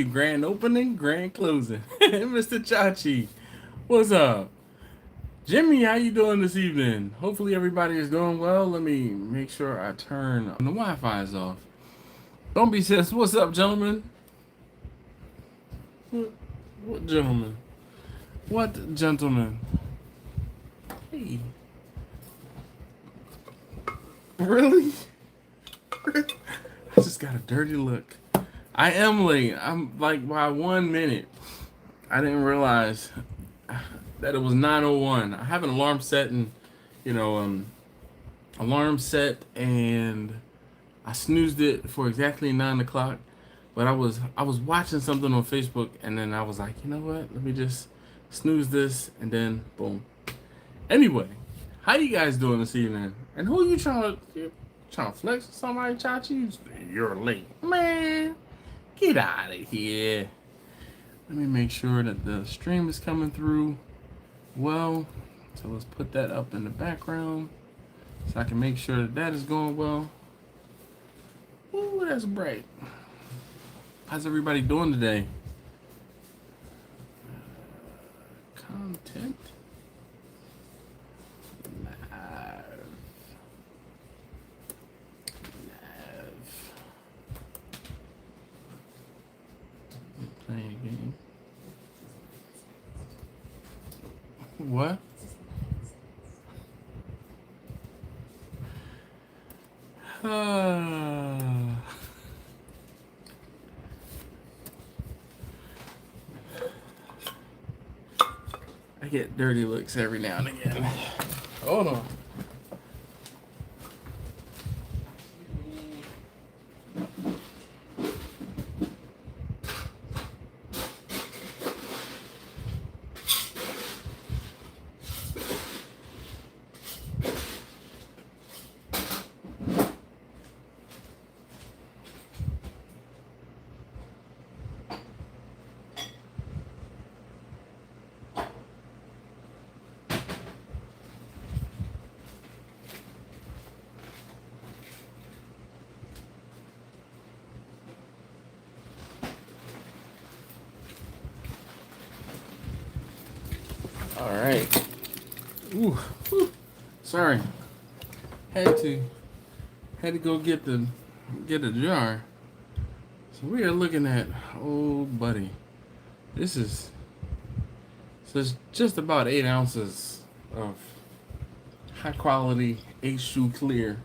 Grand opening, grand closing. Mr. Chachi, what's up? Jimmy, how you doing this evening? Hopefully everybody is doing well. Let me make sure I turn the Wi-Fi is off. Don't be sis. What's up, gentlemen? What gentlemen? What gentlemen? Hey, really? I just got a dirty look. I am late. I'm like by 1 minute. I didn't realize that it was 9:01. I have an alarm set and you know alarm set and I snoozed it for exactly 9 o'clock. But I was watching something on Facebook and then I was like, you know what? Let me just snooze this and then boom. Anyway, how you guys doing this evening? And who you trying to flex with somebody, Chachi? You're late, man. Get out of here. Let me make sure that the stream is coming through well. So let's put that up in the background so I can make sure that that is going well. Ooh, that's bright. How's everybody doing today? Content. Live. Playing a game. What? I get dirty looks every now and again. Hold on. All right. Ooh. Sorry. Had to go get a jar. So we are looking at, oh buddy, this is just about 8 ounces of high quality H2 clear.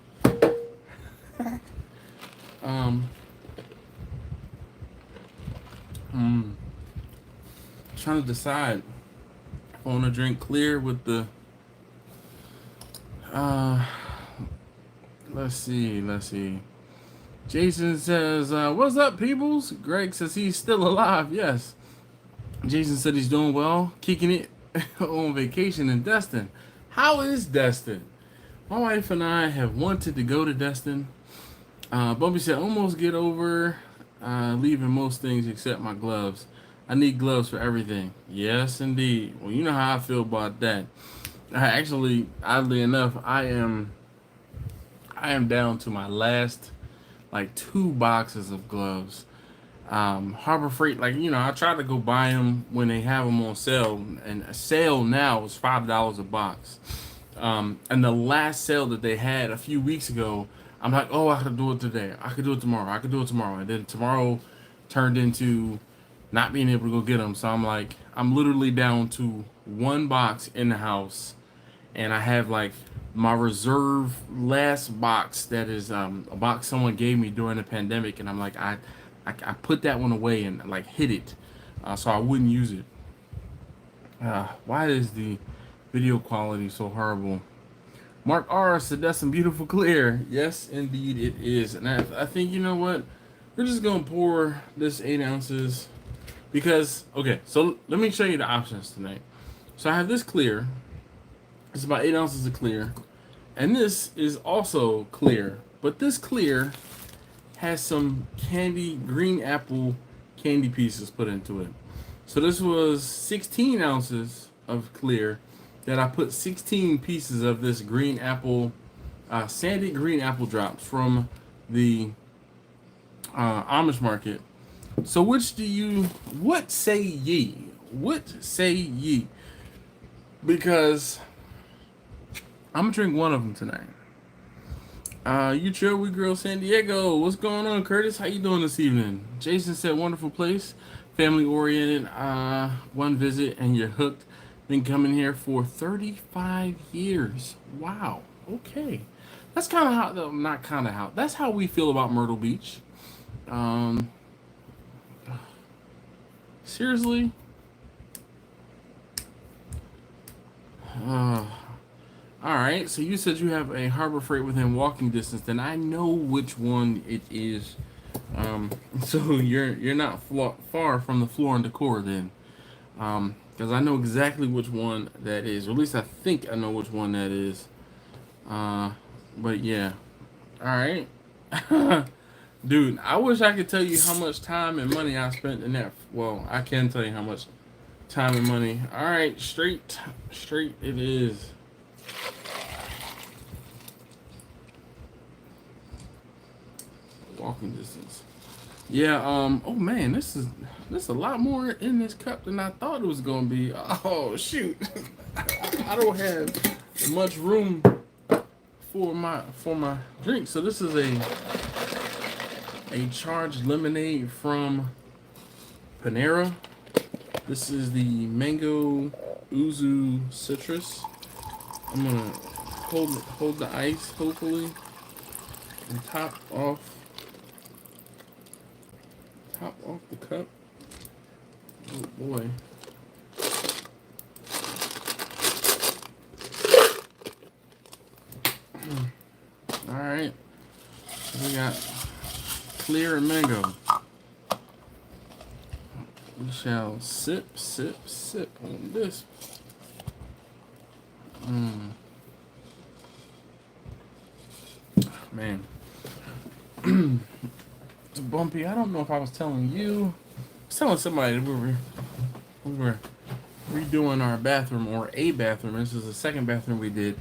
Trying to decide if I want to drink clear with the let's see. Jason says, what's up, peoples? Greg says he's still alive. Yes. Jason said he's doing well, kicking it on vacation in Destin. How is Destin? My wife and I have wanted to go to Destin. Bumpy said, almost get over leaving most things except my gloves. I need gloves for everything. Yes, indeed. Well, you know how I feel about that. Actually, oddly enough, I am down to my last like 2 boxes of gloves. Harbor Freight, like, I try to go buy them when they have them on sale, and a sale now is $5 a box. And the last sale that they had a few weeks ago, I'm like, oh, I could do it today. I could do it tomorrow. And then tomorrow turned into not being able to go get them. So I'm like, I'm literally down to 1 box in the house, and I have like my reserve last box that is a box someone gave me during the pandemic, and I'm like, I put that one away and like hid it so I wouldn't use it. Why is the video quality so horrible? Mark R said that's some beautiful clear. Yes, indeed it is. And I think, you know what? We're just going to pour this 8 ounces because, okay, so let me show you the options tonight. So I have this clear. It's about 8 ounces of clear. And this is also clear. But this clear has some green apple candy pieces put into it. So this was 16 ounces of clear that I put 16 pieces of this green apple, sandy green apple drops from the Amish market So what say ye? What say ye? Because I'm gonna drink one of them tonight. You chill with girl San Diego. What's going on, Curtis? How you doing this evening? Jason said, wonderful place, family oriented. One visit and you're hooked. Been coming here for 35 years. Wow. Okay. That's kind of how, not kind of how. That's how we feel about Myrtle Beach. Um, seriously. Uh, All right, so you said you have a Harbor Freight within walking distance. Then I know which one it is. So you're not far from the Floor and Decor then, because I know exactly which one that is. Or at least I think I know which one that is. But yeah, all right, dude. I wish I could tell you how much time and money I spent in that. Well, I can tell you how much time and money. All right, straight it is. Walking distance. Yeah, oh man, this is a lot more in this cup than I thought it was gonna be. Oh shoot. I don't have much room for my drink. So this is a charged lemonade from Panera. This is the mango yuzu citrus. I'm gonna hold the ice hopefully and top off the cup. Oh boy. Alright. We got clear and mango. We shall sip on this. Man. It's bumpy. I don't know if I was telling you. I was telling somebody that we were redoing our bathroom, or a bathroom. This is the second bathroom we did.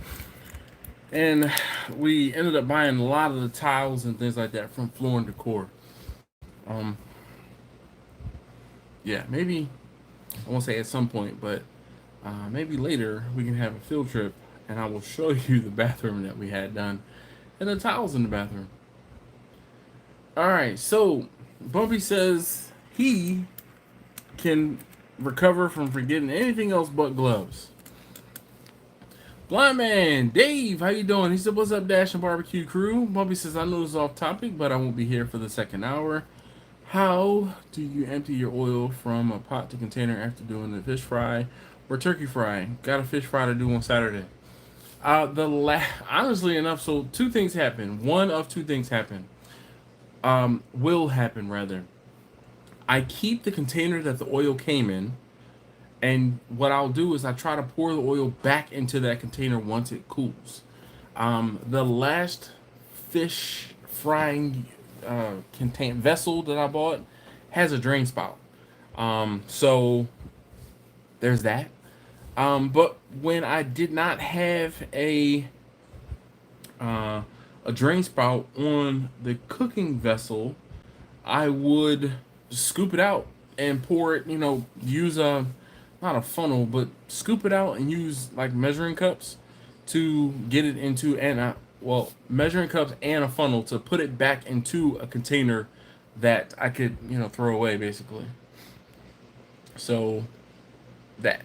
And we ended up buying a lot of the tiles and things like that from Floor and Decor. Yeah, maybe, I won't say at some point, but maybe later we can have a field trip and I will show you the bathroom that we had done and the tiles in the bathroom. Alright, so Bumpy says he can recover from forgetting anything else but gloves. Blind Man, Dave, how you doing? He said, what's up, Dash and Barbecue crew? Bumpy says, I know this is off topic, but I won't be here for the second hour. How do you empty your oil from a pot to container after doing the fish fry or turkey fry? Got a fish fry to do on Saturday. Honestly enough, so two things happen. One of two things happen. Will happen rather. I keep the container that the oil came in, and what I'll do is I try to pour the oil back into that container once it cools. The last fish frying vessel that I bought has a drain spout. So there's that. But when I did not have a drain spout on the cooking vessel, I would scoop it out and pour it, use not a funnel, but scoop it out and use like measuring cups to get it into, measuring cups and a funnel to put it back into a container that I could, throw away basically. So that.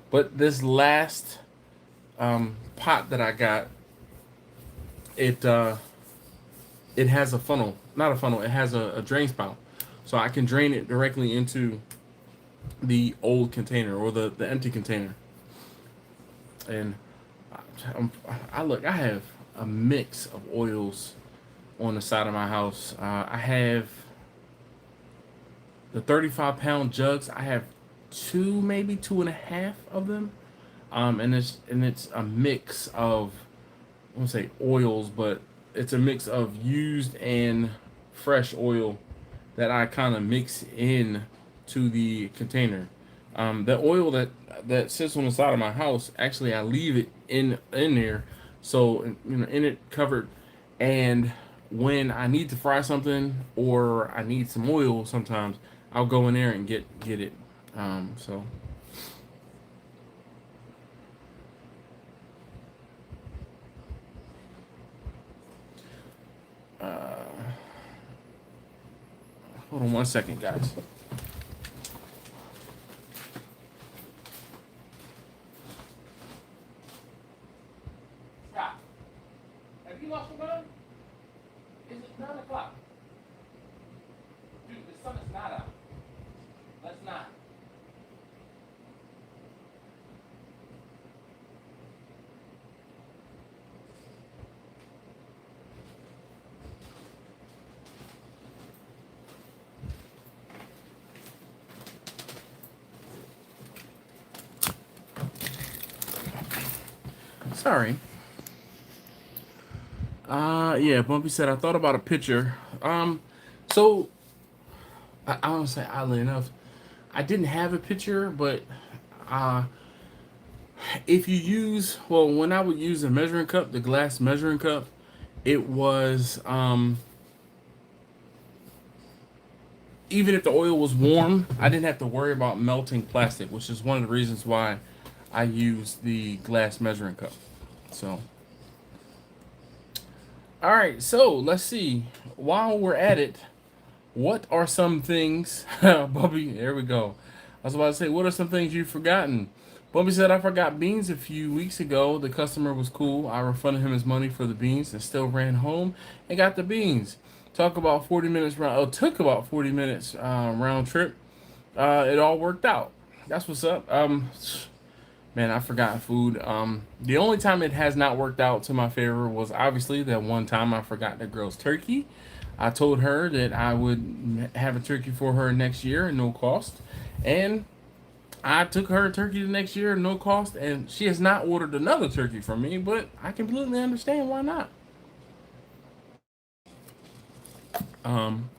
But this last pot that I got, it has a funnel, not a funnel, it has a drain spout. So I can drain it directly into the old container or the empty container. And I have a mix of oils on the side of my house. I have the 35-pound jugs. I have two, maybe 2.5 of them. And it's a mix of, I won't say oils, but it's a mix of used and fresh oil that I kind of mix in to the container. The oil that sits on the side of my house, actually I leave it in there, so in it covered, and when I need to fry something or I need some oil, sometimes I'll go in there and get it. So hold on one second, guys. Scott, have you lost your mind? Is it 9 o'clock? Dude, the sun is not out. Let's not. Sorry. Yeah, Bumpy said I thought about a picture. So I don't say oddly enough, I didn't have a picture, but uh, if you use when I would use a measuring cup, the glass measuring cup, it was even if the oil was warm, I didn't have to worry about melting plastic, which is one of the reasons why I use the glass measuring cup. So, all right, so let's see. While we're at it, what are some things, Bubby? There we go. I was about to say, what are some things you've forgotten? Bubby said, I forgot beans a few weeks ago. The customer was cool. I refunded him his money for the beans and still ran home and got the beans. Talk about 40 minutes round. Oh, took about 40 minutes round trip. It all worked out. That's what's up. Man, I forgot food. The only time it has not worked out to my favor was obviously that one time I forgot the girl's turkey. I told her that I would have a turkey for her next year at no cost. And I took her turkey the next year at no cost. And she has not ordered another turkey from me, but I completely understand why not. Um,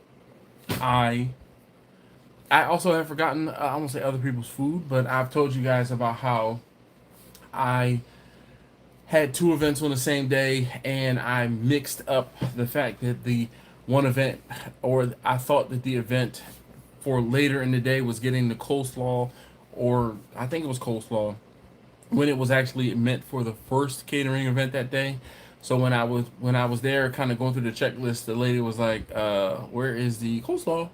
I I also have forgotten, I won't say other people's food, but I've told you guys about how I had two events on the same day and I mixed up the fact that the one event, or I thought that the event for later in the day was getting the coleslaw, or I think it was coleslaw, when it was actually meant for the first catering event that day. So when I was there, kind of going through the checklist, the lady was like, "Where is the coleslaw?"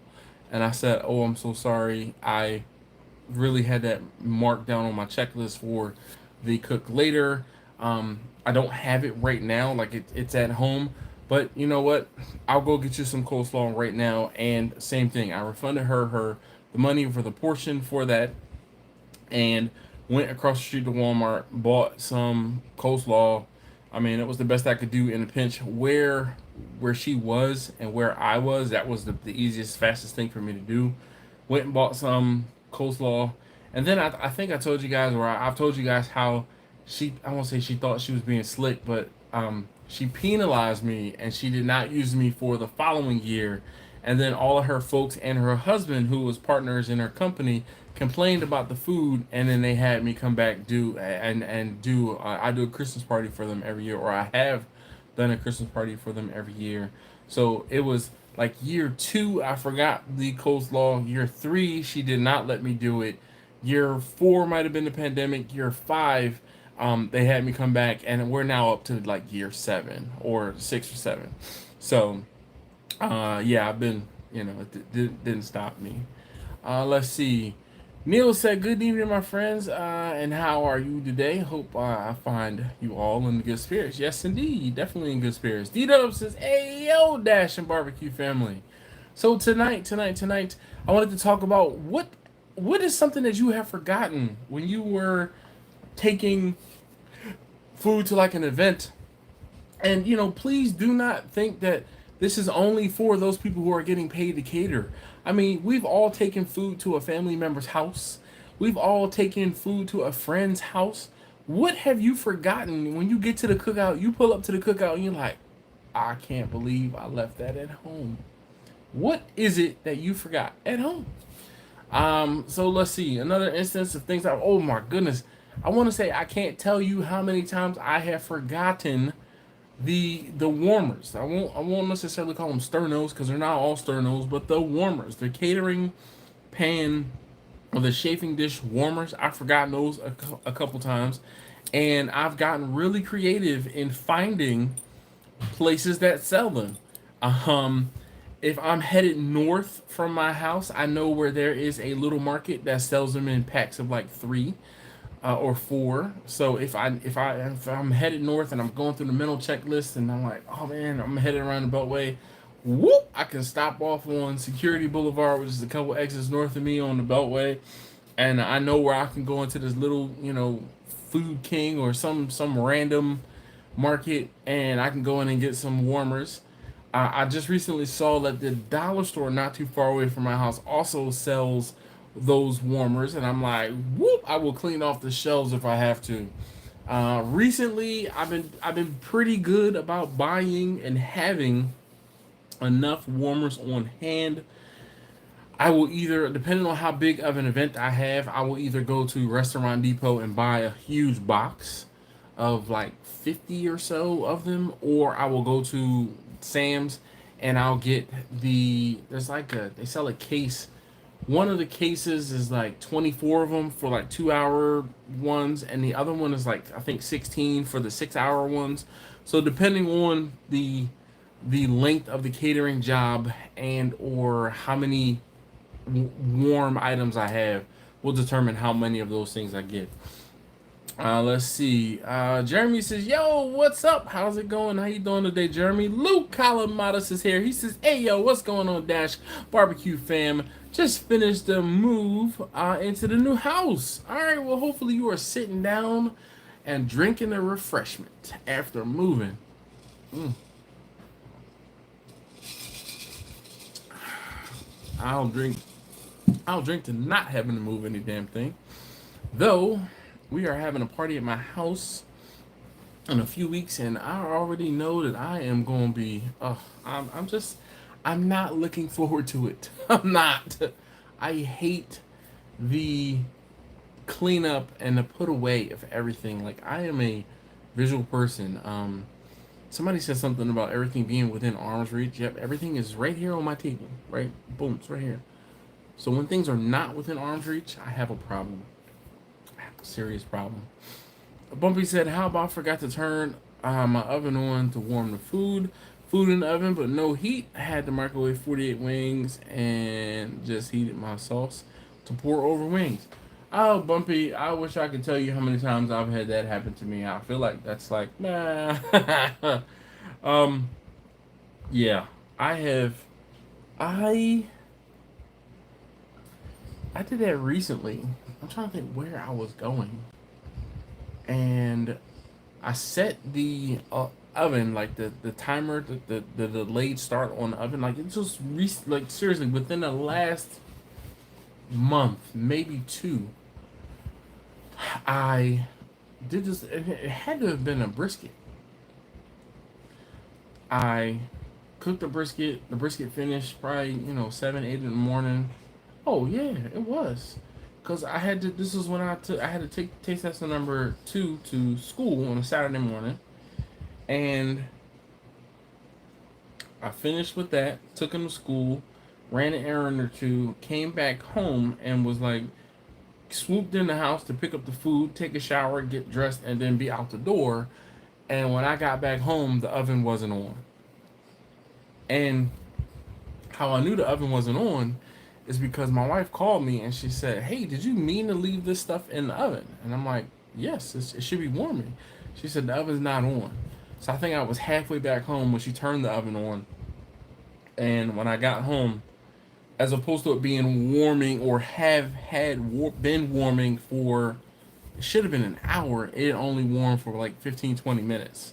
And I said, "Oh, I'm so sorry. I really had that marked down on my checklist for the cook later. I don't have it right now. Like it's at home, but you know what? I'll go get you some coleslaw right now." And same thing. I refunded her the money for the portion for that, and went across the street to Walmart, bought some coleslaw. I mean, it was the best I could do in a pinch. Where she was and where I was, that was the easiest, fastest thing for me to do. Went and bought some coleslaw, and then I think I told you guys, or I've told you guys how I won't say she thought she was being slick, but she penalized me and she did not use me for the following year. And then all of her folks and her husband, who was partners in her company, complained about the food, and then they had me come back do I do a Christmas party for them every year, or I have done a Christmas party for them every year. So it was like year 2, I forgot the coleslaw. Year 3, she did not let me do it. Year 4 might have been the pandemic. Year 5, they had me come back, and we're now up to like year 7 or 6 or 7. So yeah, I've been, didn't stop me. Let's see. Neil said, "Good evening, my friends, and how are you today? Hope I find you all in good spirits." Yes, indeed, definitely in good spirits. D-Dub says, "Hey, yo, Dash and Barbecue family." So tonight, I wanted to talk about what is something that you have forgotten when you were taking food to like an event. And, please do not think that this is only for those people who are getting paid to cater. I mean, we've all taken food to a family member's house. We've all taken food to a friend's house. What have you forgotten when you get to the cookout? You pull up to the cookout and you're like, "I can't believe I left that at home." What is it that you forgot at home? So let's see. Another instance of things oh my goodness. I want to say I can't tell you how many times I have forgotten the warmers. I won't necessarily call them sternos because they're not all sternos, but the warmers, the catering pan or the chafing dish warmers. I've forgotten those a couple times, and I've gotten really creative in finding places that sell them. Um, if I'm headed north from my house, I know where there is a little market that sells them in packs of like three or four. So if I'm headed north and I'm going through the mental checklist and I'm like, oh man, I'm headed around the Beltway, whoop, I can stop off on Security Boulevard, which is a couple exits north of me on the Beltway, and I know where I can go into this little, Food King or some random market, and I can go in and get some warmers. I just recently saw that the dollar store not too far away from my house also sells those warmers, and I'm like, whoop! I will clean off the shelves if I have to. Recently, I've been pretty good about buying and having enough warmers on hand. I will either, depending on how big of an event I have, I will either go to Restaurant Depot and buy a huge box of like 50 or so of them, or I will go to Sam's and I'll get there's like they sell a case. One of the cases is like 24 of them for like 2 hour ones, and the other one is like, I think, 16 for the 6 hour ones. So depending on the length of the catering job and or how many warm items I have will determine how many of those things I get. Let's see. Jeremy says, "Yo, what's up? How's it going? How you doing today, Jeremy?" Luke Colamatis is here. He says, "Hey, yo, what's going on, Dash Barbecue fam? Just finished the move into the new house. All right, well, hopefully you are sitting down and drinking a refreshment after moving." Mm. I'll drink. I'll drink to not having to move any damn thing. Though we are having a party at my house in a few weeks, and I already know that I am going to be. I'm not looking forward to it. I'm not. I hate the cleanup and the put away of everything. Like, I am a visual person. Somebody said something about everything being within arm's reach. Yep, everything is right here on my table. Right, boom, it's right here. So when things are not within arm's reach, I have a problem. I have a serious problem. Bumpy said, "How about I forgot to turn my oven on to warm the food in the oven, but no heat. I had the microwave 48 wings and just heated my sauce to pour over wings." Oh, Bumpy, I wish I could tell you how many times I've had that happen to me. I feel like that's like, nah. um, yeah, I have. I I did that recently. I'm trying to think where I was going, and I set the oven, like the timer, the delayed start on the oven. Like, it just like, seriously, within the last month, maybe two, I did this. It had to have been a brisket. I cooked the brisket. The brisket finished probably 7, 8 in the morning. Oh yeah, it was. Cause I had to. This was when I had to take taste tester number 2 to school on a Saturday morning, and I finished with that. Took him to school, ran an errand or two, came back home, and was like, swooped in the house to pick up the food, take a shower, get dressed, and then be out the door. And when I got back home, the oven wasn't on. And how I knew the oven wasn't on is because my wife called me and she said, "Hey, did you mean to leave this stuff in the oven?" And I'm like, "Yes, it should be warming." She said, "The oven's not on." So I think I was halfway back home when she turned the oven on. And when I got home, as opposed to it being warming or been warming for, it should have been an hour, it only warmed for like 15, 20 minutes.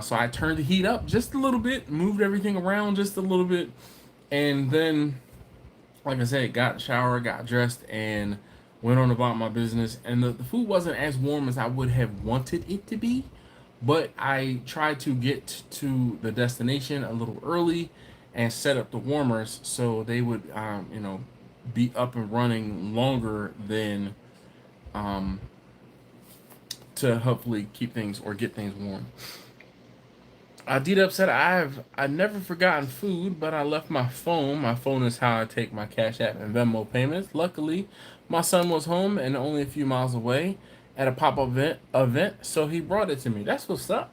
So I turned the heat up just a little bit, moved everything around just a little bit, and then, like I said, got a shower, got dressed, and went on about my business. And the food wasn't as warm as I would have wanted it to be, but I tried to get to the destination a little early and set up the warmers so they would, be up and running longer than to hopefully keep things or get things warm. D-Dub said, I've never forgotten food, but I left my phone. My phone is how I take my Cash App and Venmo payments. Luckily, my son was home and only a few miles away at a pop-up event, so he brought it to me. That's what's up.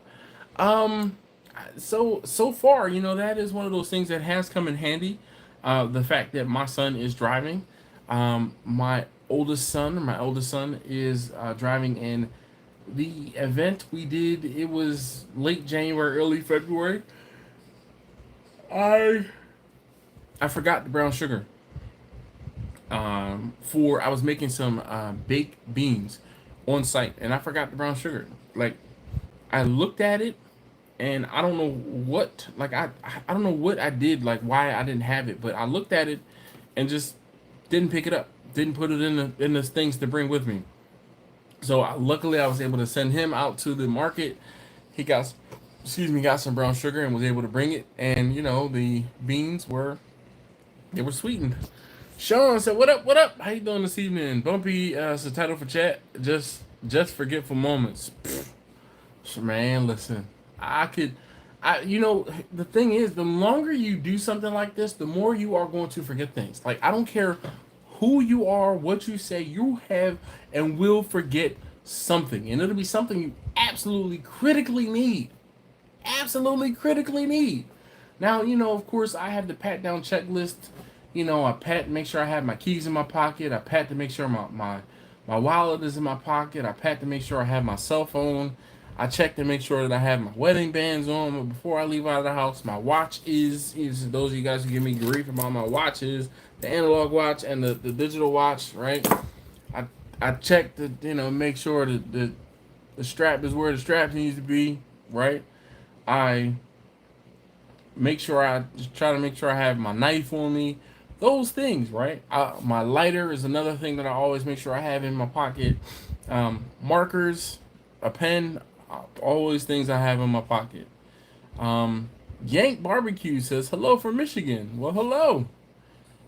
Um, so far, that is one of those things that has come in handy. The fact that my son is driving. My oldest son is driving in the event we did. It was late January, early February. I I forgot the brown sugar. For I was making some baked beans on site, and I forgot the brown sugar. Like, I looked at it, and I don't know what. Like, I don't know what I did. Like, why I didn't have it, but I looked at it and just didn't pick it up. Didn't put it in the things to bring with me. So luckily, I was able to send him out to the market. He got some brown sugar and was able to bring it. And the beans were sweetened. Sean said, "What up? What up? How you doing this evening?" Bumpy, it's the title for chat. Just forgetful moments. Pfft, man, listen, I could, the thing is, the longer you do something like this, the more you are going to forget things. Like, I don't care who you are, what you say, you have and will forget something, and it'll be something you absolutely critically need. Absolutely critically need. Now, of course, I have the pat down checklist. I pat, make sure I have my keys in my pocket. I pat to make sure my wallet is in my pocket. I pat to make sure I have my cell phone. I check to make sure that I have my wedding bands on. But before I leave out of the house, my watch is those of you guys who give me grief about my watches, the analog watch and the digital watch, right? I check to make sure that the strap is where the strap needs to be, right? I try to make sure I have my knife on me. Those things, right? My lighter is another thing that I always make sure I have in my pocket. Markers, a pen, always things I have in my pocket. Yank Barbecue says, hello from Michigan. Well, hello.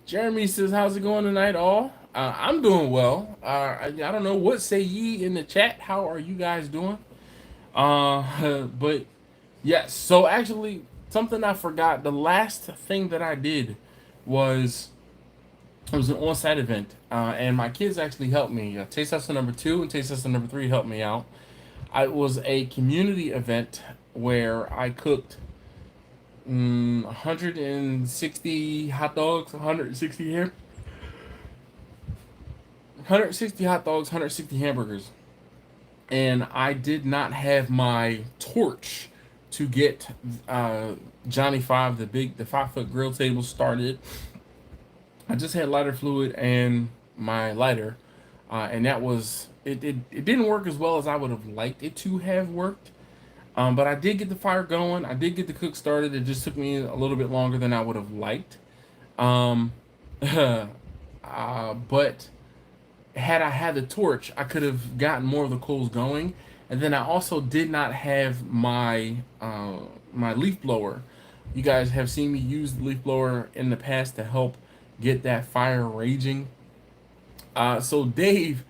Jeremy says, how's it going tonight, all? I'm doing well. I don't know. What say ye in the chat? How are you guys doing? But yes, so actually, something I forgot. The last thing that I did was it was an on-site event, and my kids actually helped me. Taste Tester number 2 and Taste Tester number 3 helped me out. It was a community event where I cooked 160 hot dogs, 160 hot dogs, 160 hamburgers, and I did not have my torch to get Johnny 5, the 5-foot grill table started. I just had lighter fluid and my lighter, and that was it. It didn't work as well as I would have liked it to have worked, but I did get the fire going. I did get the cook started. It just took me a little bit longer than I would have liked. But had I had the torch, I could have gotten more of the coals going. And then I also did not have my my leaf blower. You guys have seen me use the leaf blower in the past to help get that fire raging. So Dave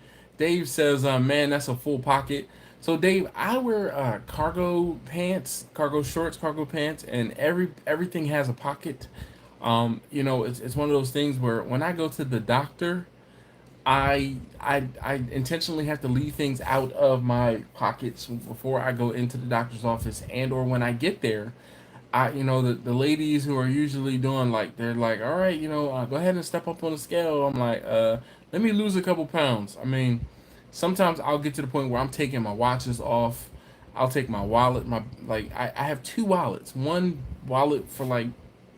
says, man, that's a full pocket. So Dave, I wear cargo pants, cargo shorts, cargo pants, and everything has a pocket. It's one of those things where when I go to the doctor, I intentionally have to leave things out of my pockets before I go into the doctor's office, and or when I get there, the ladies who are usually doing, like, they're like, all right, go ahead and step up on the scale. I'm like, let me lose a couple pounds. I mean, sometimes I'll get to the point where I'm taking my watches off. I'll take my wallet, I have 2 wallets. One wallet for like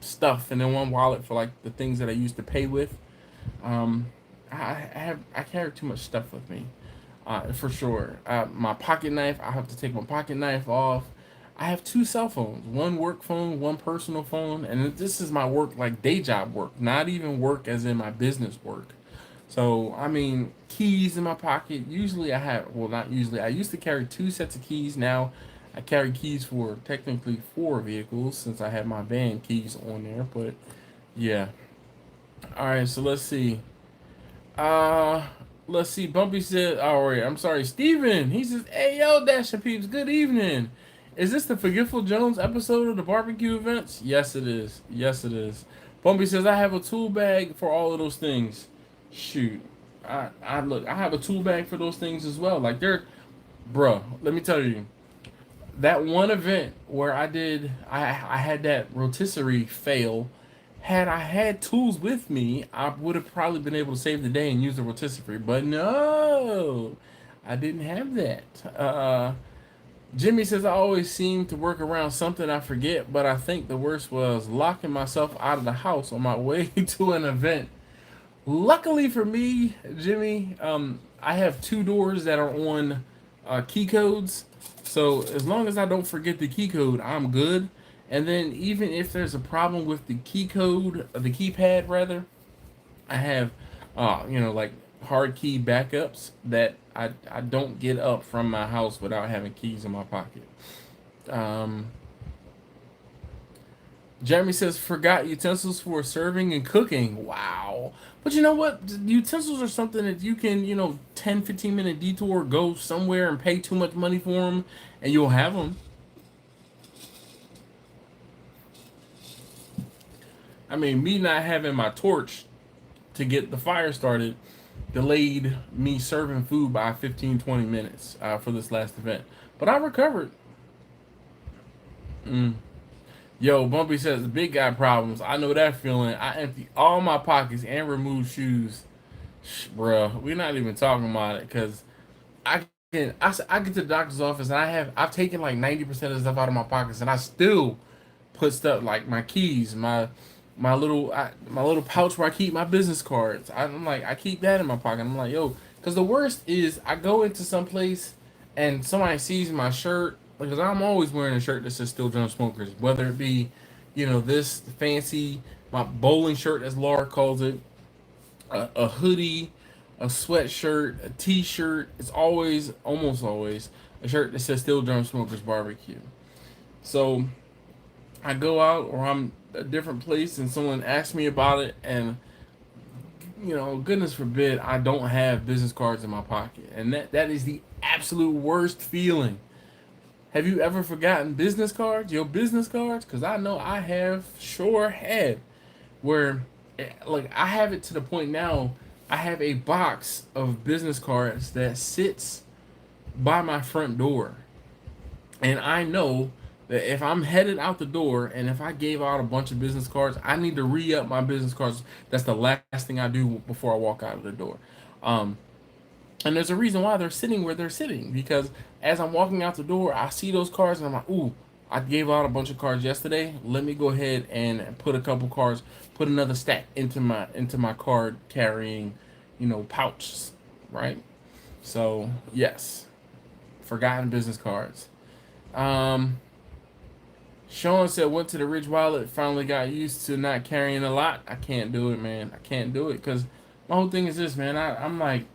stuff, and then one wallet for like the things that I used to pay with. I carry too much stuff with me, for sure. My pocket knife, I have to take my pocket knife off. I have 2 cell phones, one work phone, one personal phone, and this is my work, like day job work, not even work as in my business work. So, I mean, keys in my pocket. Usually not usually. I used to carry 2 sets of keys. Now I carry keys for technically 4 vehicles since I have my van keys on there. But yeah. All right, so let's see. Let's see. Bumpy said, oh, wait, I'm sorry, Steven. He says, hey, yo, Dasher Peeps, good evening. Is this the Forgetful Jones episode of the barbecue events? Yes, it is. Yes, it is. Bumpy says I have a tool bag for all of those things. Shoot, I look. I have a tool bag for those things as well. Like they're, bruh. Let me tell you, that one event where I had that rotisserie fail. Had I had tools with me, I would have probably been able to save the day and use the rotisserie. But no, I didn't have that. Jimmy says I always seem to work around something I forget, but I think the worst was locking myself out of the house on my way to an event. Luckily for me, Jimmy, I have two doors that are on key codes, so as long as I don't forget the key code, I'm good. And then even if there's a problem with the key code, the keypad rather, I have, like hard key backups that I don't get up from my house without having keys in my pocket. Jeremy says, forgot utensils for serving and cooking. Wow. But you know what? Utensils are something that you can, 10, 15-minute detour, go somewhere and pay too much money for them, and you'll have them. I mean, me not having my torch to get the fire started delayed me serving food by 15, 20 minutes for this last event. But I recovered. Yo, Bumpy says, big guy problems. I know that feeling. I empty all my pockets and remove shoes. Bruh, we're not even talking about it because I get to the doctor's office and I've taken like 90% of the stuff out of my pockets and I still put stuff like my keys, my little pouch where I keep my business cards. I'm like, I keep that in my pocket. I'm like, yo, because the worst is I go into some place and somebody sees my shirt, because I'm always wearing a shirt that says Still Drum Smokers, whether it be, this fancy, my bowling shirt as Laura calls it, a hoodie, a sweatshirt, a t-shirt. It's almost always, a shirt that says Still Drum Smokers Barbecue. So I go out or I'm a different place and someone asks me about it and goodness forbid I don't have business cards in my pocket, and that is the absolute worst feeling. Have you ever forgotten business cards, your business cards? Because I know I have, sure had, where like I have it to the point now I have a box of business cards that sits by my front door, and I know that if I'm headed out the door and if I gave out a bunch of business cards, I need to re-up my business cards. That's the last thing I do before I walk out of the door. And there's a reason why they're sitting where they're sitting, because as I'm walking out the door, I see those cards and I'm like, ooh, I gave out a bunch of cards yesterday. Let me go ahead and put a couple cards, put another stack into my card carrying, pouches, right? So yes, forgotten business cards. Sean said, went to the Ridge Wallet, finally got used to not carrying a lot. I can't do it, man. I can't do it because my whole thing is this, man. I'm like,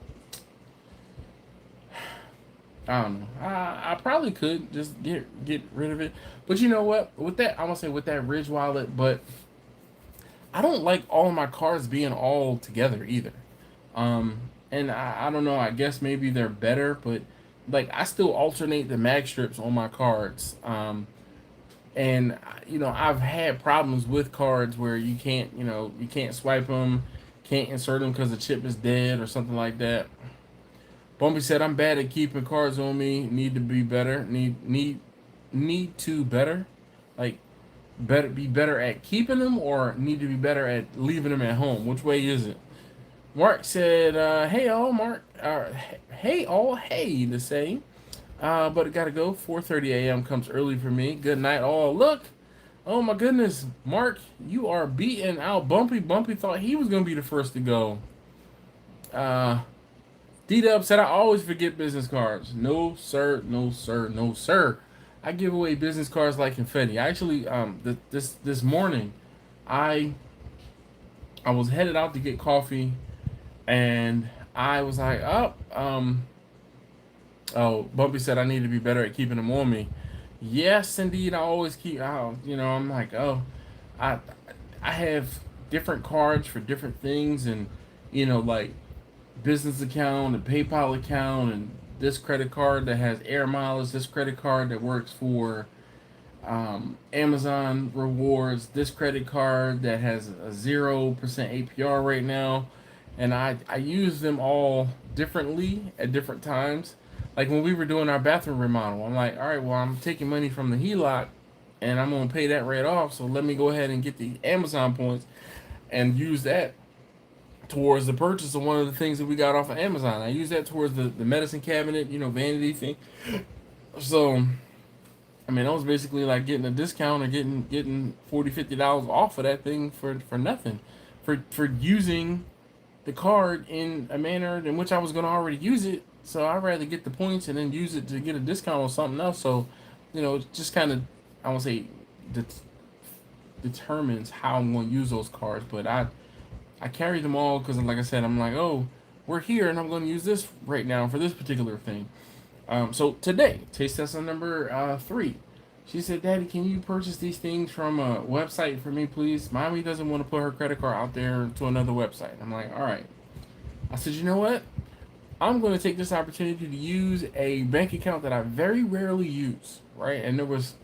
I don't know. I probably could just get rid of it. But you know what? With that, I want to say with that Ridge Wallet, but I don't like all of my cards being all together either. And I don't know. I guess maybe they're better, but like I still alternate the mag strips on my cards. And I've had problems with cards where you can't swipe them, can't insert them because the chip is dead or something like that. Bumpy said, I'm bad at keeping cards on me, need to be better, need to better, like be better at keeping them or need to be better at leaving them at home. Which way is it? Mark said, hey all, Mark, hey all, hey to say. But it gotta go. 4:30 a.m. comes early for me. Good night, all. Look, oh my goodness, Mark, you are beating out Bumpy. Bumpy thought he was gonna be the first to go. D-Dub said I always forget business cards. No sir, no sir, no sir. I give away business cards like confetti. I actually, this morning, I was headed out to get coffee, and I was like, oh, Bumpy said I need to be better at keeping them on me. Yes, indeed, I always keep. I'm like, I have different cards for different things, and like business account and PayPal account, and this credit card that has air miles, this credit card that works for Amazon rewards, this credit card that has a 0% APR right now. And I use them all differently at different times. Like when we were doing our bathroom remodel, I'm like, all right, well, I'm taking money from the HELOC and I'm going to pay that right off. So let me go ahead and get the Amazon points and use that towards the purchase of one of the things that we got off of Amazon. I use that towards the medicine cabinet, vanity thing. So I mean, that was basically like getting a discount or getting $40-$50 off of that thing for nothing, for using the card in a manner in which I was going to already use it. So I'd rather get the points and then use it to get a discount on something else. So, it just kind of, I won't say determines how I'm going to use those cards, but I carry them all because, like I said, I'm like, oh, we're here and I'm going to use this right now for this particular thing. So today, taste test number 3. She said, Daddy, can you purchase these things from a website for me, please? Mommy doesn't want to put her credit card out there to another website. I'm like, all right. I said, you know what? I'm going to take this opportunity to use a bank account that I very rarely use, right? And there's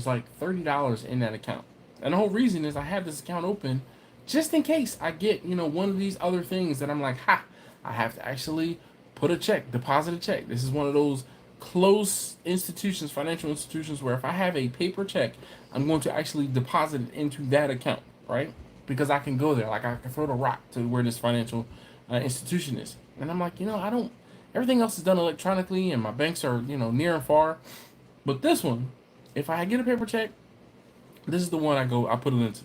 like $30 in that account. And the whole reason is I have this account open just in case I get, one of these other things that I'm like, I have to actually deposit a check. This is one of those close institutions, financial institutions, where if I have a paper check, I'm going to actually deposit it into that account, right? Because I can go there, like I can throw the rock to where this financial institution is. And I'm like, I don't, everything else is done electronically and my banks are, near and far. But this one, if I get a paper check, this is the one I put it into.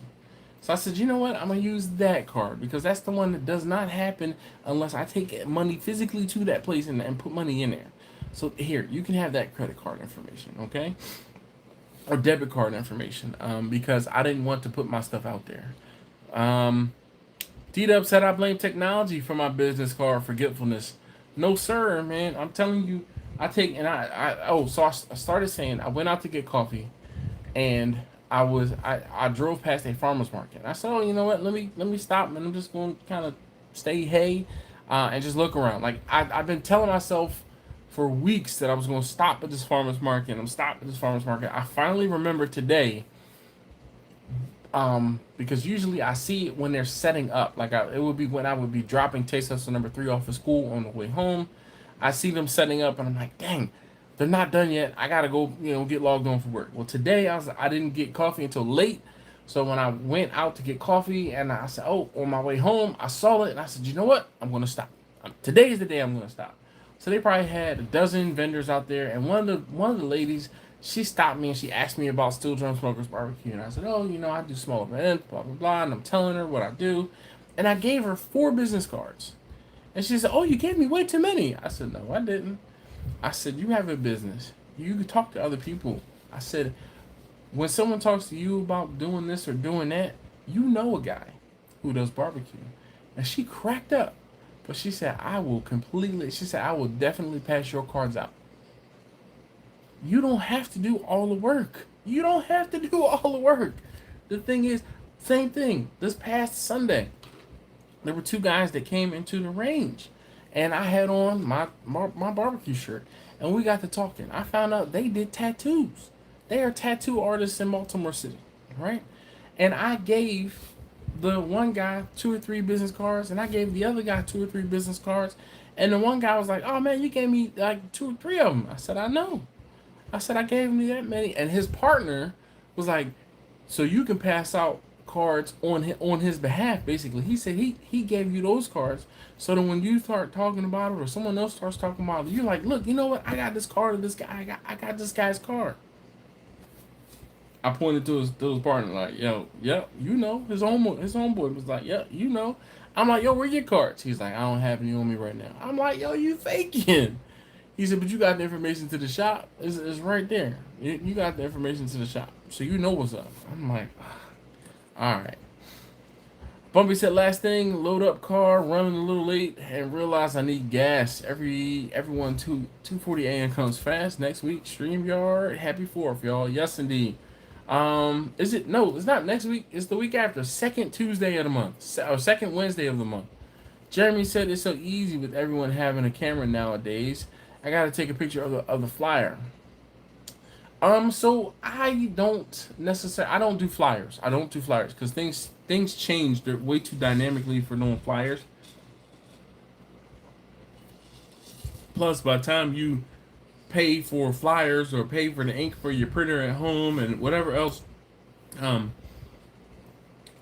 So I said, you know what? I'm going to use that card because that's the one that does not happen unless I take money physically to that place and put money in there. So here, you can have that credit card information, okay? Or debit card information, because I didn't want to put my stuff out there. D-Dub said I blame technology for my business card forgetfulness. No, sir, man. I'm telling you, I started saying I went out to get coffee, and I drove past a farmer's market. I said, oh, you know what? Let me stop, and I'm just going to kind of stay and just look around. Like I've been telling myself for weeks that I was going to stop at this farmer's market. I'm stopped at this farmer's market. I finally remember today, because usually I see it when they're setting up. Like it would be when I would be dropping taste tester number 3 off of school on the way home. I see them setting up, and I'm like, dang. They're not done yet. I gotta go, get logged on for work. Well, today I didn't get coffee until late. So when I went out to get coffee, and I said, oh, on my way home, I saw it, and I said, you know what? I'm gonna stop. Today is the day I'm gonna stop. So they probably had a dozen vendors out there, and one of the ladies, she stopped me and she asked me about Steel Drum Smokers Barbecue, and I said, oh, I do small events, blah blah blah, and I'm telling her what I do, and I gave her 4 business cards, and she said, oh, you gave me way too many. I said, no, I didn't. I said, you have a business. You can talk to other people. I said, when someone talks to you about doing this or doing that, you know a guy who does barbecue. And she cracked up. But she said, I will definitely pass your cards out. You don't have to do all the work. You don't have to do all the work. The thing is, same thing. This past Sunday, there were 2 guys that came into the range. And I had on my barbecue shirt. And we got to talking. I found out they did tattoos. They are tattoo artists in Baltimore City, right? And I gave the one guy 2 or 3 business cards. And I gave the other guy 2 or 3 business cards. And the one guy was like, oh, man, you gave me like 2 or 3 of them. I said, I know. I said, I gave him that many. And his partner was like, so you can pass out cards on his behalf, basically. He said he gave you those cards so that when you start talking about it or someone else starts talking about it, you're like, look, you know what? I got this card of this guy. I got this guy's card. I pointed to his partner like, yo, yeah, his homeboy was like, yeah, I'm like, yo, where your cards? He's like, I don't have any on me right now. I'm like, yo, you faking. He said, but you got the information to the shop. It's right there. You got the information to the shop. So you know what's up. I'm like, all right. Bumpy said, last thing, load up car, running a little late, and realize I need gas. Everyone 2:40 a.m. comes fast. Next week, StreamYard. Happy 4th, y'all. Yes, indeed. Is it? No, it's not next week. It's the week after. Second Tuesday of the month. Or second Wednesday of the month. Jeremy said it's so easy with everyone having a camera nowadays. I got to take a picture of the flyer. So I don't do flyers. I don't do flyers because things change. They're way too dynamically for doing flyers. Plus, by the time you pay for flyers or pay for the ink for your printer at home and whatever else, um,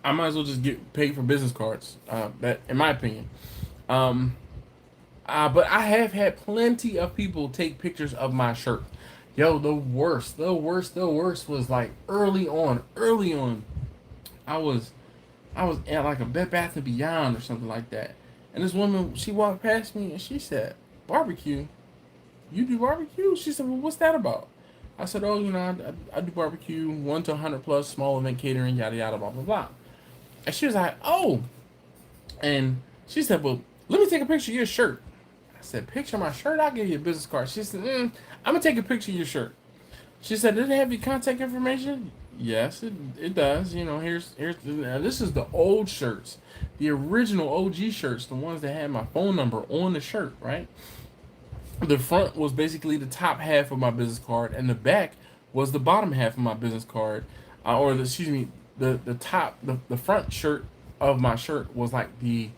I might as well just get paid for business cards. That, in my opinion. Um, but I have had plenty of people take pictures of my shirt. Yo, the worst was like early on. Early on, I was I was at like a Bed Bath and Beyond or something like that, and this woman, she walked past me and she said, "Barbecue? You do barbecue?" She said, "Well, what's that about?" I said, "Oh, I do barbecue, 1 to 100 plus, small event catering, yada yada, blah blah blah." And she was like, "Oh," and she said, "Well, let me take a picture of your shirt." I said, "Picture my shirt? I'll give you a business card." She said, "I'm gonna take a picture of your shirt." She said, "Did it have your contact information?" Yes, it does. Here's this is the old shirts, the original OG shirts, the ones that had my phone number on the shirt, right? The front was basically the top half of my business card, and the back was the bottom half of my business card, excuse me, the front shirt of my shirt was like the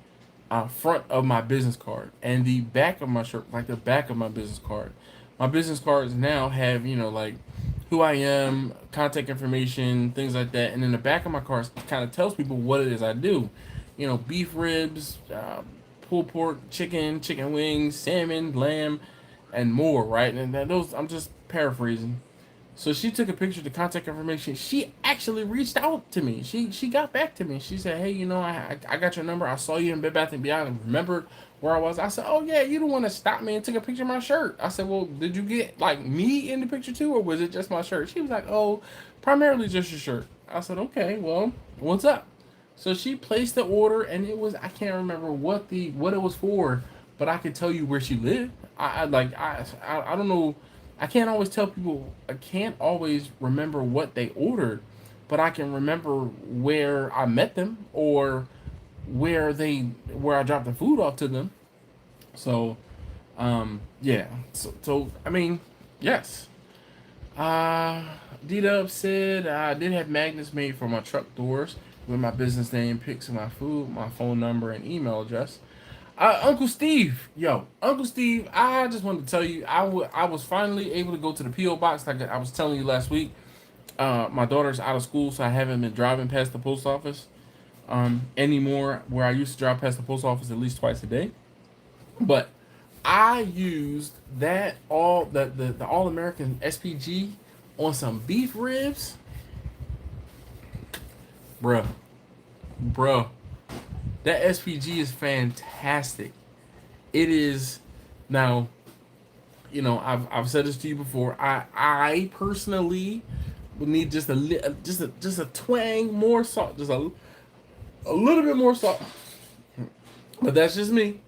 front of my business card, and the back of my shirt like the back of my business card. My business cards now have like who I am, contact information, things like that, and then the back of my cards kind of tells people what it is I do. Beef ribs, pulled pork, chicken wings, salmon, lamb, and more, right? And those, I'm just paraphrasing. So she took a picture of the contact information. She actually reached out to me. She got back to me. She said, "Hey, I got your number. I saw you in Bed Bath and Beyond and remembered where I was." I said, "Oh yeah, you the one that stopped me and took a picture of my shirt." I said, "Well, did you get like me in the picture too, or was it just my shirt?" She was like, "Oh, primarily just your shirt." I said, "Okay, well, what's up?" So she placed the order, and I can't remember what it was for, but I could tell you where she lived. I don't know. I can't always tell people. I can't always remember what they ordered, but I can remember where I met them or where I dropped the food off to them. So, yeah. So I mean, yes. Uh, D-Dub said I did have magnets made for my truck doors with my business name, pics of my food, my phone number, and email address. Uncle Steve, Uncle Steve, I just wanted to tell you, I was finally able to go to the P.O. box like I was telling you last week. My daughter's out of school, so I haven't been driving past the post office anymore, where I used to drive past the post office at least twice a day. But I used the All American SPG on some beef ribs, bruh, bruh. That SPG is fantastic. It is now. I've said this to you before. I personally would need just a twang more salt, just a little bit more salt. But that's just me.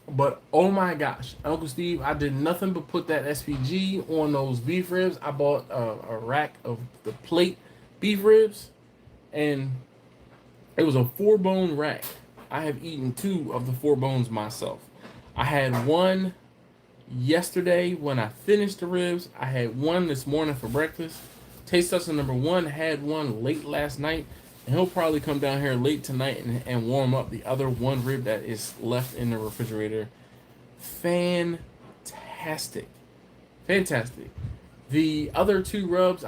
But oh my gosh, Uncle Steve, I did nothing but put that SPG on those beef ribs. I bought a rack of the plate beef ribs, and it was a 4-bone rack. I have eaten 2 of the 4 bones myself. I had one yesterday when I finished the ribs. I had one this morning for breakfast. Taste Testing number 1 had one late last night, and he'll probably come down here late tonight and warm up the other 1 rib that is left in the refrigerator. Fantastic. Fantastic. The other 2 rubs,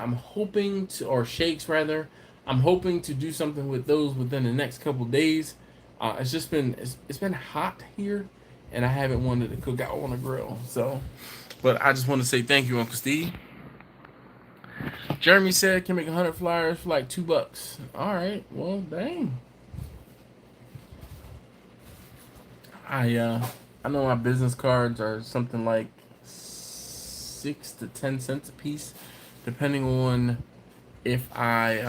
or shakes rather, I'm hoping to do something with those within the next couple days. It's been hot here, and I haven't wanted to cook out on a grill. So, but I just want to say thank you, Uncle Steve. Jeremy said can make 100 flyers for like $2. All right, well, dang. I know my business cards are something like 6 to 10 cents a piece, depending on if I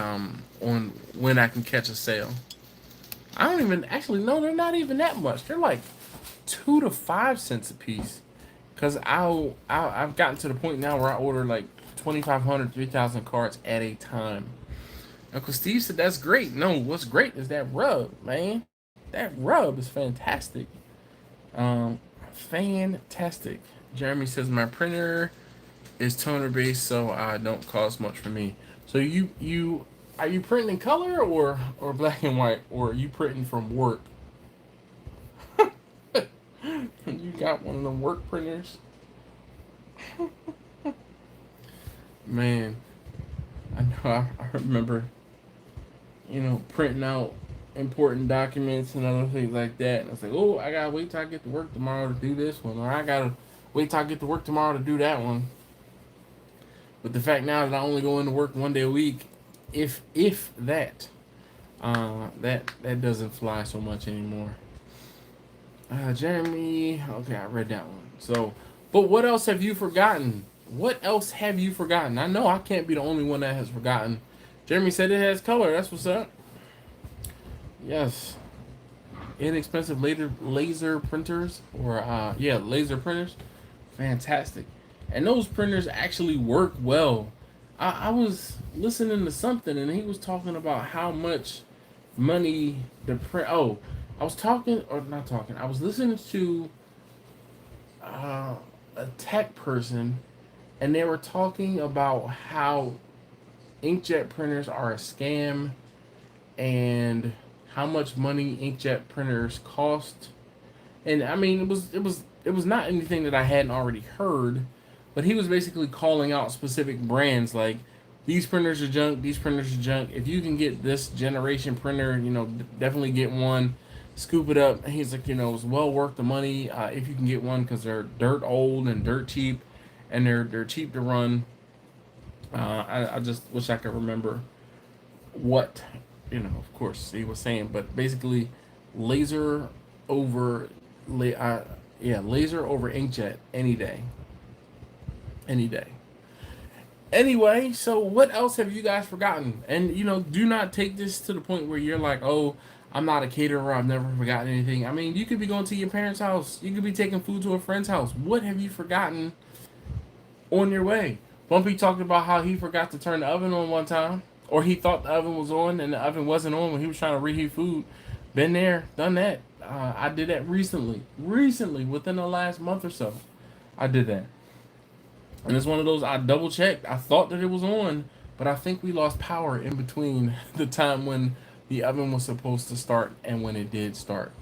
on when I can catch a sale. I don't even actually no, they're not even that much. They're like 2 to 5 cents a piece. Cause I've gotten to the point now where I order like 2,500, 3,000 cards at a time. Uncle Steve said that's great. No, what's great is that rub, man. That rub is fantastic. Fantastic. Jeremy says my printer It's toner based, so don't cost much for me. So you are you printing in color or black and white, or are you printing from work? You got one of them work printers, man. I know. I remember, printing out important documents and other things like that. And I was like, oh, I gotta wait till I get to work tomorrow to do this one, or I gotta wait till I get to work tomorrow to do that one. But the fact now that I only go into work 1 day a week, if that, that doesn't fly so much anymore. Jeremy, okay, I read that one. So, but what else have you forgotten? What else have you forgotten? I know I can't be the only one that has forgotten. Jeremy said it has color. That's what's up. Yes, inexpensive laser printers, or yeah, laser printers, fantastic. And those printers actually work well. I was listening to something and he was talking about how much money the print. Oh, I was talking or not talking. I was listening to a tech person, and they were talking about how inkjet printers are a scam and how much money inkjet printers cost. And I mean, it was not anything that I hadn't already heard, but he was basically calling out specific brands like these printers are junk, these printers are junk. If you can get this generation printer, definitely get one. Scoop it up. And he's like, it's well worth the money if you can get one because they're dirt old and dirt cheap, and they're cheap to run. I just wish I could remember what of course he was saying, but basically, laser over, laser over inkjet any day, any day. Anyway, so what else have you guys forgotten? And do not take this to the point where you're like, oh, I'm not a caterer, I've never forgotten anything. I mean, you could be going to your parents' house, you could be taking food to a friend's house. What have you forgotten on your way? Bumpy talked about how he forgot to turn the oven on one time, or he thought the oven was on and the oven wasn't on when he was trying to reheat food. Been there, done that. I did that recently, within the last month or so. I did that. And it's one of those I double checked. I thought that it was on, but I think we lost power in between the time when the oven was supposed to start and when it did start.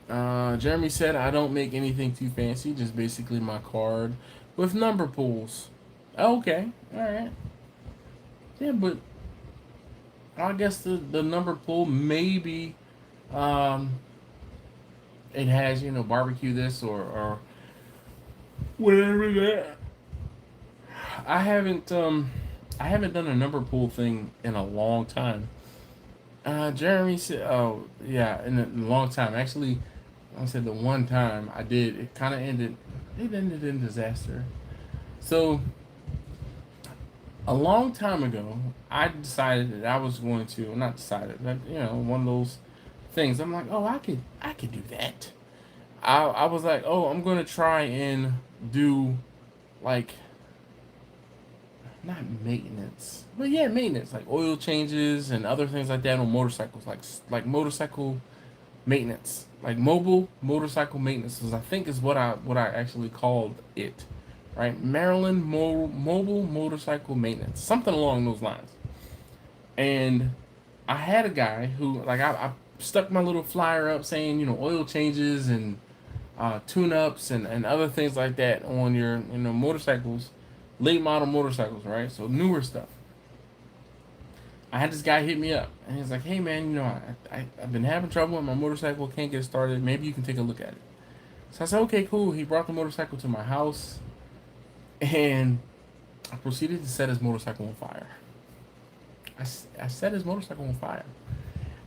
Jeremy said, I don't make anything too fancy, just basically my card with number pulls. Okay, alright. Yeah, but I guess the number pull maybe it has, barbecue this or whatever that. I haven't done a number pull thing in a long time. Jeremy said, oh yeah, in a long time. Actually, I said the one time I did, it kind of ended. It ended in disaster. So a long time ago, I decided that I was going to, not decided, but one of those things. I'm like, oh, I could do that. I was like, oh, I'm going to try and do like not maintenance, but yeah, maintenance, like oil changes and other things like that on motorcycles, like motorcycle maintenance, like mobile motorcycle maintenance, I think is what I actually called it, right? Maryland mobile motorcycle maintenance, something along those lines. And I had a guy who, like, I stuck my little flyer up saying, oil changes and tune-ups and other things like that on your, motorcycles, late model motorcycles, right? So newer stuff. I had this guy hit me up, and he's like, hey, man, I've been having trouble with my motorcycle, can't get started. Maybe you can take a look at it. So I said, okay, cool. He brought the motorcycle to my house, and I proceeded to set his motorcycle on fire. I set his motorcycle on fire.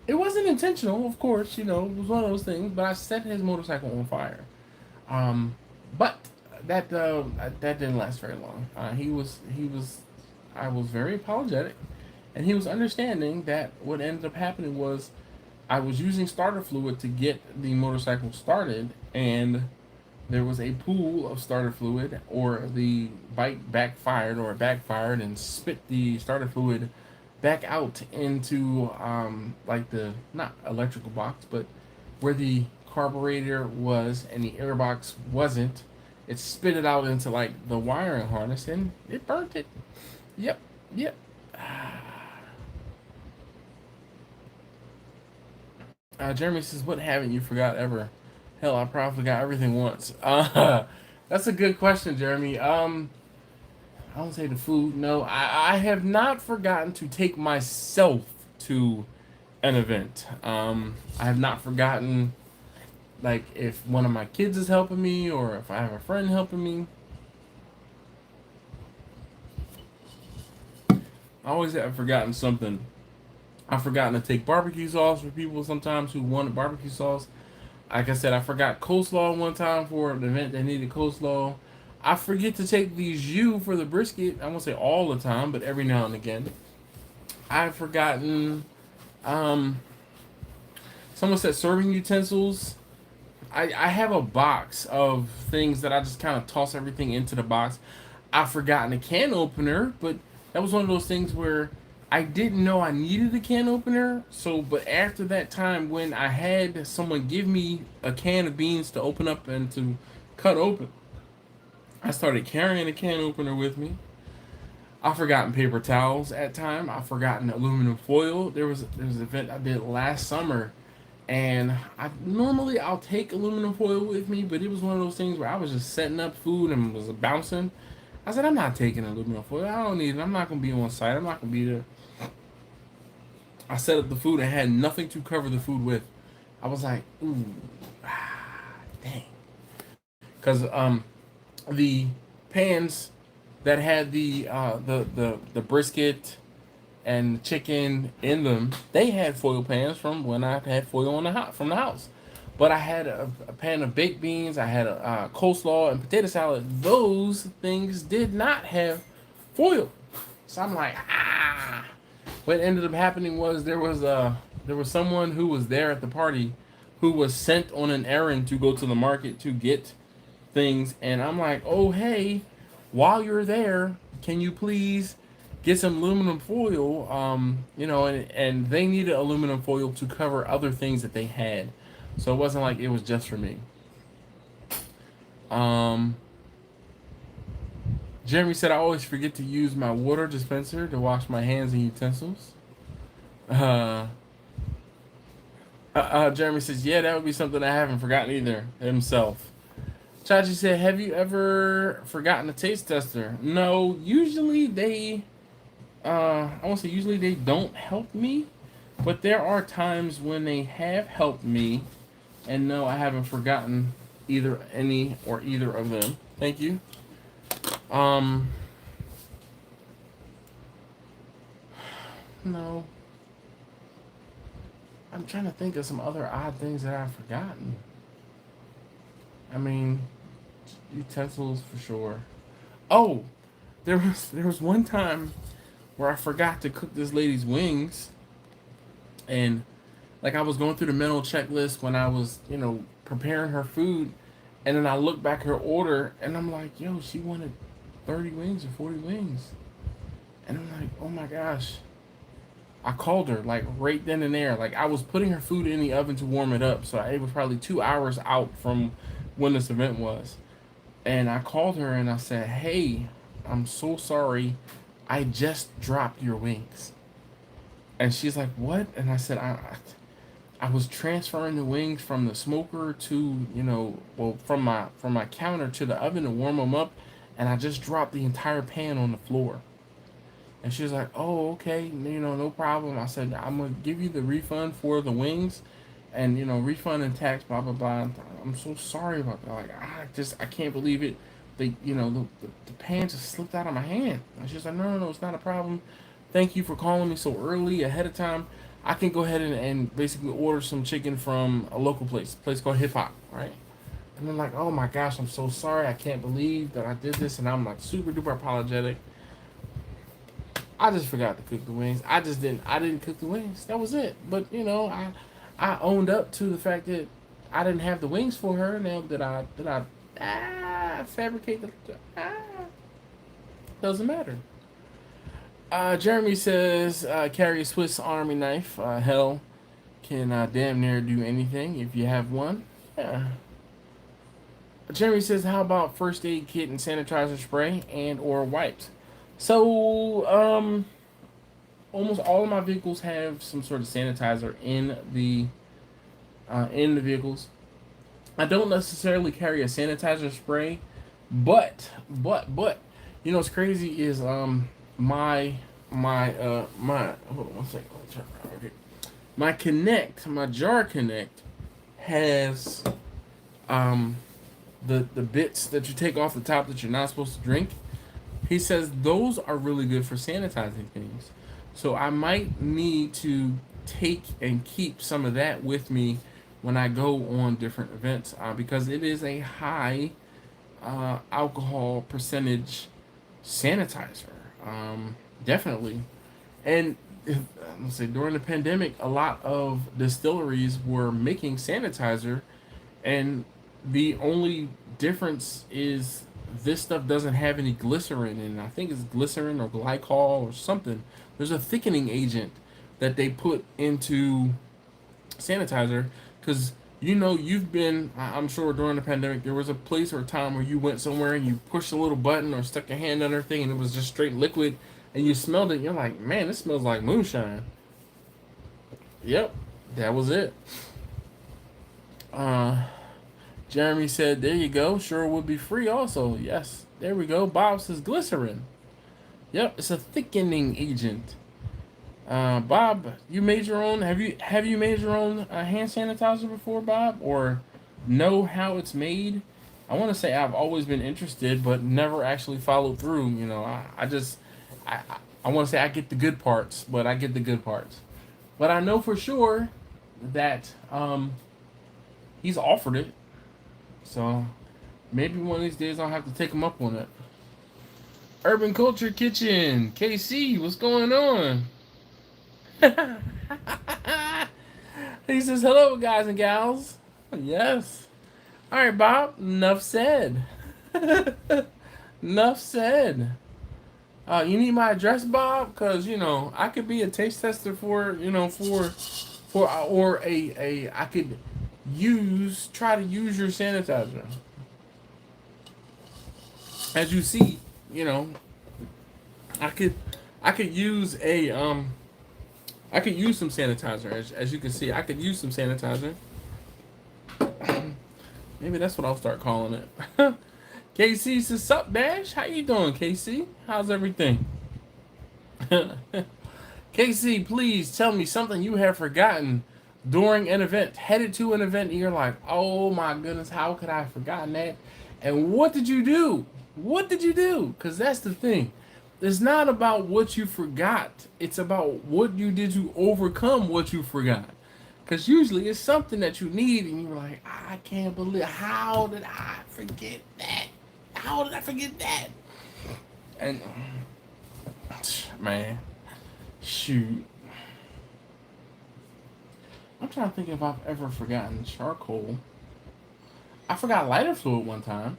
It wasn't intentional, of course, it was one of those things, but I set his motorcycle on fire. But that didn't last very long. I was very apologetic, and he was understanding that what ended up happening was I was using starter fluid to get the motorcycle started, and there was a pool of starter fluid, or the bike backfired and spit the starter fluid back out into like the, not electrical box, but where the carburetor was and the airbox wasn't. it spit it out into like the wiring harness and it burnt it. Yep, yep. Jeremy says, "What haven't you forgot ever?" Hell, I probably forgot everything once. That's a good question, Jeremy. I don't say the food. No, I have not forgotten to take myself to an event. I have not forgotten, like, if one of my kids is helping me or if I have a friend helping me. I always have forgotten something. I've forgotten to take barbecue sauce for people sometimes who wanted barbecue sauce. Like I said, I forgot coleslaw one time for an event that needed coleslaw. I forget to take the jus for the brisket. I won't say all the time, but every now and again. I've forgotten. Um, Someone said serving utensils. I have a box of things that I just kind of toss everything into the box. I've forgotten a can opener, but that was one of those things where I didn't know I needed a can opener. So, but after that time when I had someone give me a can of beans to open up and to cut open, I started carrying a can opener with me. I've forgotten paper towels at time. I've forgotten aluminum foil. There was an event I did last summer, and I'll take aluminum foil with me, but it was one of those things where I was just setting up food and was bouncing. I said, I'm not taking aluminum foil. I don't need it. I'm not gonna be on site. I'm not gonna be there. I set up the food and had nothing to cover the food with. I was like, ooh, dang, because the pans that had the brisket and chicken in them, they had foil pans from when I had foil from the house. But I had a pan of baked beans, I had a coleslaw and potato salad. Those things did not have foil. So I'm like, ah. What ended up happening was there was someone who was there at the party who was sent on an errand to go to the market to get things, and I'm like, oh hey, while you're there, can you please get some aluminum foil? And they needed aluminum foil to cover other things that they had, so it wasn't like it was just for me. Jeremy said I always forget to use my water dispenser to wash my hands and utensils. Jeremy says, yeah, that would be something I haven't forgotten either himself. Chachi said, have you ever forgotten a taste tester? No, usually I won't say usually they don't help me, but there are times when they have helped me, and no, I haven't forgotten any or either of them. Thank you. No. I'm trying to think of some other odd things that I've forgotten. I mean, utensils for sure. Oh, there was one time where I forgot to cook this lady's wings, and like I was going through the mental checklist when I was, preparing her food, and then I look back her order, and I'm like, yo, she wanted 30 wings or 40 wings, and I'm like, oh my gosh. I called her like right then and there. Like I was putting her food in the oven to warm it up, so it was probably 2 hours out from when this event was. And I called her and I said, "Hey, I'm so sorry. I just dropped your wings." And she's like, "What?" And I said, "I was transferring the wings from the smoker to, from my counter to the oven to warm them up, and I just dropped the entire pan on the floor." And she was like, "Oh, okay, no problem." I said, "I'm gonna give you the refund for the wings, and refund and tax, blah blah blah. I'm so sorry about that. Like, I can't believe it. The pan just slipped out of my hand." And she's like, "No, it's not a problem. Thank you for calling me so early ahead of time. I can go ahead and basically order some chicken from a local place called Hip Hop, right?" And I'm like, "Oh my gosh, I'm so sorry. I can't believe that I did this," and I'm like super duper apologetic. I just forgot to cook the wings. I didn't cook the wings. That was it. But I owned up to the fact that I didn't have the wings for her. Now that I fabricate the doesn't matter. Jeremy says carry a Swiss Army knife. Hell, can damn near do anything if you have one. Yeah. Jeremy says, how about first aid kit and sanitizer spray and or wipes? So, almost all of my vehicles have some sort of sanitizer in the vehicles. I don't necessarily carry a sanitizer spray, but, you know what's crazy is my hold on one second. Let me turn around. Okay. My jar connect has um the bits that you take off the top that you're not supposed to drink. He says those are really good for sanitizing things. So I might need to take and keep some of that with me when I go on different events because it is a high alcohol percentage sanitizer. Definitely. And let's say during the pandemic, a lot of distilleries were making sanitizer, and the only difference is this stuff doesn't have any glycerin in it. I think it's glycerin or glycol or something. There's a thickening agent that they put into sanitizer because you know you've been. I'm sure during the pandemic there was a place or a time where you went somewhere and you pushed a little button or stuck your hand under a thing and it was just straight liquid and you smelled it. And you're like, man, this smells like moonshine. Yep, that was it. Uh, Jeremy said, there you go. Sure would be free also. Yes, there we go. Bob says glycerin. Yep, it's a thickening agent. Bob, you made your own. Have you made your own hand sanitizer before, Bob, or know how it's made? I want to say I've always been interested, but never actually followed through. You know, I just I I want to say I get the good parts, but I get the good parts. But I know for sure that he's offered it, so maybe one of these days I'll have to take him up on it. Urban Culture Kitchen, KC, what's going on? He says, hello, guys and gals. Yes. All right, Bob. Enough said. Enough said. You need my address, Bob? Because, you know, I could be a taste tester for, you know, or I could try to use your sanitizer. As you see, you know, I could use I could use some sanitizer. As you can see, I could use some sanitizer. Maybe that's what I'll start calling it. KC says, sup, Dash? How you doing, KC? How's everything? KC, please tell me something you have forgotten during an event, headed to an event, and you're like, oh my goodness, how could I have forgotten that? And what did you do? What did you do? Because that's the thing. It's not about what you forgot. It's about what you did to overcome what you forgot. Because usually it's something that you need and you're like, I can't believe, how did I forget that? How did I forget that? And, man, shoot. I'm trying to think if I've ever forgotten charcoal. I forgot lighter fluid one time.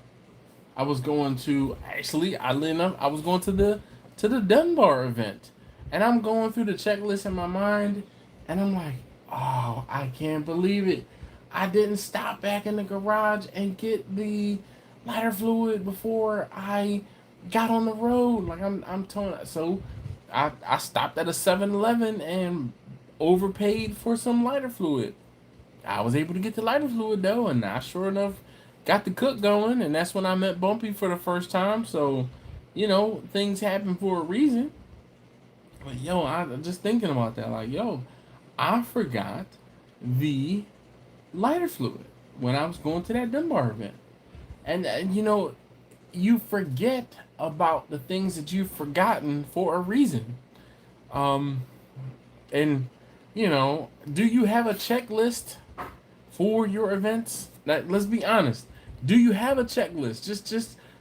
I was going to, actually, oddly enough, I was going to the Dunbar event. And I'm going through the checklist in my mind, and I'm like, oh, I can't believe it. I didn't stop back in the garage and get the lighter fluid before I got on the road. Like, I'm telling you. So I stopped at a 7-Eleven and overpaid for some lighter fluid. I was able to get the lighter fluid, though, and I sure enough got the cook going, and that's when I met Bumpy for the first time. So, you know, things happen for a reason. But yo, I'm just thinking about that. Like, yo, I forgot the lighter fluid when I was going to that Dunbar event. And you know, you forget about the things that you've forgotten for a reason. And you know, do you have a checklist for your events? Like, let's be honest. Do you have a checklist?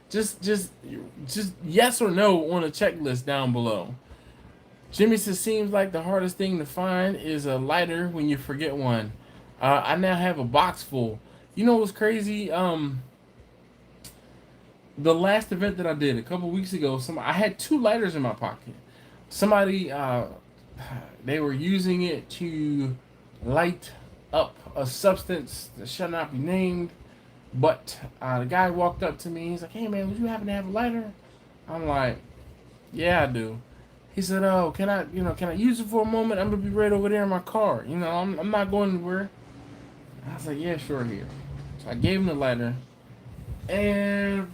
Just yes or no on a checklist down below. Jimmy says, seems like the hardest thing to find is a lighter when you forget one. I now have a box full. You know what's crazy? The last event that I did a couple weeks ago, I had 2 lighters in my pocket. Somebody, they were using it to light up a substance that shall not be named. But the guy walked up to me. He's like, "Hey man, would you happen to have a lighter?" I'm like, "Yeah, I do." He said, "Oh, can I use it for a moment? I'm gonna be right over there in my car. I'm not going anywhere." I was like, "Yeah, sure, here." So I gave him the lighter, and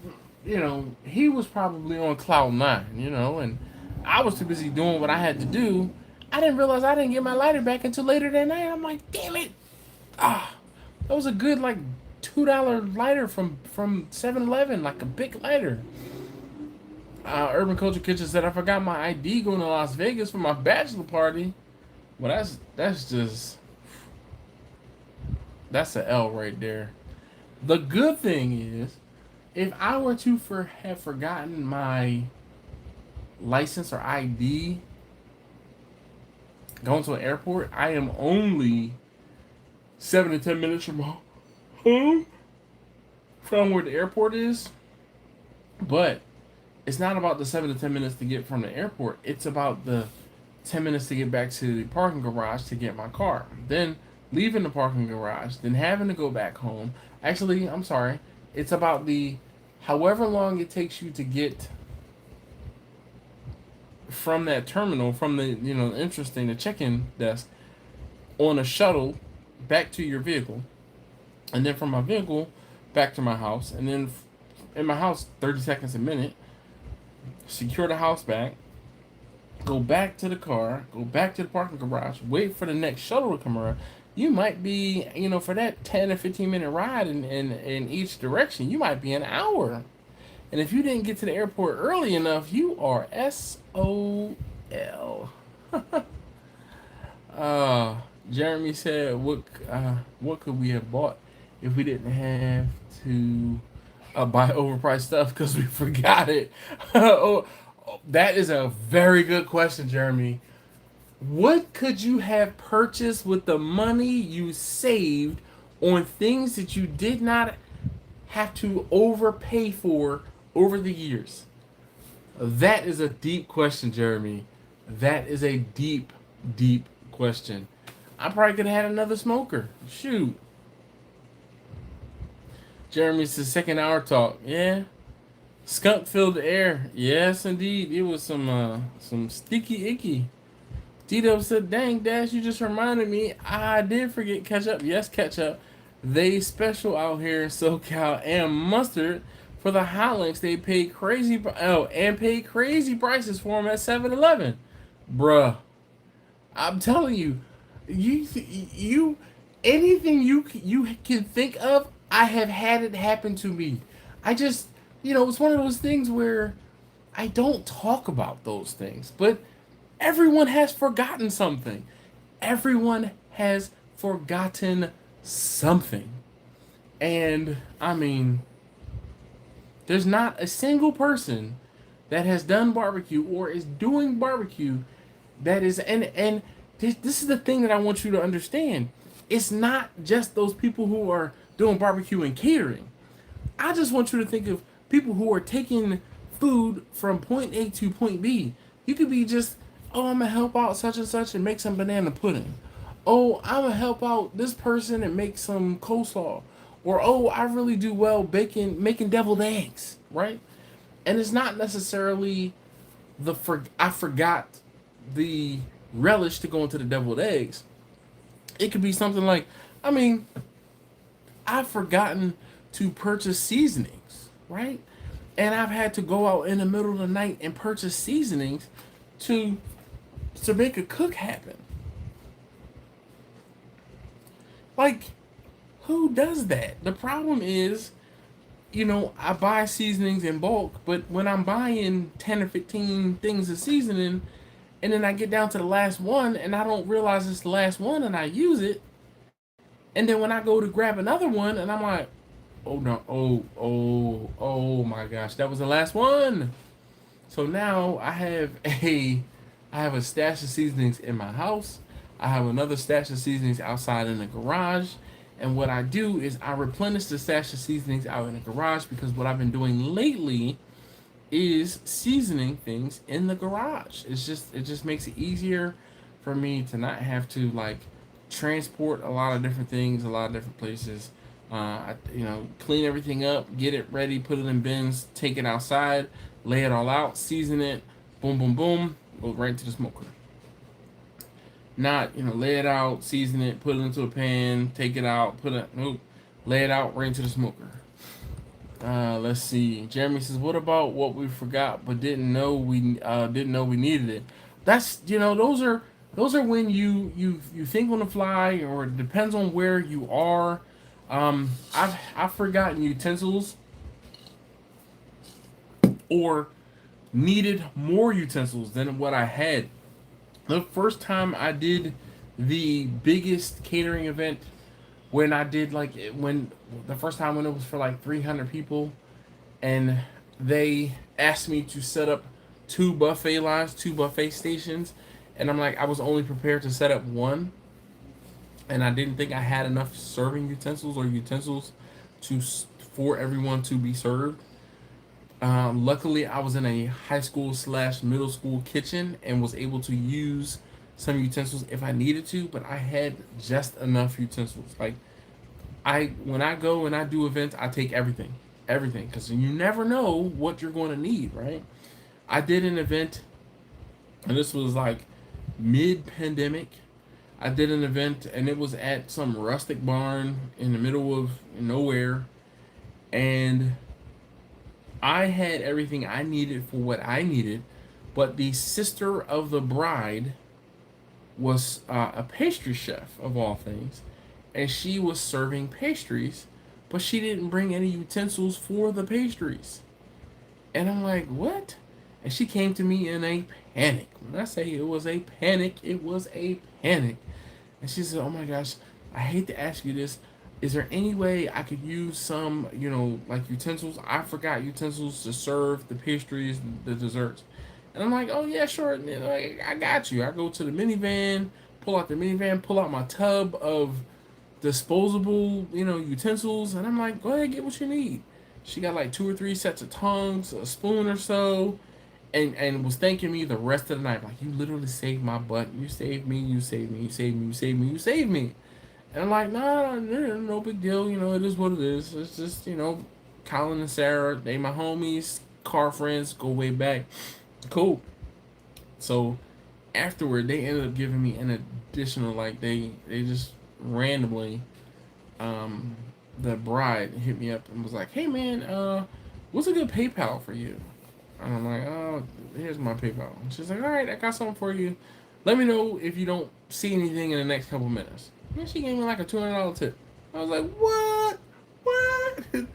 he was probably on cloud nine, and I was too busy doing what I had to do. I didn't realize I didn't get my lighter back until later that night. I'm like, "Damn it!" Ah, that was a good like $2 lighter from 7-Eleven, like a big lighter. Urban Culture Kitchen said I forgot my ID going to Las Vegas for my bachelor party. Well, that's an L right there. The good thing is, if I were to have forgotten my license or ID going to an airport, I am only 7 to 10 minutes from home, from where the airport is. But it's not about the 7 to 10 minutes to get from the airport. It's about the 10 minutes to get back to the parking garage to get my car. Then leaving the parking garage, then having to go back home. Actually, I'm sorry. It's about the however long it takes you to get from that terminal, from the the check-in desk, on a shuttle back to your vehicle, and then from my vehicle back to my house, and then in my house 30 seconds a minute, secure the house back, go back to the car, go back to the parking garage, wait for the next shuttle to come around. You might be, for that 10 or 15 minute ride in each direction, you might be an hour. And if you didn't get to the airport early enough, you are SOL. uh, Jeremy said, what could we have bought if we didn't have to buy overpriced stuff because we forgot it? Oh, that is a very good question, Jeremy. What could you have purchased with the money you saved on things that you did not have to overpay for over the years? That is a deep question, Jeremy. That is a deep, deep question. I probably could have had another smoker. Shoot. Jeremy's the second hour talk. Yeah. Skunk filled the air. Yes, indeed. It was some sticky icky. D-Dub said, "Dang, Dash, you just reminded me. I did forget ketchup. Yes, ketchup. They special out here in SoCal, and mustard for the hot links. They paid crazy prices for them at 7-Eleven. Bruh, I'm telling you, you anything you can think of, I have had it happen to me. I just, it's one of those things where I don't talk about those things, but everyone has forgotten something. Everyone has forgotten something. And I mean, there's not a single person that has done barbecue or is doing barbecue that is and this is the thing that I want you to understand. It's not just those people who are doing barbecue and catering. I just want you to think of people who are taking food from point A to point B. You could be just, "Oh, I'm gonna help out such and such and make some banana pudding." "Oh, I'm gonna help out this person and make some coleslaw." Or, "Oh, I really do well making deviled eggs," right? And it's not necessarily I forgot the relish to go into the deviled eggs. It could be something like, I mean, I've forgotten to purchase seasonings, right? And I've had to go out in the middle of the night and purchase seasonings to make a cook happen. Like, who does that? The problem is, I buy seasonings in bulk, but when I'm buying 10 or 15 things of seasoning, and then I get down to the last one, and I don't realize it's the last one, and I use it, and then when I go to grab another one, and I'm like, "Oh no, oh my gosh, that was the last one." So now I have a stash of seasonings in my house. I have another stash of seasonings outside in the garage. And what I do is I replenish the stash of seasonings out in the garage, because what I've been doing lately is seasoning things in the garage. It just makes it easier for me to not have to like transport a lot of different things, a lot of different places, You know, clean everything up, get it ready, put it in bins, take it outside, lay it all out, season it, boom, boom, boom, go right into the smoker. Not, you know, lay it out, season it, put it into a pan, take it out, nope, lay it out right into the smoker. Let's see. Jeremy says, "What about what we forgot but didn't know we needed it?" That's, you know, those are when you think on the fly, or it depends on where you are. I've forgotten utensils, or needed more utensils than what I had. The first time I did the biggest catering event, when I did when the first time when it was for like 300 people, and they asked me to set up two buffet lines, two buffet stations, and I'm like, I was only prepared to set up one, and I didn't think I had enough serving utensils or utensils to for everyone to be served. Luckily, I was in a high school / middle school kitchen and was able to use some utensils if I needed to, but I had just enough utensils. Like, when I go and I do events, I take everything, because you never know what you're going to need, right? I did an event, and this was like mid-pandemic. I did an event, and it was at some rustic barn in the middle of nowhere, and I had everything I needed for what I needed, but the sister of the bride was a pastry chef of all things, and she was serving pastries, but she didn't bring any utensils for the pastries. And I'm like, what? And she came to me in a panic. When I say it was a panic, it was a panic. And she said, "Oh my gosh, I hate to ask you this. Is there any way I could use some, you know, like utensils? I forgot utensils to serve the pastries, the desserts." And I'm like, "Oh yeah, sure. You know, I got you." I go to the minivan, pull out the minivan, pull out my tub of disposable, you know, utensils, and I'm like, "Go ahead, get what you need." She got like 2 or 3 sets of tongs, a spoon or so, and was thanking me the rest of the night. Like, "You literally saved my butt. You saved me. You saved me. You saved me. You saved me. You saved me." And I'm like, "Nah, no big deal. You know, it is what it is. It's just, you know, Colin and Sarah, they my homies, car friends, go way back. Cool." So afterward, they ended up giving me an additional, like, they just randomly, the bride hit me up and was like, "Hey man, what's a good PayPal for you?" And I'm like, "Oh, here's my PayPal." And she's like, "All right, I got something for you. Let me know if you don't see anything in the next couple minutes." And she gave me like a $200 tip. I was like, "What? What?"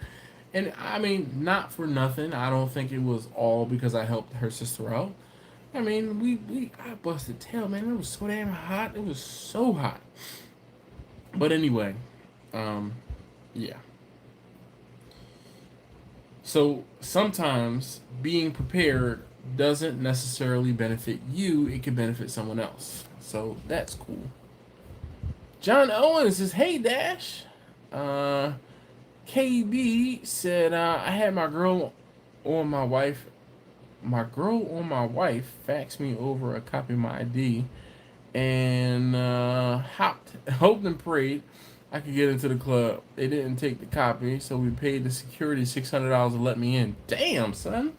And I mean, not for nothing. I don't think it was all because I helped her sister out. I mean, I busted tail, man. It was so damn hot. It was so hot. But anyway, yeah. So sometimes being prepared doesn't necessarily benefit you. It can benefit someone else. So that's cool. John Owens says, "Hey Dash." KB said, "I had my girl on my wife faxed me over a copy of my ID, and hoped and prayed I could get into the club. They didn't take the copy, so we paid the security $600 to let me in." Damn, son.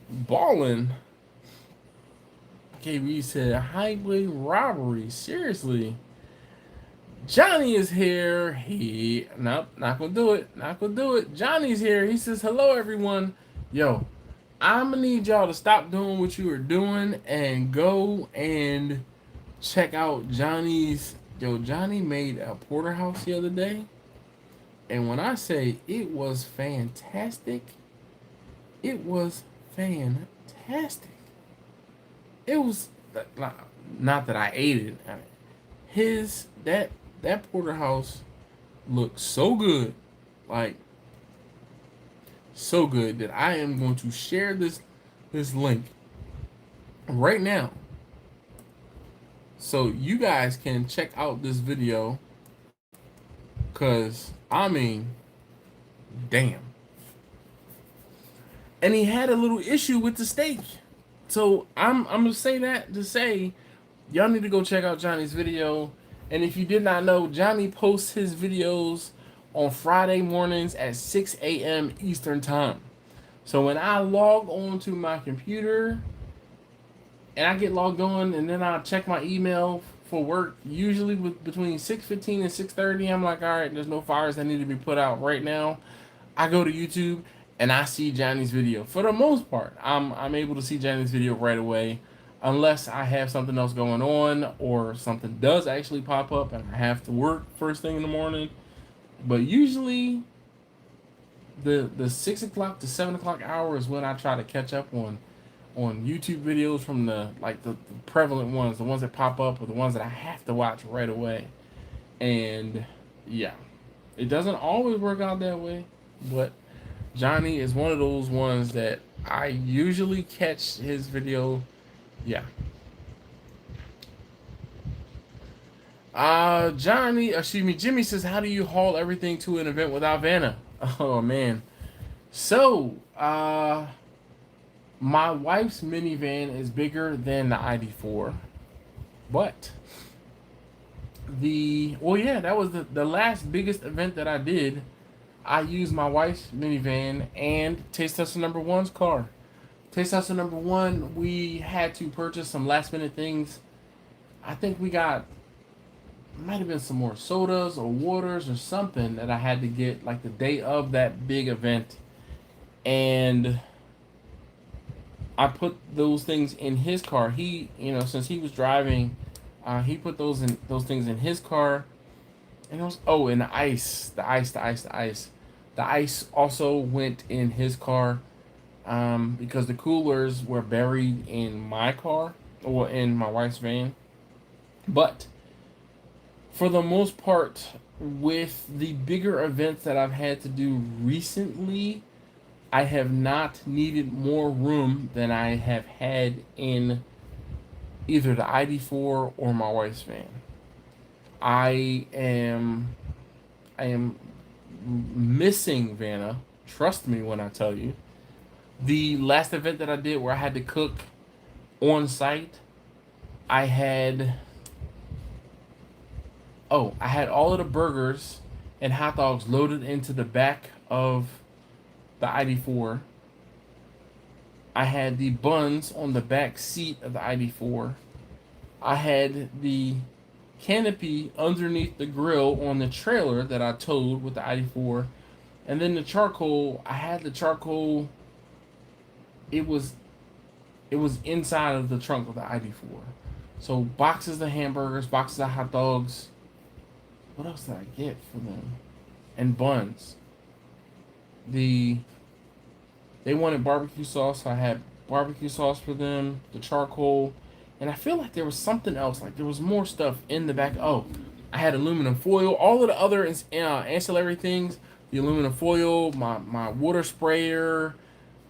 Ballin'. KB said, "Highway robbery. Seriously." Johnny is here. Nope, not gonna do it. Not gonna do it. Johnny's here. He says, "Hello, everyone. Yo, I'm gonna need y'all to stop doing what you are doing and go and check out Johnny's." Yo, Johnny made a porterhouse the other day, and when I say it was fantastic, it was fantastic. It was not that I ate it. His that porterhouse looked so good, like so good, that I am going to share this link right now, so you guys can check out this video, because I mean, damn. And he had a little issue with the steak. So I'm gonna say that to say, y'all need to go check out Johnny's video. And if you did not know, Johnny posts his videos on Friday mornings at 6 a.m. Eastern Time. So when I log on to my computer and I get logged on and then I check my email for work, usually between 6:15 and 6:30, I'm like, all right, there's no fires that need to be put out right now. I go to YouTube and I see Johnny's video. For the most part, I'm able to see Johnny's video right away, unless I have something else going on or something does actually pop up and I have to work first thing in the morning. But usually, the 6 o'clock to 7 o'clock hour is when I try to catch up on YouTube videos from the prevalent ones, the ones that pop up or the ones that I have to watch right away. And yeah, it doesn't always work out that way, but Johnny is one of those ones that I usually catch his video. Yeah. Jimmy says, how do you haul everything to an event without Vanna? Oh man. So, my wife's minivan is bigger than the ID4, but that was the last biggest event that I did. I used my wife's minivan and Taste Tester number one's car. Taste Tester number one, we had to purchase some last minute things. I think we got, might have been some more sodas or waters or something that I had to get like the day of that big event. And I put those things in his car. He, since he was driving, he put those things in his car. And it was, and the ice also went in his car, because the coolers were buried in my car or in my wife's van. But for the most part, with the bigger events that I've had to do recently, I have not needed more room than I have had in either the ID4 or my wife's van. I am missing Vanna. Trust me when I tell you. The last event that I did where I had to cook on site, I had all of the burgers and hot dogs loaded into the back of the ID4. I had the buns on the back seat of the ID4. I had the canopy underneath the grill on the trailer that I towed with the ID4. And then the charcoal, I had the charcoal, it was inside of the trunk of the ID4. So boxes of hamburgers, boxes of hot dogs. What else did I get for them? And buns. They wanted barbecue sauce, so I had barbecue sauce for them, the charcoal, and I feel like there was something else, like there was more stuff in the back. Oh, I had aluminum foil, all of the other ancillary things, the aluminum foil, my water sprayer,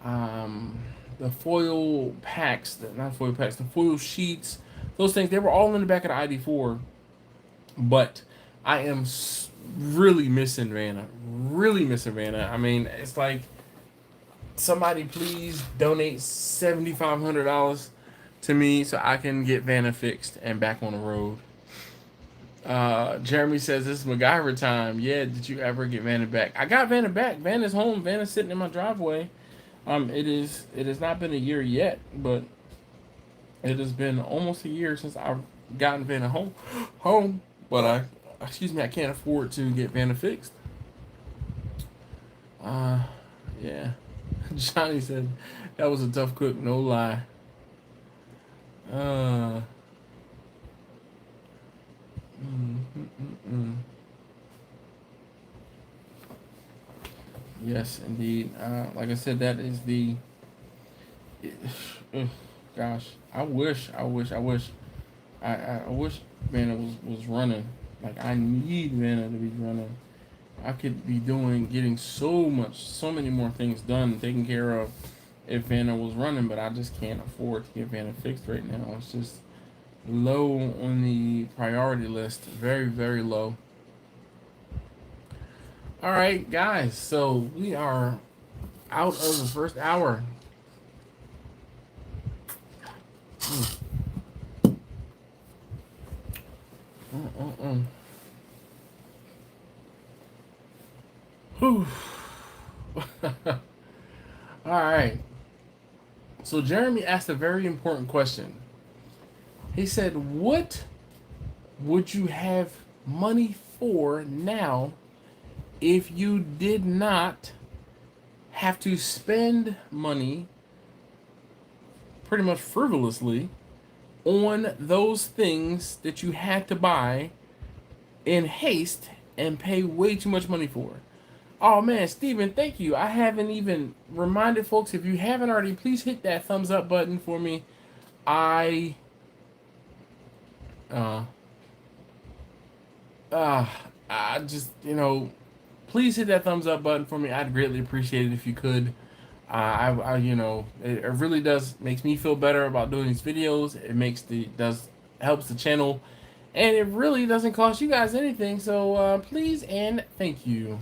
the foil packs, the foil sheets, those things, they were all in the back of the ID4, but I am really missing Vanna. I mean, it's like, somebody please donate $7,500 to me so I can get Vanna fixed and back on the road. Jeremy says, this is MacGyver time. Yeah, did you ever get Vanna back? I got Vanna back. Vanna's home. Vanna's sitting in my driveway. It has not been a year yet, but it has been almost a year since I've gotten Vanna home. But I can't afford to get Vanna fixed. Yeah. Johnny said that was a tough cook, no lie. Yes, indeed. Like I said, that is the. Gosh, I wish Vanna was running. Like, I need Vanna to be running. I could be getting so many more things done, taken care of if Vanna was running, but I just can't afford to get Vanna fixed right now. It's just low on the priority list. Very, very low. All right, guys, so we are out of the first hour. Whew. All right. So Jeremy asked a very important question. He said, "What would you have money for now if you did not have to spend money pretty much frivolously on those things that you had to buy in haste and pay way too much money for?" Oh man, Steven, thank you. I haven't even reminded folks. If you haven't already, please hit that thumbs up button for me. I uh I just, please hit that thumbs up button for me. I'd greatly appreciate it if you could. It really makes me feel better about doing these videos. It helps the channel, and it really doesn't cost you guys anything. So please and thank you.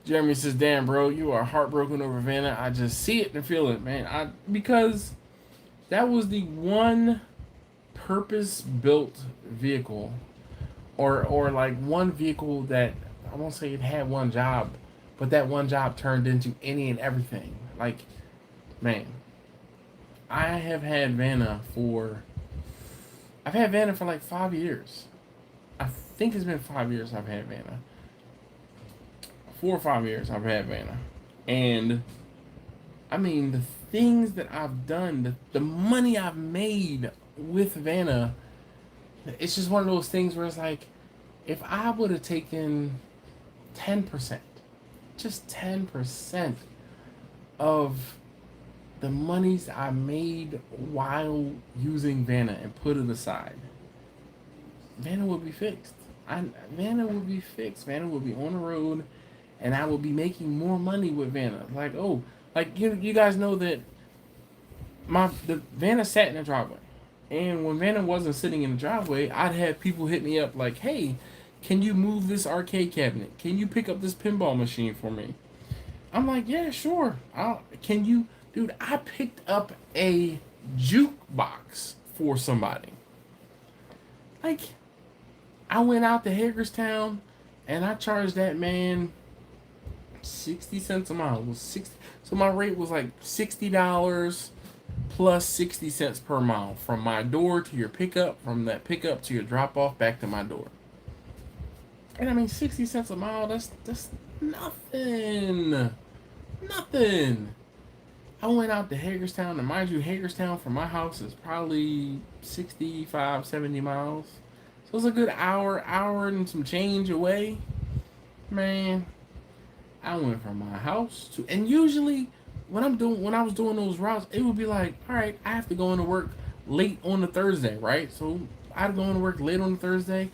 Jeremy says, "Damn, bro, you are heartbroken over Vanna. I just see it and feel it, man. Because that was the one purpose-built vehicle, or like one vehicle that I won't say it had one job, but that one job turned into any and everything. Like, man, I've had Vanna for like 5 years. I think it's been 5 years I've had Vanna. 4 or 5 years I've had Vanna. And I mean, the things that I've done, the money I've made with Vanna, it's just one of those things where it's like, if I would have taken 10%, just 10% of the monies I made while using Vanna and put it aside, Vanna would be fixed. Vanna would be fixed. Vanna would be on the road, and I would be making more money with Vanna. You guys know that the Vanna sat in the driveway, and when Vanna wasn't sitting in the driveway, I'd have people hit me up like, "Hey, can you move this arcade cabinet? Can you pick up this pinball machine for me?" I'm like, "Yeah, sure. Can you, dude?" I picked up a jukebox for somebody. Like, I went out to Hagerstown, and I charged that man 60 cents a mile. It was 60. So my rate was like $60 plus 60 cents per mile from my door to your pickup, from that pickup to your drop off back to my door. And I mean, 60 cents a mile, that's nothing. Nothing. I went out to Hagerstown, and mind you, Hagerstown from my house is probably 65, 70 miles. So it's a good hour and some change away. Man, I went from my house to, and usually when I was doing those routes, it would be like, all right, I have to go into work late on the Thursday, right? So I'd go into work late on the Thursday.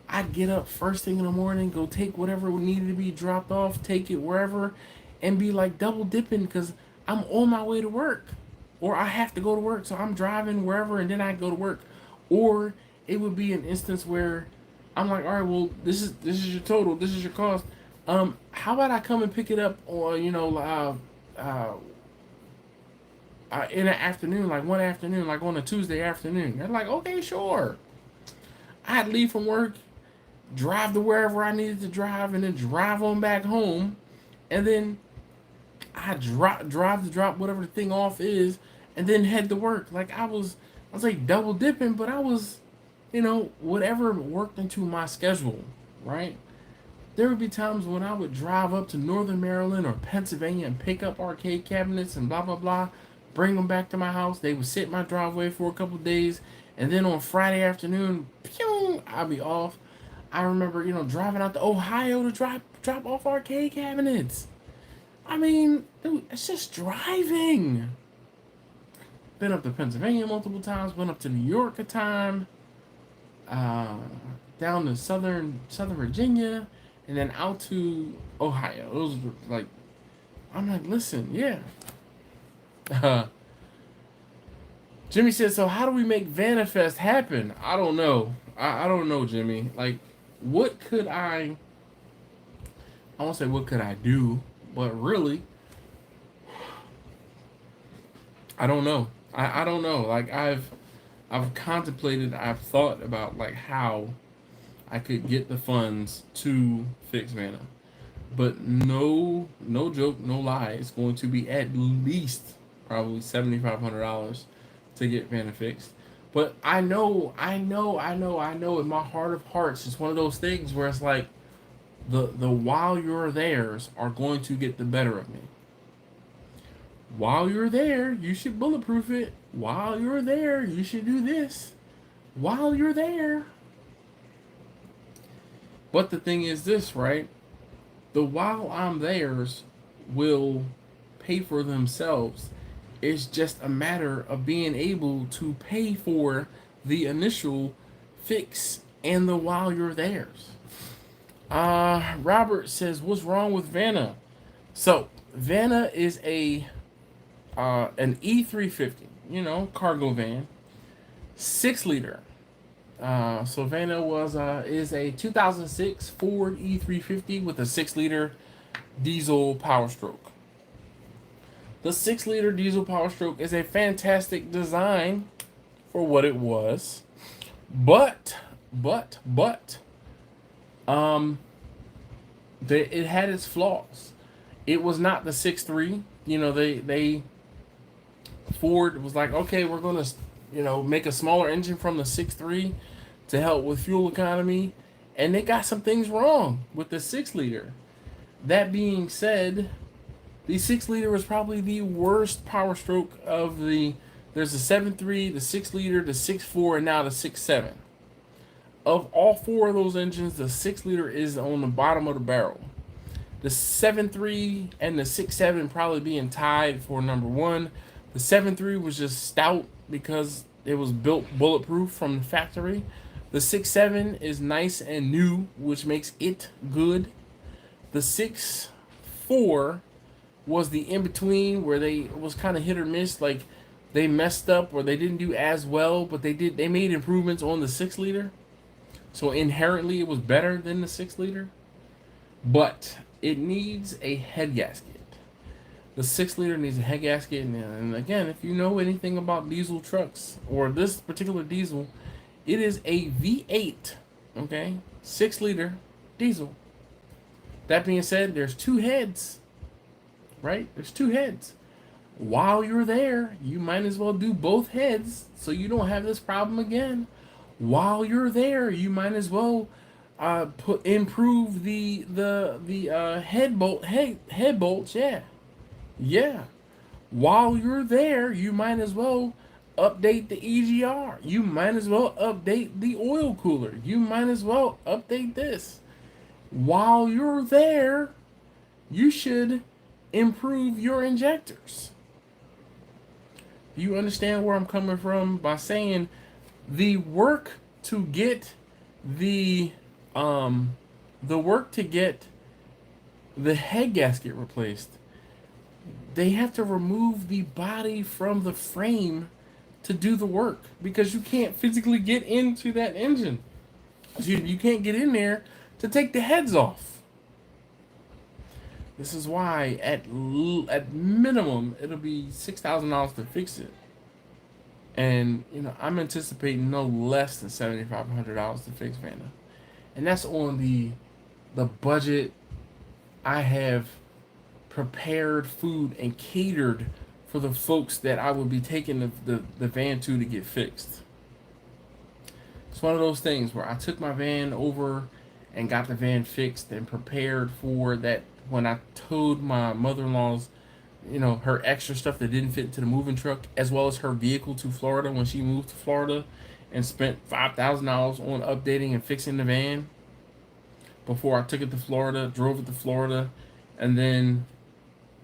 I'd get up first thing in the morning, go take whatever needed to be dropped off, take it wherever, and be like double dipping because I'm on my way to work, or I have to go to work, so I'm driving wherever and then I go to work. Or it would be an instance where I'm like, all right, well, this is your total, this is your cost. How about I come and pick it up, or in the afternoon, like one afternoon, like on a Tuesday afternoon. They're like, okay, sure. I'd leave from work, drive to wherever I needed to drive, and then drive on back home, and then I drive to drop whatever the thing off is, and then head to work. Like I was like double dipping, but I was, whatever worked into my schedule, right? There would be times when I would drive up to Northern Maryland or Pennsylvania and pick up arcade cabinets and blah blah blah, bring them back to my house. They would sit in my driveway for a couple of days, and then on Friday afternoon, pew, I'd be off. I remember, driving out to Ohio to drop off arcade cabinets. I mean, dude, it's just driving. Been up to Pennsylvania multiple times. Went up to New York a time. Down to Southern Virginia, and then out to Ohio. Those were like, I'm like, listen, yeah. Jimmy said, so how do we make Vanafest happen? I don't know. I don't know, Jimmy. Like, what could I won't say what could I do, but really, I don't know. I don't know. Like, I've contemplated, I've thought about like how I could get the funds to fix Vanna. But no joke, no lie, it's going to be at least probably $7,500 to get Vanna fixed. But I know in my heart of hearts, it's one of those things where it's like the while you're there's are going to get the better of me. While you're there, you should bulletproof it. While you're there, you should do this. While you're there. But the thing is this, right? The while I'm there's will pay for themselves. It's just a matter of being able to pay for the initial fix and the while you're there's. Robert says, "What's wrong with Vanna?" So Vanna is an E350, cargo van, 6 liter. So Vanna is a 2006 Ford E350 with a 6 liter diesel Power Stroke. The 6 liter diesel Power Stroke is a fantastic design for what it was, but um, it had its flaws. It was not the 6.3. They Ford was like, okay, we're gonna make a smaller engine from the 6.3 to help with fuel economy, and they got some things wrong with the 6 liter. That being said, the 6 liter was probably the worst power stroke of the. There's the 7.3, the 6 liter, the 6.4, and now the 6.7. Of all four of those engines, the 6 liter is on the bottom of the barrel. The 7.3 and the 6.7 probably being tied for number one. The 7.3 was just stout because it was built bulletproof from the factory. The 6.7 is nice and new, which makes it good. The 6.4 was the in between where it was kind of hit or miss. Like they messed up or they didn't do as well, but they made improvements on the 6 liter. So inherently it was better than the 6 liter. But it needs a head gasket. The 6 liter needs a head gasket, and again, if you know anything about diesel trucks or this particular diesel, it is a V8, okay, 6 liter diesel. That being said, there's two heads, right? There's two heads. While you're there, you might as well do both heads so you don't have this problem again. While you're there, you might as well improve the head bolts. Yeah. While you're there, you might as well update the EGR. You might as well update the oil cooler. You might as well update this. While you're there, you should improve your injectors. Do you understand where I'm coming from by saying the work to get the head gasket replaced? They have to remove the body from the frame to do the work because you can't physically get into that engine. You can't get in there to take the heads off. This is why at minimum it'll be $6,000 to fix it, and I'm anticipating no less than $7,500 to fix Vanna, and that's on the budget I have prepared food and catered for the folks that I would be taking the van to get fixed. It's one of those things where I took my van over and got the van fixed and prepared for that when I towed my mother-in-law's, her extra stuff that didn't fit into the moving truck, as well as her vehicle to Florida when she moved to Florida and spent $5,000 on updating and fixing the van before I took it to Florida, drove it to Florida, and then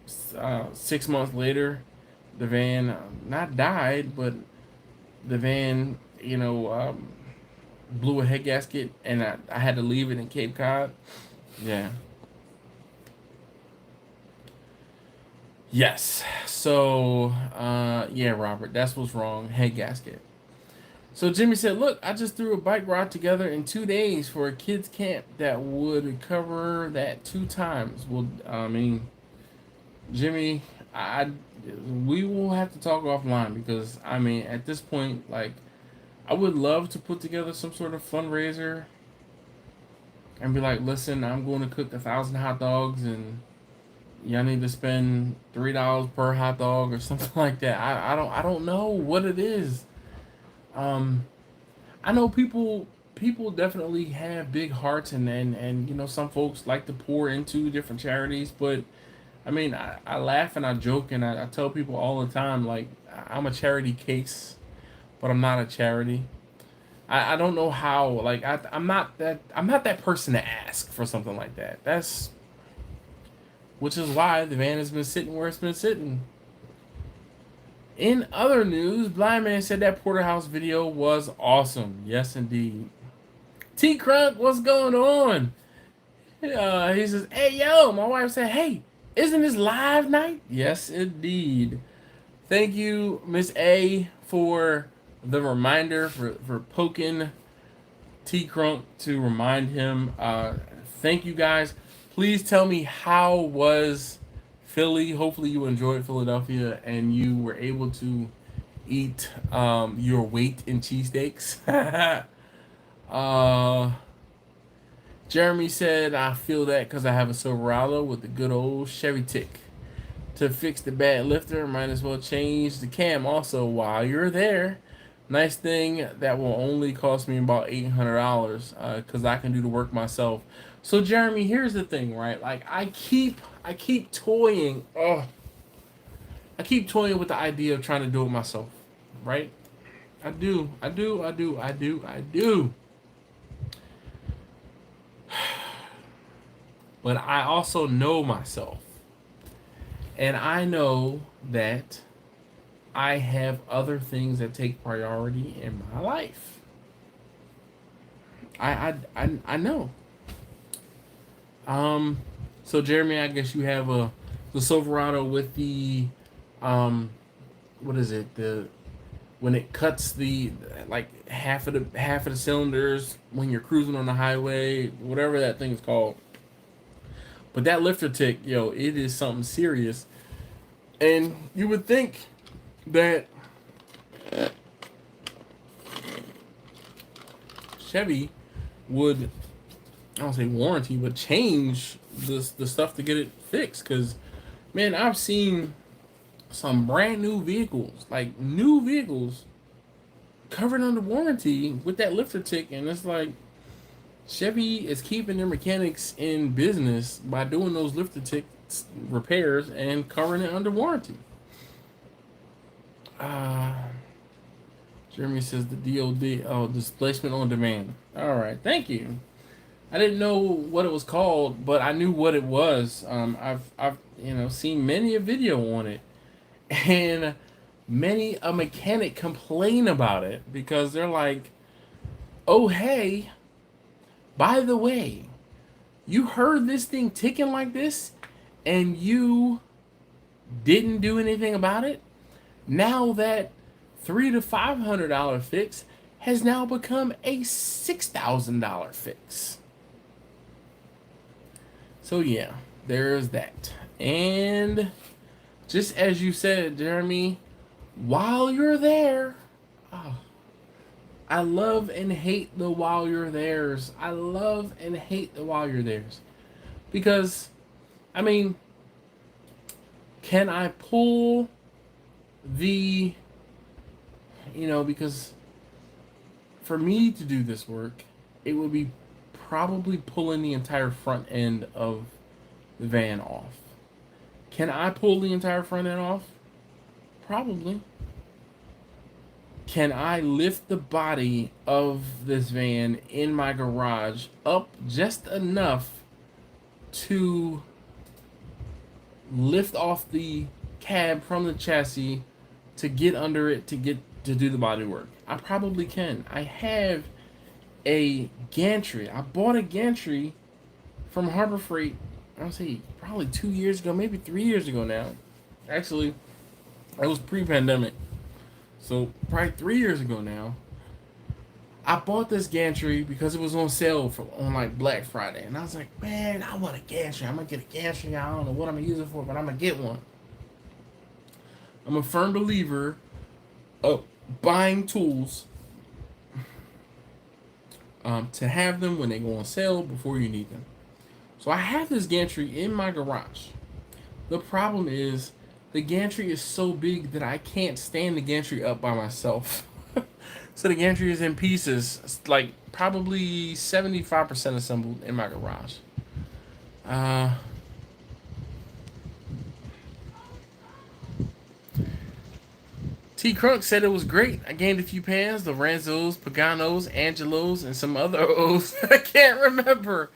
6 months later, the van not died, but the van, blew a head gasket, and I had to leave it in Cape Cod. Yeah. Yes. So, yeah, Robert, that's what's wrong. Head gasket. So Jimmy said, look, I just threw a bike ride together in 2 days for a kids camp that would cover that 2 times. Well, I mean, Jimmy, we will have to talk offline because, I mean, at this point, like, I would love to put together some sort of fundraiser and be like, listen, I'm going to cook 1,000 hot dogs, and y'all need to spend $3 per hot dog or something like that. I don't know what it is. Um, I know people definitely have big hearts, and some folks like to pour into different charities, but I mean, I laugh and I joke and I tell people all the time, like, I'm a charity case, but I'm not a charity. I don't know how, like, I'm not that person to ask for something like that. Which is why the van has been sitting where it's been sitting. In other news, Blind Man said that porterhouse video was awesome. Yes, indeed. T Crunk, what's going on? He says, hey, yo, my wife said, hey, isn't this live night? Yes, indeed. Thank you, Miss A, for the reminder, for poking T Crunk to remind him. Thank you, guys. Please tell me, how was Philly? Hopefully you enjoyed Philadelphia and you were able to eat your weight in cheesesteaks. uh, Jeremy said, I feel that because I have a Silverado with the good old Chevy Tick. To fix the bad lifter, might as well change the cam also while you're there. Nice thing that will only cost me about $800 because I can do the work myself. So Jeremy, here's the thing, right? Like I keep toying. Oh, I keep toying with the idea of trying to do it myself, right? I do. But I also know myself. And I know that I have other things that take priority in my life. I know. Um, so Jeremy, I guess you have the Silverado with the what is it? The when it cuts the like half of the cylinders when you're cruising on the highway, whatever that thing is called. But that lifter tick, yo, it is something serious. And you would think that Chevy would, I don't say warranty, but change the stuff to get it fixed. Because, man, I've seen some brand new vehicles, like new vehicles, covered under warranty with that lifter tick. And it's like, Chevy is keeping their mechanics in business by doing those lifter tick repairs and covering it under warranty. Uh, Jeremy says the DOD, oh, displacement on demand. All right, thank you. I didn't know what it was called, but I knew what it was. I've seen many a video on it, and many a mechanic complain about it because they're like, "Oh hey, by the way, you heard this thing ticking like this, and you didn't do anything about it. Now that $300 to $500 fix has now become a $6,000 fix." So yeah, there's that. And just as you said, Jeremy, while you're there, oh, I love and hate the while you're there's. I love and hate the while you're there's. Because, I mean, can I pull the, because for me to do this work, it would be probably pulling the entire front end of the van off. Can I pull the entire front end off? Probably. Can I lift the body of this van in my garage up just enough to lift off the cab from the chassis to get under it to do the body work? I probably can. I have a gantry. I bought a gantry from Harbor Freight, I'll say probably 2 years ago, maybe 3 years ago now. Actually, it was pre-pandemic. So probably 3 years ago now. I bought this gantry because it was on sale on like Black Friday. And I was like, man, I want a gantry. I'm going to get a gantry. I don't know what I'm going to use it for, but I'm going to get one. I'm a firm believer of buying tools to have them when they go on sale before you need them. So I have this gantry in my garage. The problem is the gantry is so big that I can't stand the gantry up by myself. So the gantry is in pieces. It's like probably 75% assembled in my garage. T. Crunk said it was great. I gained a few pounds. The Ranzos, Paganos, Angelos, and some other O's. I can't remember.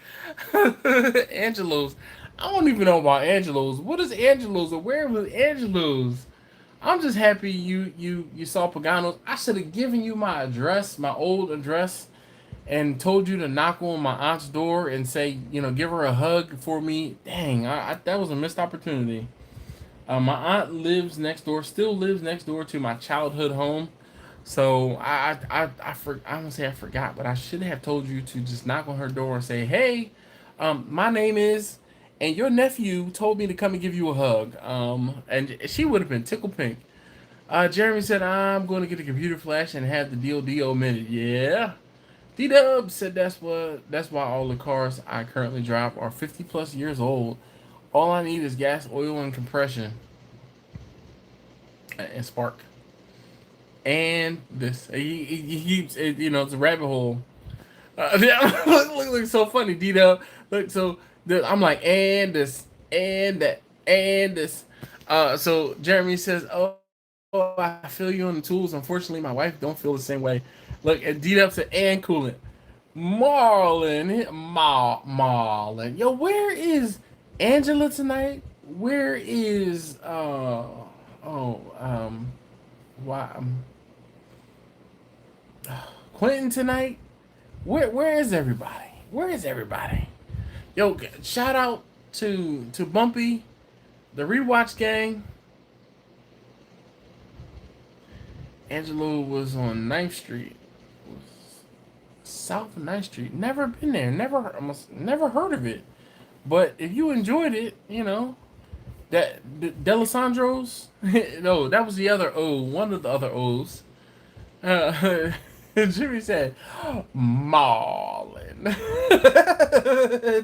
Angelos. I don't even know about Angelos. What is Angelos or where was Angelos? I'm just happy you saw Paganos. I should have given you my address, my old address, and told you to knock on my aunt's door and say, give her a hug for me. Dang, that was a missed opportunity. My aunt lives next door, still lives next door to my childhood home. So I don't say I forgot, but I should have told you to just knock on her door and say, hey, my name is, and your nephew told me to come and give you a hug. And she would have been tickled pink. Jeremy said, I'm going to get a computer flash and have the DOD omitted. Yeah. D-Dub said that's why all the cars I currently drive are 50 plus years old. All I need is gas, oil, and compression. And spark. And this. He keeps, it's a rabbit hole. Look, so funny, D-Dub. Look, so I'm like, and this, and that, and this. So Jeremy says, oh, I feel you on the tools. Unfortunately, my wife don't feel the same way. Look, and D-Dub said, and coolant. Marlon. Yo, where is Angela tonight? Where is Quentin tonight? Where is everybody? Where is everybody? Yo, shout out to Bumpy, the Rewatch Gang. Angelo was on 9th Street. South of 9th Street. Never been there. Never heard of it. But if you enjoyed it, that Delisandro's. No, that was the other O. One of the other O's. Jimmy said, Marlon.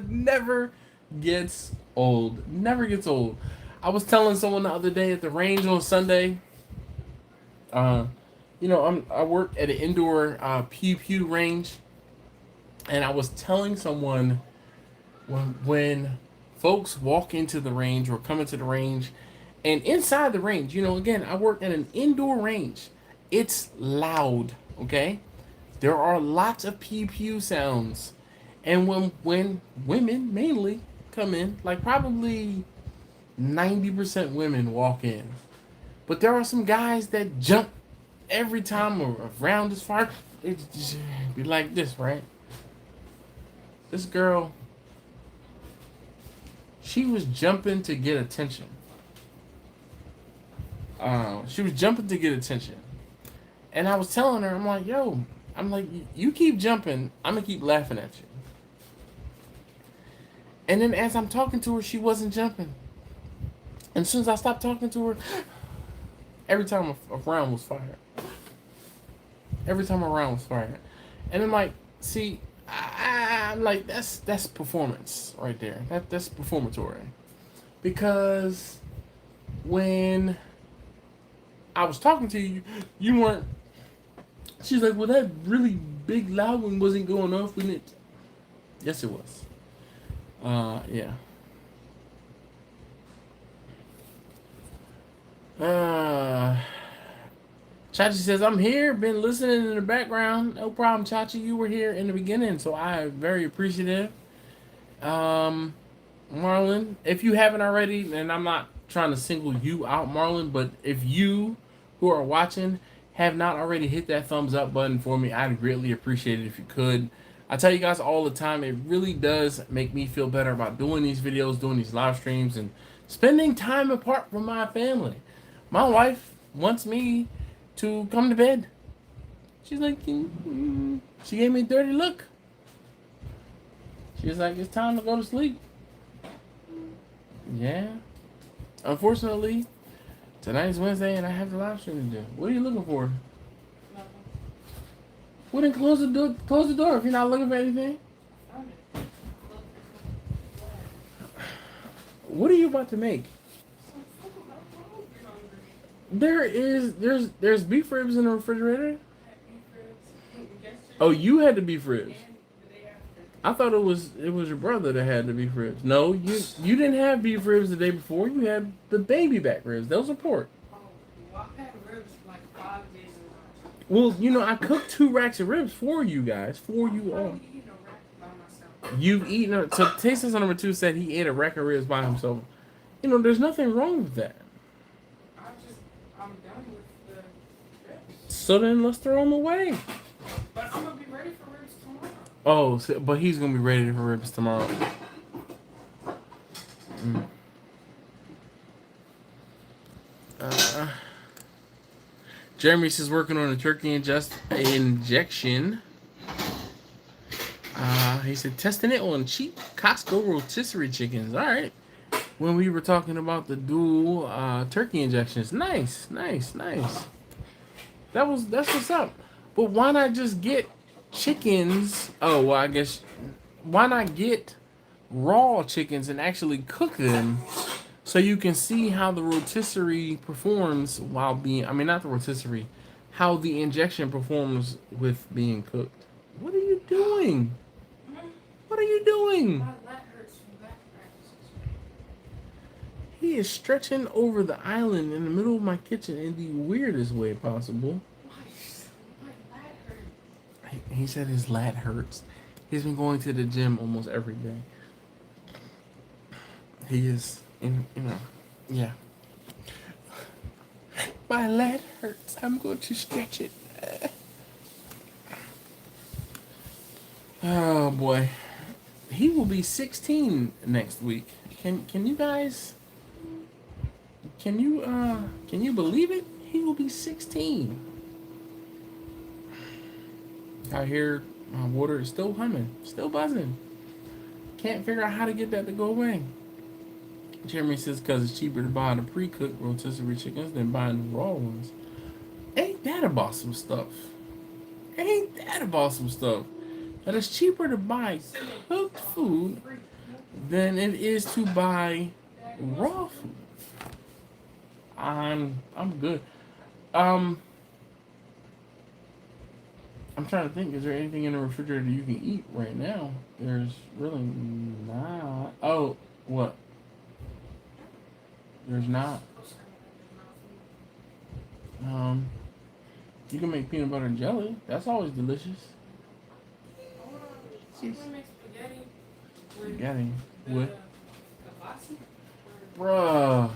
Never gets old. Never gets old. I was telling someone the other day at the range on Sunday. I work at an indoor BBQ range, and I was telling someone when folks walk into the range or come into the range, and inside the range, again, I work at an indoor range. It's loud, okay? There are lots of BBQ sounds, and when women mainly come in, like probably 90% women walk in. But there are some guys that jump every time a round is fired. It just be like this, right? This girl, she was jumping to get attention. And I was telling her, I'm like, you keep jumping, I'm going to keep laughing at you. And then as I'm talking to her, she wasn't jumping. And as soon as I stopped talking to her, every time a round was fired. And I'm like, see, I'm like, that's performance right there. That's performatory. Because when I was talking to you, you weren't. She's like, well, that really big loud one wasn't going off when it. Yes, it was. Yeah. Chachi says, I'm here, been listening in the background. No problem, Chachi. You were here in the beginning, so I am very appreciative. Marlon, if you haven't already, and I'm not trying to single you out, Marlon, but if you who are watching have not already hit that thumbs up button for me, I'd greatly appreciate it if you could. I tell you guys all the time, it really does make me feel better about doing these videos, doing these live streams, and spending time apart from my family. My wife wants me to come to bed. She's like, she gave me a dirty look. She's like, it's time to go to sleep. Yeah. Unfortunately, tonight's Wednesday and I have the live stream to do. What are you looking for? Nothing. Well, then close the door. Close the door if you're not looking for anything. What are you about to make? There's beef ribs in the refrigerator. Oh, you had the beef ribs. I thought it was your brother that had the beef ribs. No, you didn't have beef ribs the day before. You had the baby back ribs. Those are pork. Well, I had ribs like 5 days ago. Well, you know, I cooked 2 racks of ribs for you guys, for you all. You've eaten. So taste tester number 2 said he ate a rack of ribs by himself. You know, there's nothing wrong with that. I'm done with the ribs. So then let's throw them away. But I'm gonna be ready for ribs tomorrow. Oh, so, but he's gonna be ready for ribs tomorrow. Jeremy says working on a turkey injection. He said testing it on cheap Costco rotisserie chickens. All right. When we were talking about the dual turkey injections, nice. That's what's up. But why not just get chickens? Oh, well, I guess why not get raw chickens and actually cook them so you can see how the rotisserie performs while being, I mean, not the rotisserie, how the injection performs with being cooked. What are you doing? What are you doing? My leg hurts from back practices. He is stretching over the island in the middle of my kitchen in the weirdest way possible. My leg hurts. He said his lat hurts. He's been going to the gym almost every day. He is, yeah. My lat hurts. I'm going to stretch it. Oh boy, he will be 16 next week. Can you guys? Can you believe it? He will be 16. Out here, my water is still humming, still buzzing. Can't figure out how to get that to go away. Jeremy says because it's cheaper to buy the pre-cooked rotisserie chickens than buying the raw ones. Ain't that about some stuff? Ain't that about some stuff? That it's cheaper to buy cooked food than it is to buy raw food. I'm good. I'm trying to think. Is there anything in the refrigerator you can eat right now? There's really not. Oh, what? There's not. You can make peanut butter and jelly. That's always delicious. Spaghetti with bruh.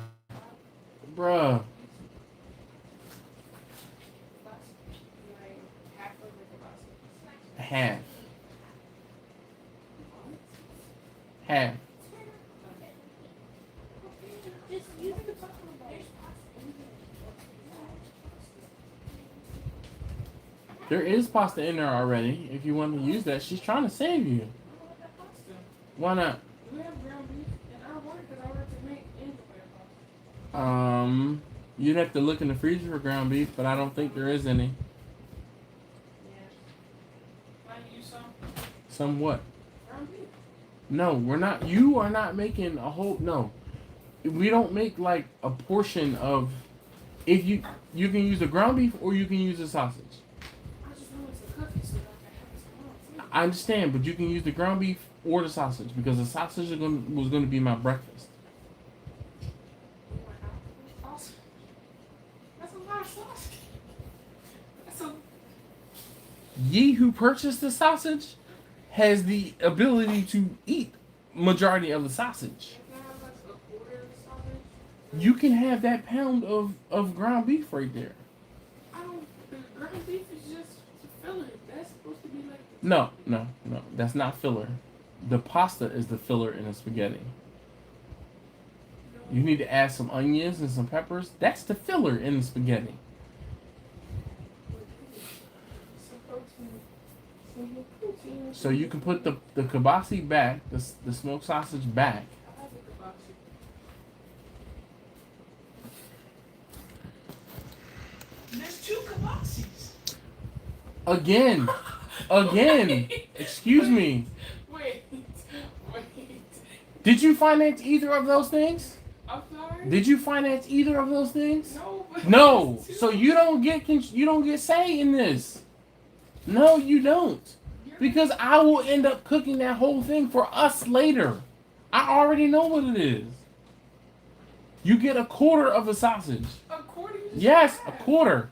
Half. There is pasta in there already. If you want to use that, she's trying to save you. Why not? Do we have ground beef? And I don't want it because I want to make pasta. You'd have to look in the freezer for ground beef, but I don't think there is any. Can I use some? Some what? Ground beef? No, we're not. You are not making a whole. No, we don't make like a portion of. If you can use the ground beef or you can use the sausage. I just wanted to cook it so that I can have it tomorrow. I understand, but you can use the ground beef or the sausage because the sausage was going to be my breakfast. That's a lot of sausage. That's a... Ye who purchased the sausage has the ability to eat majority of the sausage. You can have that pound of ground beef right there. The ground beef is just filler. That's supposed to be like... No. That's not filler. The pasta is the filler in the spaghetti. You need to add some onions and some peppers. That's the filler in the spaghetti. So you can put the kibasi back, the smoked sausage back. There's 2 kibasis. Again, Again, excuse me. Wait. Did you finance either of those things? I'm sorry. Did you finance either of those things? No. But No. So you don't get say in this. No, you don't. Because I will end up cooking that whole thing for us later. I already know what it is. You get a quarter of a sausage. A quarter? Yes, a quarter.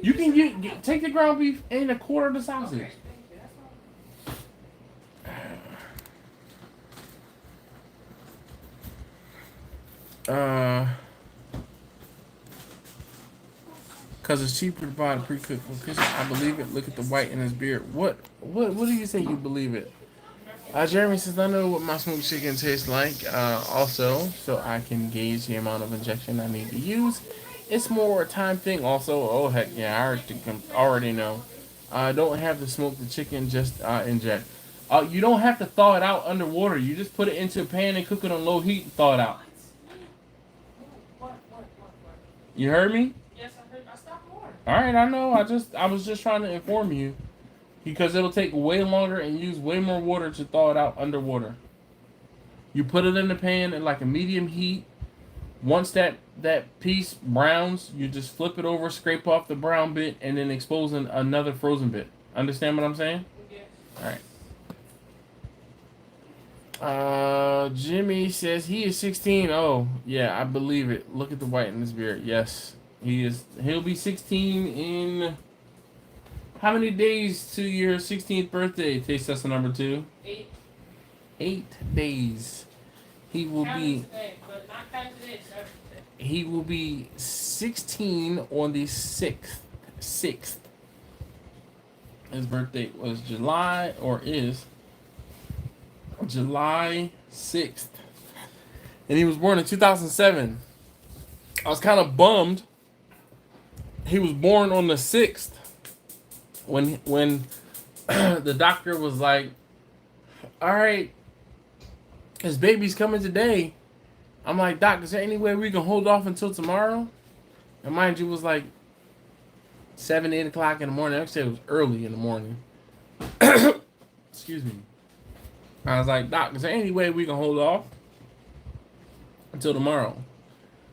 You can take the ground beef and a quarter of the sausage. Okay. Cause it's cheaper to buy the pre-cooked from kitchen. I believe it. Look at the white in his beard. What do you say you believe it? Jeremy says, I know what my smoked chicken tastes like. Also, so I can gauge the amount of injection I need to use. It's more a time thing. Also, oh heck yeah, I already know. Don't have to smoke the chicken. Just inject. You don't have to thaw it out underwater. You just put it into a pan and cook it on low heat and thaw it out. What? You heard me? Yes, I heard. I stopped water. All right, I know. I was just trying to inform you. Because it'll take way longer and use way more water to thaw it out underwater. You put it in the pan at like a medium heat. Once that piece browns, you just flip it over, scrape off the brown bit, and then expose another frozen bit. Understand what I'm saying? Yes. Alright. Jimmy says he is 16. Oh, yeah, I believe it. Look at the white in his beard. Yes, he is. He'll be 16 in... How many days to your 16th birthday? Taste test number 2. 8. 8 days. He will be. Today, but not counting today, he will be 16 on the 6th. 6th. His birthday was July, or is July 6th, and he was born in 2007. I was kind of bummed. He was born on the 6th. When the doctor was like, all right, his baby's coming today. I'm like, Doc, is there any way we can hold off until tomorrow? And mind you, it was like 7, 8 o'clock in the morning. Actually, it was early in the morning. Excuse me. I was like, Doc, is there any way we can hold off until tomorrow?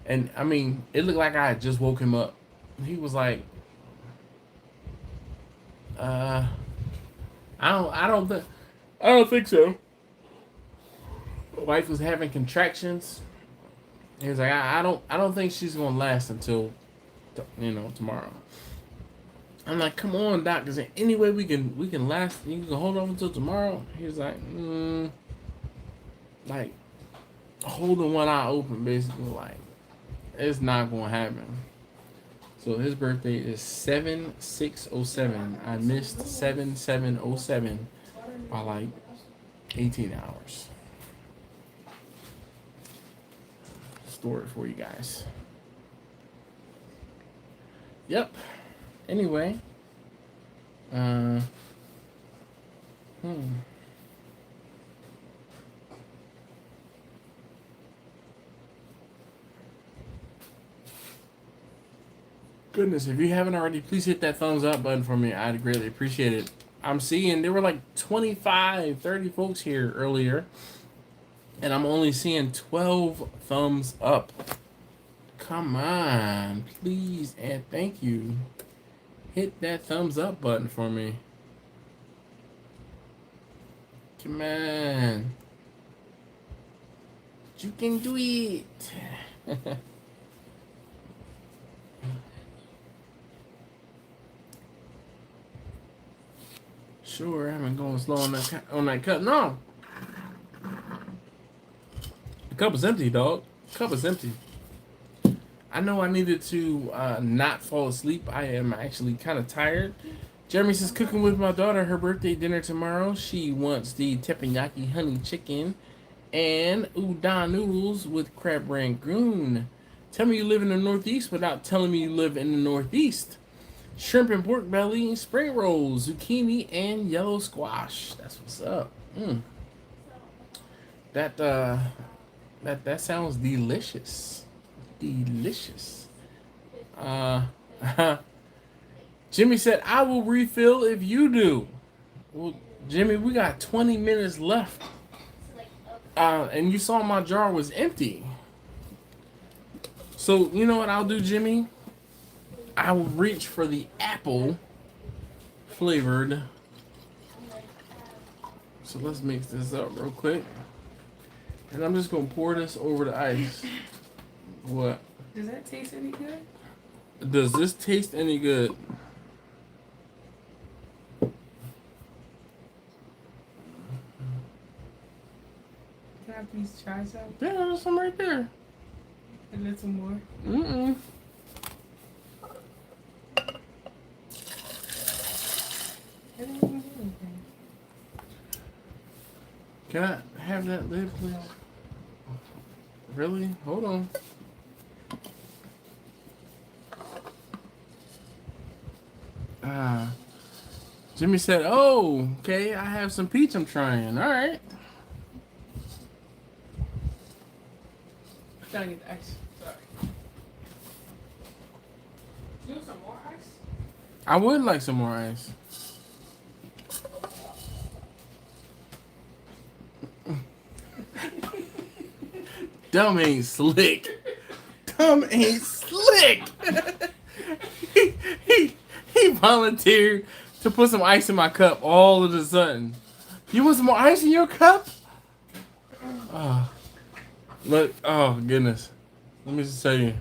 And I mean, it looked like I had just woke him up. He was like, I don't think so. My wife was having contractions. He was like, I don't think she's gonna last until, tomorrow. I'm like, come on, Doc. Is there any way we can last? You can hold on until tomorrow? He was like, like holding one eye open, basically. Like, it's not gonna happen. So his birthday is 7/6/07. I missed 7/7/07 by like 18 hours. Story for you guys. Yep. Anyway. Goodness, if you haven't already, please hit that thumbs up button for me. I'd greatly appreciate it. I'm seeing there were like 25, 30 folks here earlier, and I'm only seeing 12 thumbs up. Come on, please, and thank you. Hit that thumbs up button for me. Come on. You can do it. Sure, I've been going slow on that cup. No. The cup is empty, dog. The cup is empty. I know I needed to not fall asleep. I am actually kind of tired. Jeremy says, cooking with my daughter, her birthday dinner tomorrow. She wants the teppanyaki honey chicken and udon noodles with crab rangoon. Tell me you live in the Northeast without telling me you live in the Northeast. Shrimp and pork belly, spring rolls, zucchini, and yellow squash. That's what's up. That sounds delicious. Delicious. Jimmy said, I will refill if you do. Well, Jimmy, we got 20 minutes left. And you saw my jar was empty. So, you know what I'll do, Jimmy? I will reach for the apple flavored. So let's mix this up real quick. And I'm just going to pour this over the ice. What? Does that taste any good? Does this taste any good? Can I please try some? Yeah, there's some right there. A little more. Mm-mm. I didn't even do anything. Can I have that lid, please? Really? Hold on. Jimmy said, "Oh, okay. I have some peach. I'm trying. All right." I'm trying to get the ice. Sorry. You want some more ice? I would like some more ice. Dumb ain't slick. Dumb ain't slick. he volunteered to put some ice in my cup all of a sudden. You want some more ice in your cup? Oh, look! Oh goodness! Let me just tell you,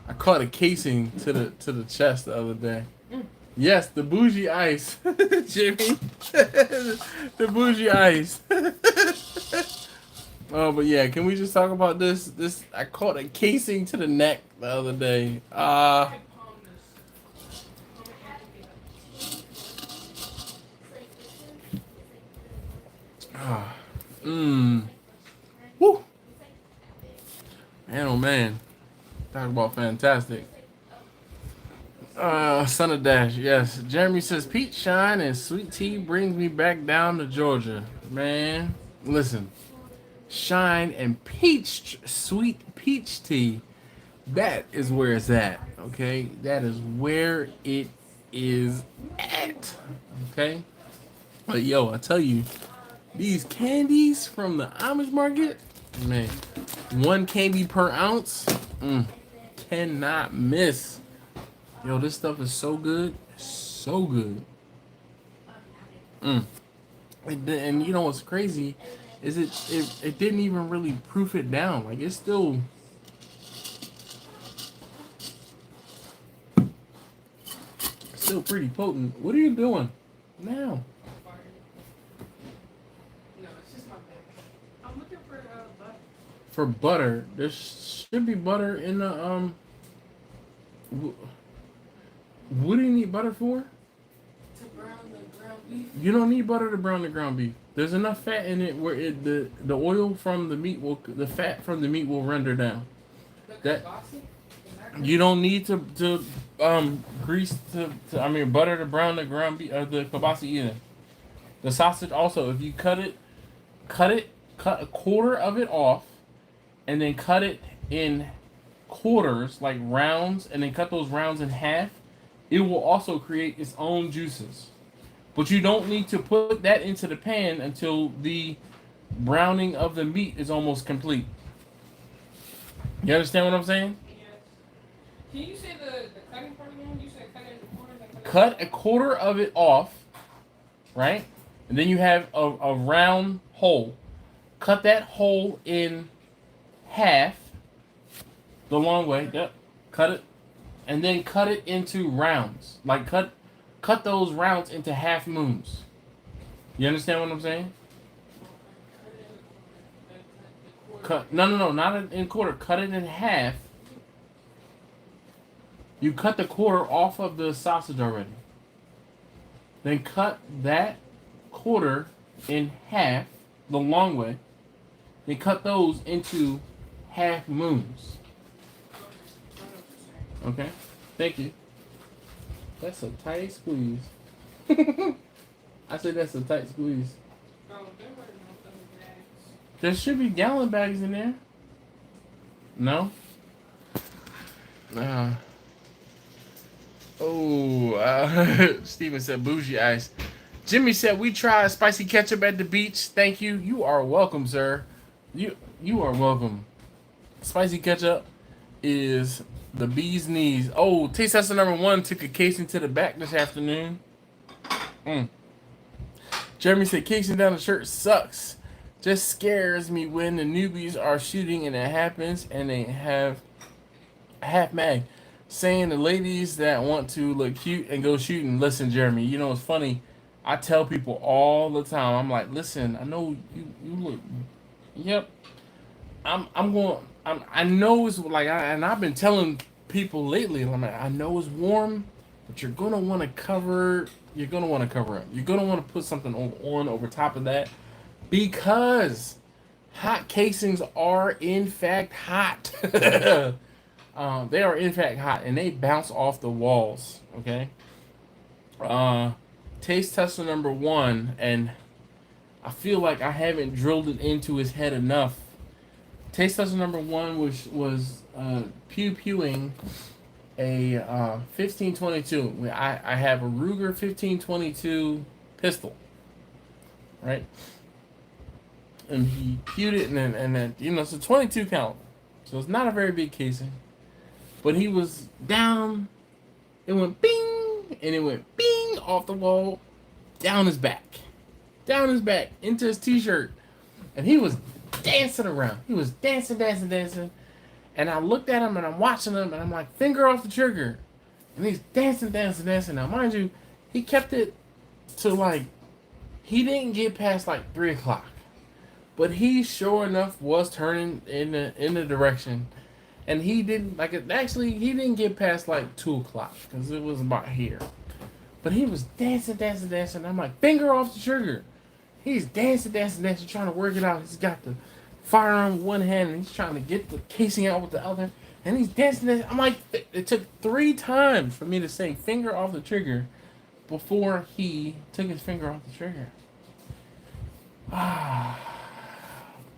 I caught a casing to the chest the other day. Yes, the bougie ice, Jimmy. The bougie ice. Oh, but yeah, can we just talk about this? I caught a casing to the neck the other day. Woo. Man, oh man. Talk about fantastic. Son of Dash, yes. Jeremy says peach shine and sweet tea brings me back down to Georgia. Man, listen. Shine and sweet peach tea. That is where it's at. Okay? That is where it is at. Okay? But yo, I tell you, these candies from the Amish market, man, 1 candy per ounce, cannot miss. Yo, this stuff is so good, so good. And you know what's crazy is it didn't even really proof it down. Like it's still pretty potent. What are you doing now? For butter, there should be butter in the What do you need butter for? To brown the ground beef. You don't need butter to brown the ground beef. There's enough fat in it where the oil from the meat the fat from the meat will render down. That you don't need to grease butter to brown the ground beef the kielbasa either. The sausage also, if you cut a quarter of it off, and then cut it in quarters, like rounds, and then cut those rounds in half, it will also create its own juices. But you don't need to put that into the pan until the browning of the meat is almost complete. You understand what I'm saying? Yes. Can you say the cutting part again? You said cut it in quarters. Cut a quarter of it off, right? And then you have a round hole. Cut that hole in half the long way. Yep. Cut it. And then cut it into rounds. Like cut those rounds into half moons. You understand what I'm saying? No, not in quarter. Cut it in half. You cut the quarter off of the sausage already. Then cut that quarter in half the long way. Then cut those into half moons. Okay? Thank you. That's a tight squeeze. I said that's a tight squeeze. There should be gallon bags in there. No? Steven said bougie ice. Jimmy said we tried spicy ketchup at the beach. Thank you. You are welcome, sir. You are welcome. Spicy ketchup is the bee's knees. Oh, taste tester number 1 took a casing to the back this afternoon. Jeremy said casing down the shirt sucks. Just scares me when the newbies are shooting and it happens and they have half mag. Saying the ladies that want to look cute and go shooting. Listen, Jeremy, you know it's funny. I tell people all the time. I'm like, listen, I know you look. Yep. I'm going. I know it's like and I've been telling people lately. I'm like, I know it's warm, but you're gonna want to cover. You're gonna want to cover up. You're gonna want to put something on over top of that because hot casings are in fact hot. They are in fact hot and they bounce off the walls. Okay. Taste tester number 1, and I feel like I haven't drilled it into his head enough. Taste tester number 1 was pewing a 1522. I have a Ruger 1522 pistol, right? And he pewed it, and then you know it's a 22 caliber, so it's not a very big casing. But he was down. It went bing, and it went bing off the wall, down his back, into his t-shirt, and he was dancing around. He was dancing. And I looked at him, and I'm watching him, and I'm like, finger off the trigger. And he's dancing. Now, mind you, he kept it to like, he didn't get past like 3 o'clock. But he sure enough was turning in the direction. And he didn't, he didn't get past like 2 o'clock, because it was about here. But he was dancing. I'm like, finger off the trigger. He's dancing, trying to work it out. He's got the firearm with one hand, and he's trying to get the casing out with the other. And he's dancing. I'm like, it took 3 times for me to say finger off the trigger before he took his finger off the trigger.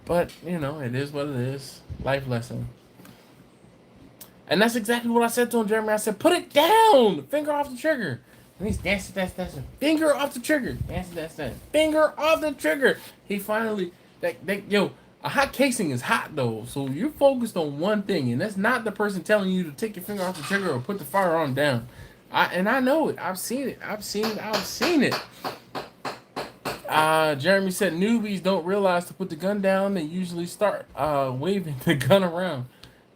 But, you know, it is what it is. Life lesson. And that's exactly what I said to him, Jeremy. I said, put it down! Finger off the trigger. And he's dancing. Finger off the trigger. Dancing. Finger off the trigger. He finally, a hot casing is hot, though. So you're focused on one thing. And that's not the person telling you to take your finger off the trigger or put the firearm down. I know it. I've seen it. Jeremy said newbies don't realize to put the gun down. They usually start waving the gun around.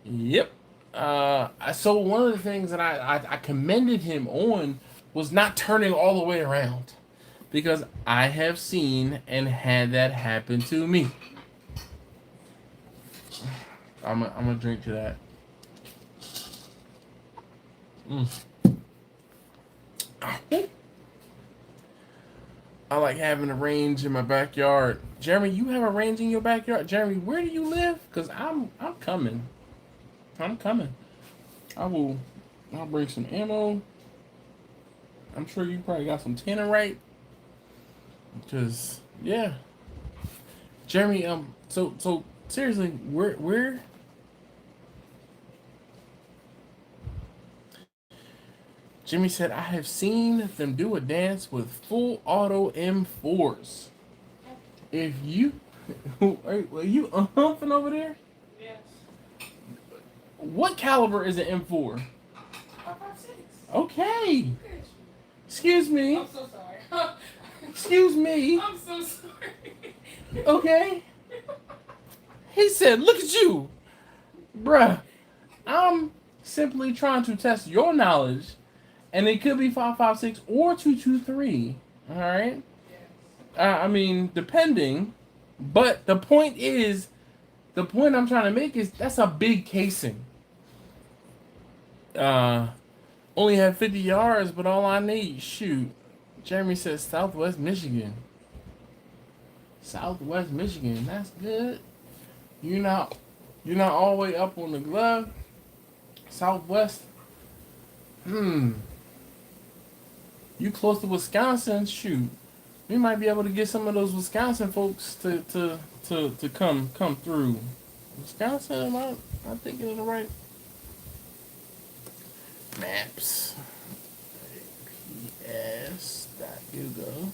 Yep. So one of the things that I commended him on was not turning all the way around, because I have seen and had that happen to me. I'm gonna drink to that. I like having a range in my backyard. Jeremy, you have a range in your backyard? Jeremy, where do you live? Cause I'm coming. I'll bring some ammo. I'm sure you probably got some tannerite. Because, yeah. Jeremy, so seriously, where Jimmy said, I have seen them do a dance with full auto M4s. If you are you humping over there? Yes. What caliber is an M4? 5.56. Okay. Excuse me. I'm so sorry. Excuse me. I'm so sorry. Okay. He said, look at you. Bruh. I'm simply trying to test your knowledge. And it could be 5.56 or 2.23. Alright? Yes. I mean, depending. But the point I'm trying to make is that's a big casing. Only have 50 yards, but all I need, shoot. Jeremy says Southwest Michigan. Southwest Michigan, that's good. You're not all the way up on the glove. Southwest. You close to Wisconsin, shoot. We might be able to get some of those Wisconsin folks to come through. Wisconsin, am I thinking of the right maps? APS.Hugo.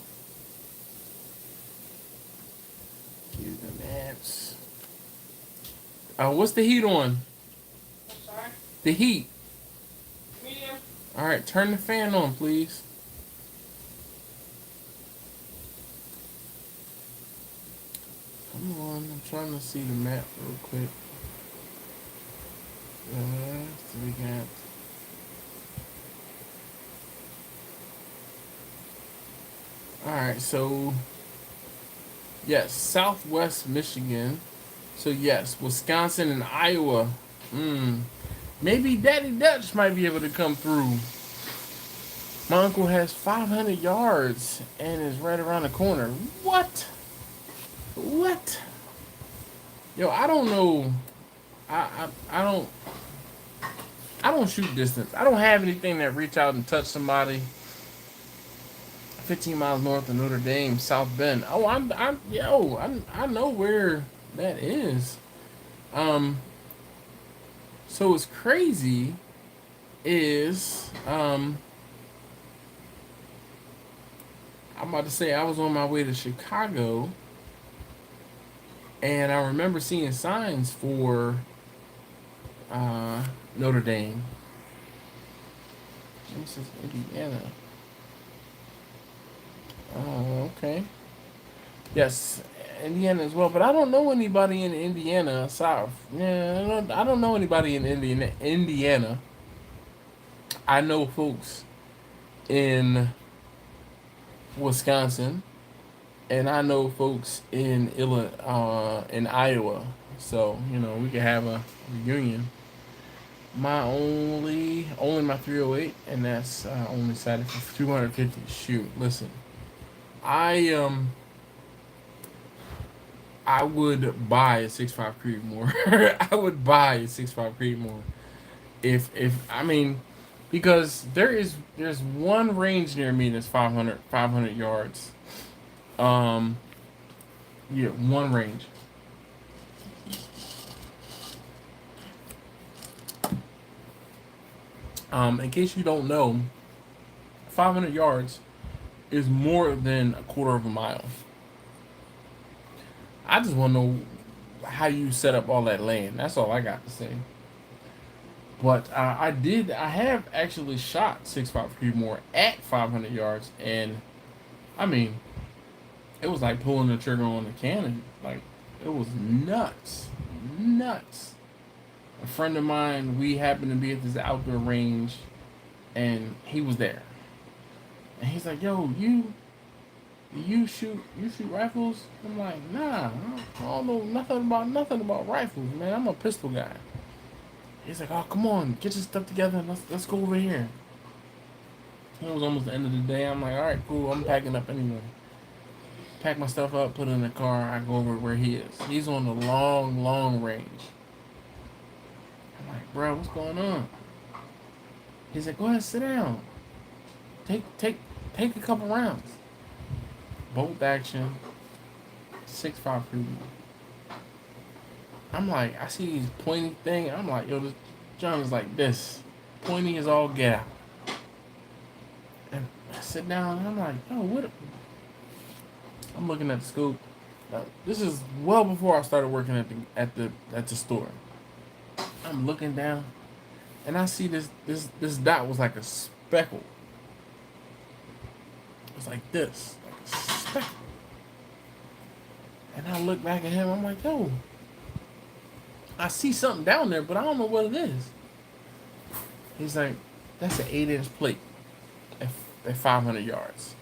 What's the heat on? I'm sorry. The heat. Medium. All right, turn the fan on, please. Come on, I'm trying to see the map real quick. So we got. All right, so yes, Southwest Michigan. So yes, Wisconsin and Iowa. Maybe Daddy Dutch might be able to come through. My uncle has 500 yards and is right around the corner. What? What? Yo, I don't know. I don't shoot distance. I don't have anything that reach out and touch somebody. 15 miles north of Notre Dame, South Bend. Oh, I know where that is. So what's crazy is, I'm about to say I was on my way to Chicago, and I remember seeing signs for Notre Dame. This is Indiana. Oh, okay. Yes, Indiana as well, but I don't know anybody in Indiana. South. Yeah, I don't know anybody in Indiana. I know folks in Wisconsin, and I know folks in in Iowa. So we could have a reunion. My only my 308, and that's only cited for 250. Shoot, listen, I would buy a 6.5 Creedmoor. I would buy a 6.5 Creedmoor if I mean, because there's one range near me that's 500 yards. Yeah, one range. In case you don't know, 500 yards is more than a quarter of a mile. I just want to know how you set up all that land. That's all I got to say. But I have actually shot 6.5 Creedmoor at 500 yards, and I mean, it was like pulling the trigger on the cannon. Like, it was nuts. Nuts. A friend of mine, we happened to be at this outdoor range, and he was there. And he's like, "Yo, you shoot rifles?" I'm like, "Nah, I don't know nothing about rifles, man. I'm a pistol guy." He's like, "Oh, come on, get your stuff together. Let's go over here." It was almost the end of the day. I'm like, "All right, cool. I'm packing up anyway." Pack my stuff up, put it in the car. I go over where he is. He's on the long range. I'm like, "Bro, what's going on?" He's like, "Go ahead, sit down. Take a couple rounds." Bolt action, 6.5 Creedmoor. I'm like, I see these pointy thing. I'm like, yo, this John is like this. Pointy is all get out. And I sit down and I'm like, yo, what? I'm looking at the scope. This is well before I started working at the store. I'm looking down, and I see this dot was like a speckle. It's like this, like a speckle. And I look back at him. I'm like, yo, I see something down there, but I don't know what it is. He's like, that's an 8-inch plate at 500 yards.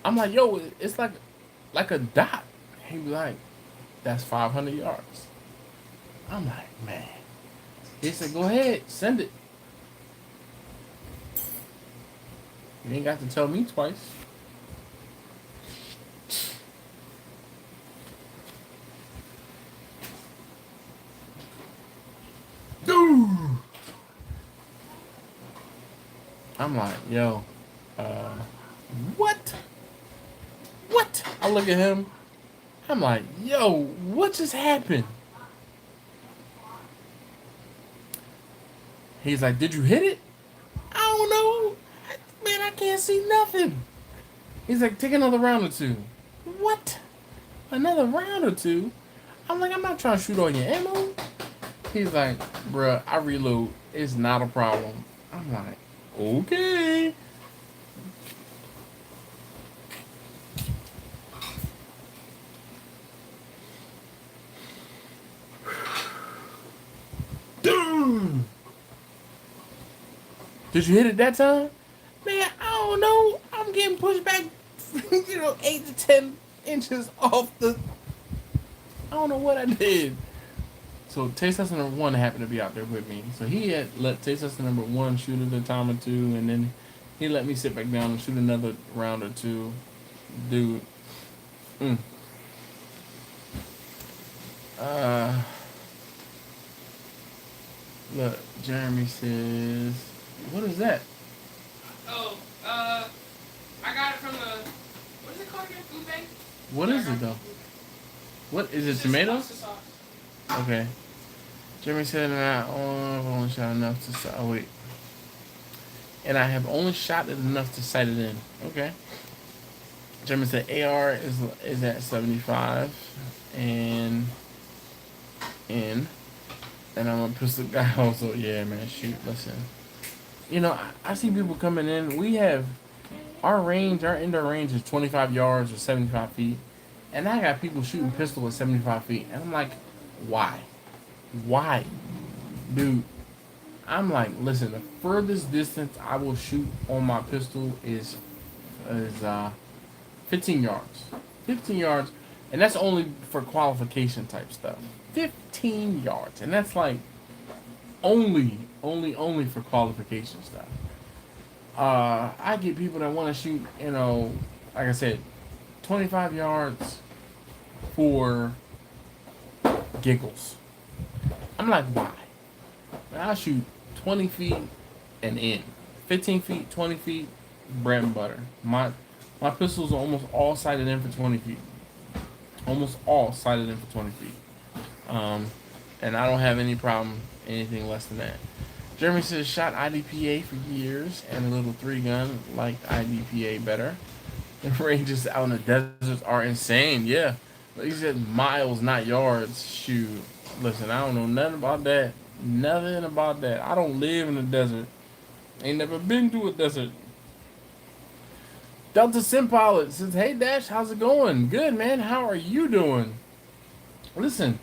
I'm like, yo, it's like a dot. He was like, that's 500 yards. I'm like, man. He said, go ahead, send it. You ain't got to tell me twice. Dude! I'm like, yo, what? What? I look at him. I'm like, yo, what just happened? He's like, did you hit it? I don't know. Man, I can't see nothing. He's like, take another round or two. What? Another round or two? I'm like, I'm not trying to shoot all your ammo. He's like, bruh, I reload. It's not a problem. I'm like, okay. Did you hit it that time? Man, I don't know. I'm getting pushed back, 8 to 10 inches off the. I don't know what I did. So taste tester number 1 happened to be out there with me. So he had let taste tester number 1 shoot at a time or two, and then he let me sit back down and shoot another round or two. Dude. Look, Jeremy says, what is that? Oh, I got it from the, what is it called again? Food bank? What is it though? What is it? Tomatoes? Sauce. Okay. Jeremy said, I've only shot enough to. Oh wait. And I have only shot it enough to sight it in. Okay. Jeremy said AR is at 75 and I'm a pistol guy also. Yeah, man. Shoot, listen. I see people coming in. We have our indoor range is 25 yards or 75 feet. And I got people shooting pistol at 75 feet. And I'm like, why? Why? Dude, I'm like, listen, the furthest distance I will shoot on my pistol is 15 yards. 15 yards. And that's only for qualification type stuff. 15 yards. And that's like only for qualification stuff. I get people that want to shoot, like I said, 25 yards for giggles. I'm like, why? I'll shoot 20 feet and in. 15 feet, 20 feet, bread and butter. My pistols are almost all sighted in for 20 feet. Almost all sighted in for 20 feet. And I don't have any problem anything less than that. Jeremy says shot IDPA for years and a little 3-gun liked IDPA better. The ranges out in the deserts are insane. Yeah. Like he said, miles, not yards. Shoot. Listen, I don't know nothing about that. Nothing about that. I don't live in the desert. Ain't never been to a desert. Delta Sim Pilot says, hey Dash, how's it going? Good, man. How are you doing? Listen,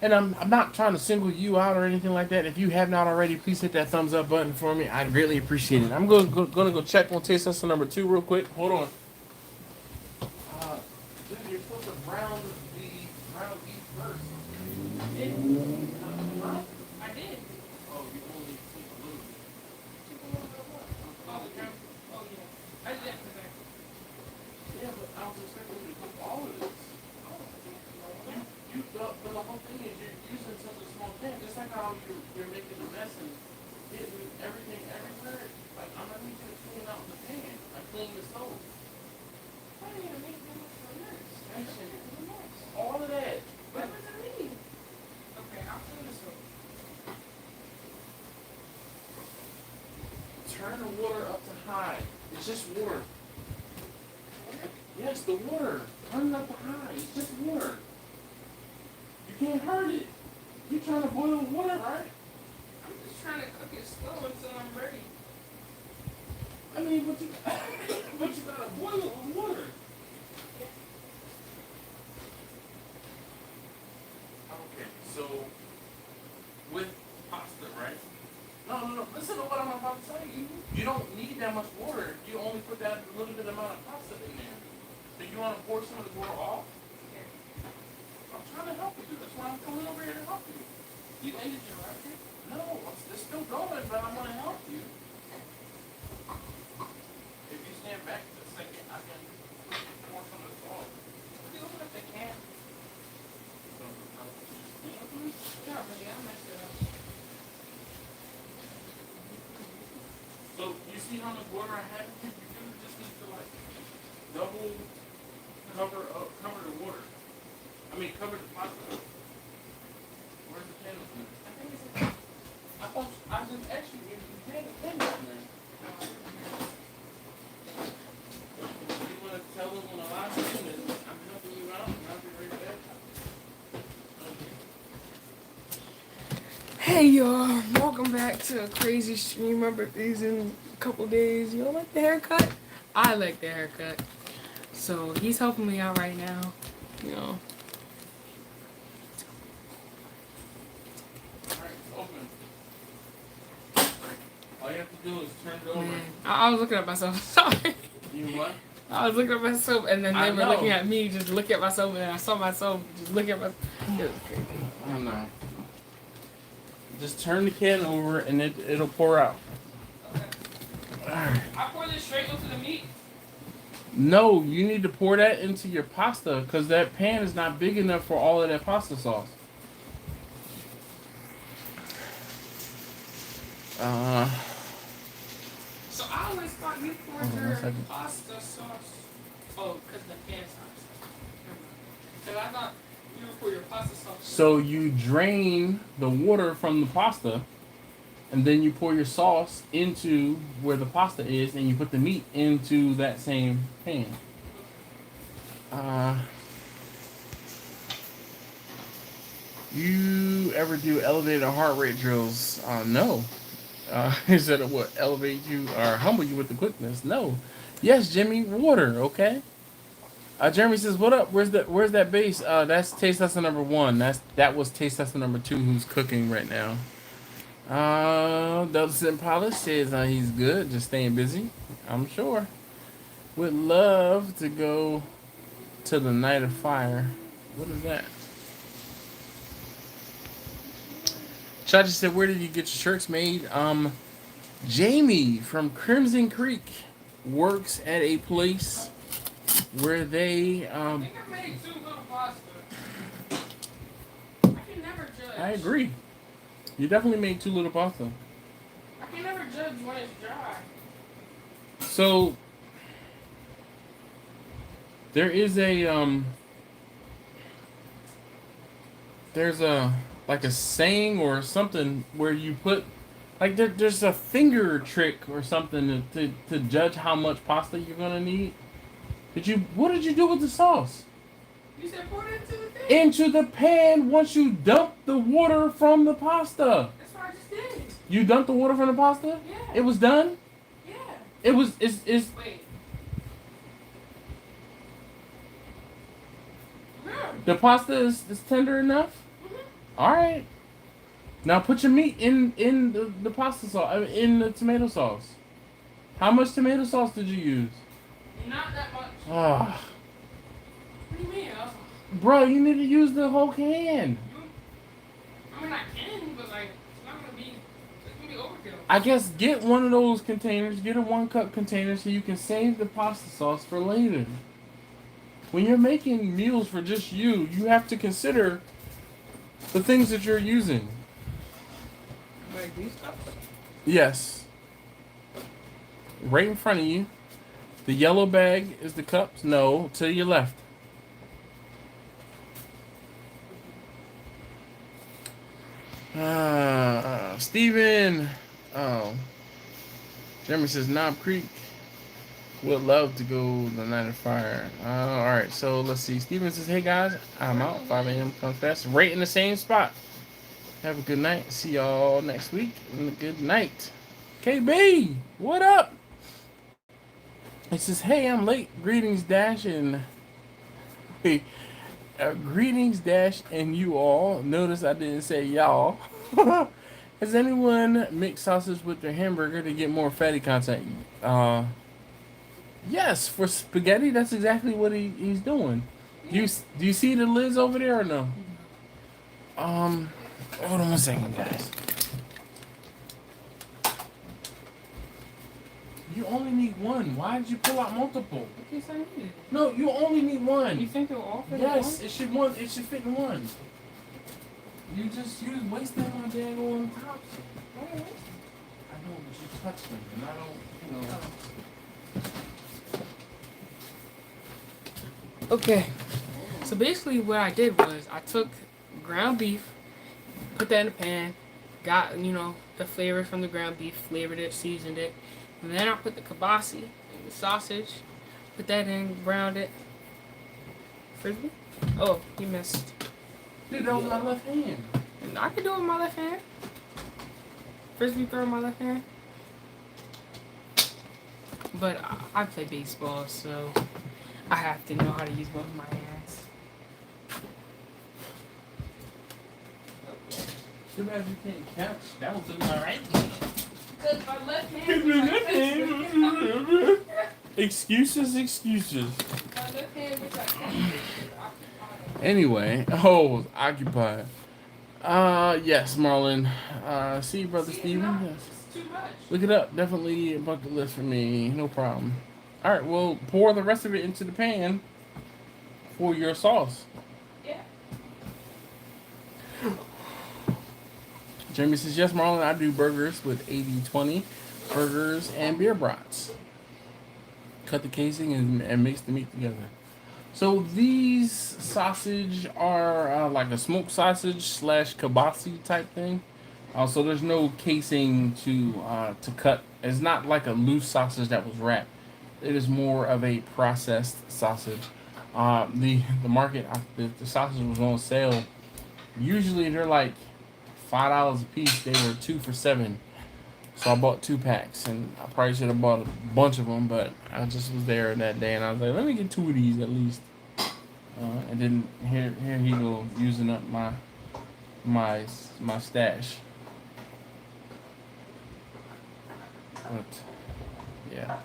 and I'm not trying to single you out or anything like that. If you have not already, please hit that thumbs up button for me. I'd greatly appreciate it. I'm going to go check on taste tester number 2 real quick. Hold on. Dude, you're supposed to brown beef first. I did. Oh, you only take a little bit. Oh, the camera. Oh, yeah. I did that for that. Yeah, but I was expecting you to cook all of this. But the whole thing is you're using such a small pan, just like how you're making a mess and getting everything everywhere. Like, I'm gonna need you to clean out the pan. Like, clean the stove. I didn't even make that much for a nurse. All of that. What does that mean? Okay, I'll clean this up. Turn the water up to high. It's just water. Yes, the water. Turn it up to high. It's just water. You can't hurt it. You're trying to boil water, right? I'm just trying to cook it slow until I'm ready. I mean, but you gotta boil it with water. Okay, so with pasta, right? No. Listen to what I'm about to say. You don't need that much water. You only put that little bit amount of pasta in there. So you want to pour some of the water off? I'm trying to help you. That's why I'm coming over here to help you. You ended your record? No, it's still going, but I want to help you. If you stand back a second, I can pour some of this off. You don't have the can. No, really, I messed it up. So you see how much water I have? You just need to like double cover the water. I mean, cover the pasta. Where's the candles in there? I think it's I just actually gave you candles in there. You want to tell them on a live stream that I'm helping you out and I'll be right back? Okay. Hey y'all, welcome back to a crazy stream. My birthday's in a couple days. You don't like the haircut? I like the haircut. So he's helping me out right now. You know. Alright, open. All you have to do is turn it over. Man, I was looking at myself. Sorry. You what? I was looking at myself and then they were know. looking at me, just look at myself, and I saw myself just look at myself. It was crazy. I don't know. Just turn the can over and it'll pour out. Okay. Alright. I pour this straight into the meat. No, you need to pour that into your pasta because that pan is not big enough for all of that pasta sauce. So I always thought you poured Hold on your 1 second. pasta sauce. Oh, because the pan sauce. Because I thought you would pour your pasta sauce. So you drain the water from the pasta, and then you pour your sauce into where the pasta is, and you put the meat into that same pan. You ever do elevated heart rate drills? No. Is that what elevate you or humble you with the quickness? No. Yes, Jimmy. Water. Okay. Jeremy says, "What up? Where's that base? That's taste tester number 1. That was taste tester number 2 who's cooking right now." Dustin Polish says he's good, just staying busy. I'm sure. Would love to go to the Night of Fire. What is that? Chachi said, "Where did you get your shirts made?" Jamie from Crimson Creek works at a place where they I think I made too little pasta. I can never judge. I agree. You definitely made too little pasta. I can never judge when it's dry. So there is there's a like a saying or something where you put like there's a finger trick or something to judge how much pasta you're gonna need. What did you do with the sauce? You said pour it into the thing. Into the pan once you dump the water from the pasta. That's what I just did. You dumped the water from the pasta? Yeah. It was done? Yeah. It's Wait. No. the pasta is tender enough? Mm-hmm. Alright. Now put your meat in the pasta sauce, in the tomato sauce. How much tomato sauce did you use? Not that much. Ah, What do you mean? bro, you need to use the whole can. I mean, I can, but like, it's not gonna be overkill. I guess get one of those containers, get a 1 cup container so you can save the pasta sauce for later. When you're making meals for just you have to consider the things that you're using. Like these stuff? Yes. Right in front of you. The yellow bag is the cups. No, to your left. Steven. Oh. Jeremy says Knob Creek. Would love to go the Night of Fire. Alright, so let's see. Steven says, "Hey guys, I'm out. 5 a.m. comes fast." Right in the same spot. Have a good night. See y'all next week. And a good night. KB, what up? It says, "Hey, I'm late. Greetings, Dash, and greetings, Dash, and you all. Notice I didn't say y'all. Has anyone mixed sausage with their hamburger to get more fatty content?" Yes, for spaghetti, that's exactly what he's doing. Do you see the lids over there or no? Hold on 1 second, guys. You only need one. Why did you pull out multiple? Because I need it. No, you only need one. You think it'll all fit Yes, in it should fit in one. You just wasting on daggone tops. one? I know, but you touched them, and I don't, Okay. So basically what I did was I took ground beef, put that in the pan, got, the flavor from the ground beef, flavored it, seasoned it. And then I put the kielbasa and the sausage, put that in, browned it. Frisbee? Oh, you missed. Dude, that was my left hand. I can do it with my left hand. frisbee throw in my left hand. But I play baseball, so I have to know how to use both of my hands. Too bad you can't catch. That was in my right hand. Because my left hand. Excuses. My left hand was occupied. Anyway, occupied. Yes, Marlon. See, Brother Steven. Yes. It's too much. Look it up. Definitely a bucket list for me. No problem. All right, well, pour the rest of it into the pan for your sauce. Yeah. Jeremy says, yes, Marlon, I do burgers with 80-20 burgers and beer brats. Cut the casing and mix the meat together. So these sausage are like a smoked sausage / kielbasa type thing. So there's no casing to cut. It's not like a loose sausage that was wrapped. It is more of a processed sausage. The market, the sausage was on sale. Usually they're like $5 a piece. They were 2 for $7. So I bought 2 packs, and I probably should have bought a bunch of them, but I just was there that day, and I was like, let me get 2 of these at least. And then here he go using up my stash. But yeah.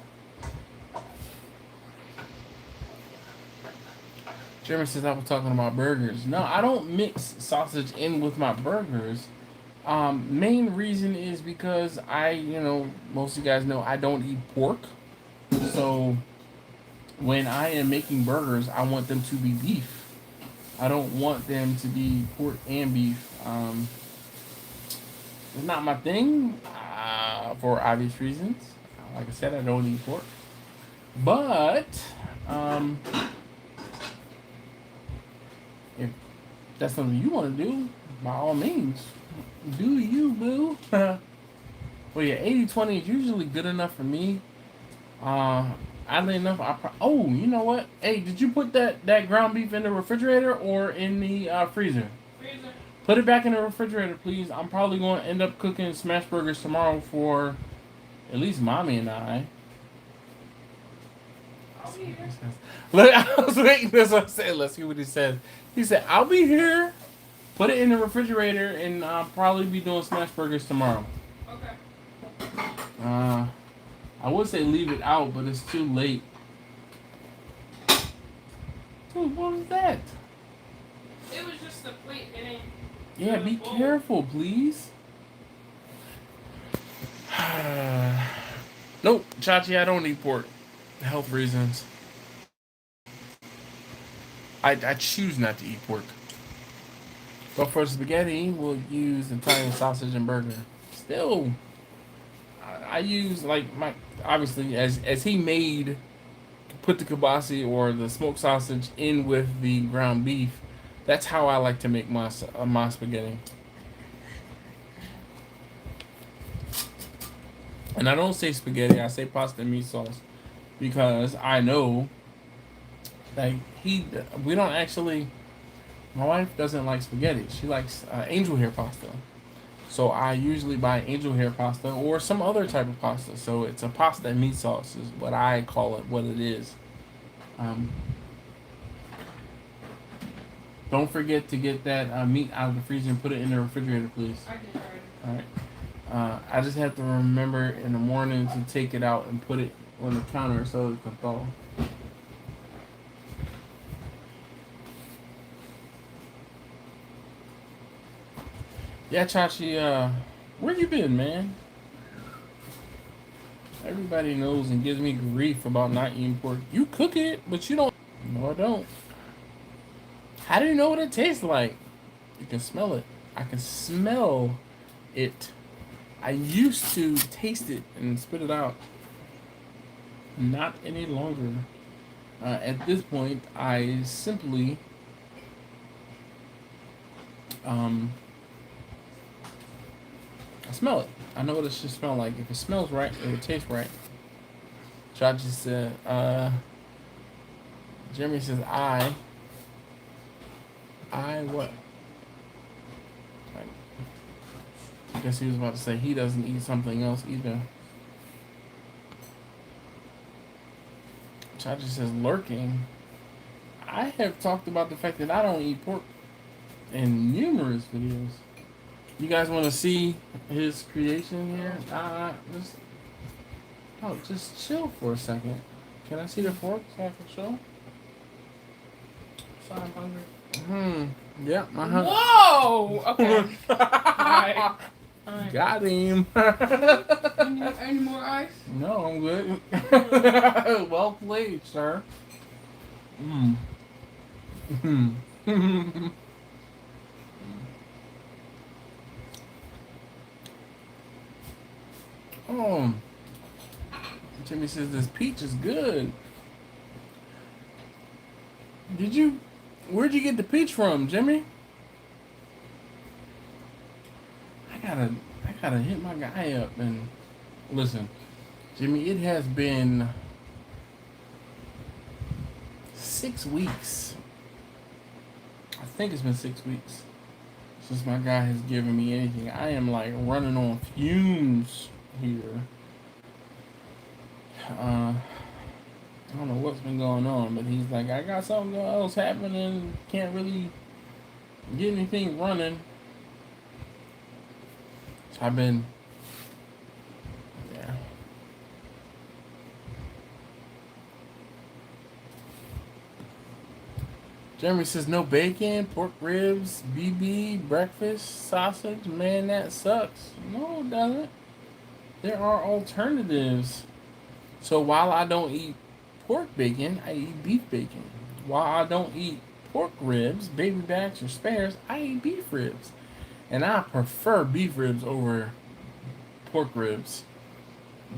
Jeremy says I was talking about burgers. No, I don't mix sausage in with my burgers. Main reason is because most of you guys know I don't eat pork. So when I am making burgers, I want them to be beef. I don't want them to be pork and beef. It's not my thing for obvious reasons. Like I said, I don't eat pork. But if that's something you want to do, by all means, do you, boo. Well, yeah, 80-20 is usually good enough for me. Oddly enough, you know what? Hey, did you put that ground beef in the refrigerator or in the freezer? Freezer. Put it back in the refrigerator, please. I'm probably going to end up cooking smash burgers tomorrow for at least Mommy and I. I'll be here. Look, I was waiting. That's what I said. Let's see what he said. He said, I'll be here. Put it in the refrigerator, and I'll probably be doing smash burgers tomorrow. Okay. I would say leave it out, but it's too late. Dude, what was that? It was just a plate. It ain't. Yeah, be careful, please. Nope, Chachi, I don't eat pork. Health reasons. I choose not to eat pork. But for spaghetti, we'll use Italian sausage and burger. Still, I use obviously as he made, put the kielbasa or the smoked sausage in with the ground beef. That's how I like to make my spaghetti. And I don't say spaghetti, I say pasta and meat sauce, because I know that we don't actually. My wife doesn't like spaghetti. She likes angel hair pasta. So I usually buy angel hair pasta or some other type of pasta. So it's a pasta and meat sauce is what I call it, what it is. Don't forget to get that meat out of the freezer and put it in the refrigerator, please. I did already. Alright. I just have to remember in the morning to take it out and put it on the counter so it can thaw. Yeah, Chachi, where you been, man? Everybody knows and gives me grief about not eating pork. You cook it, but you don't. No, I don't. How do you know what it tastes like? You can smell it. I can smell it. I used to taste it and spit it out. Not any longer. At this point, I simply I smell it. I know what it should smell like. If it smells right, it would taste right. Chachi said, Jeremy says, I what? I guess he was about to say he doesn't eat something else either. Chachi says lurking. I have talked about the fact that I don't eat pork in numerous videos. You guys want to see his creation here? Just chill for a second. Can I see the fork so I can show? So I'm hungry. Yeah, my hungry. Whoa! Okay. Alright. Got him. Any more ice? No, I'm good. Well played, sir. Oh, Jimmy says this peach is good. Where'd you get the peach from, Jimmy? I gotta hit my guy up and listen, Jimmy. It has been 6 weeks. I think it's been 6 weeks since my guy has given me anything. I am like running on fumes here. I don't know what's been going on, but he's like, I got something else happening. Can't really get anything running. So I've been, yeah. Jeremy says no bacon, pork ribs, BB, breakfast, sausage. Man, that sucks. No, it doesn't. There are alternatives. So while I don't eat pork bacon, I eat beef bacon. While I don't eat pork ribs, baby backs, or spares, I eat beef ribs. And I prefer beef ribs over pork ribs.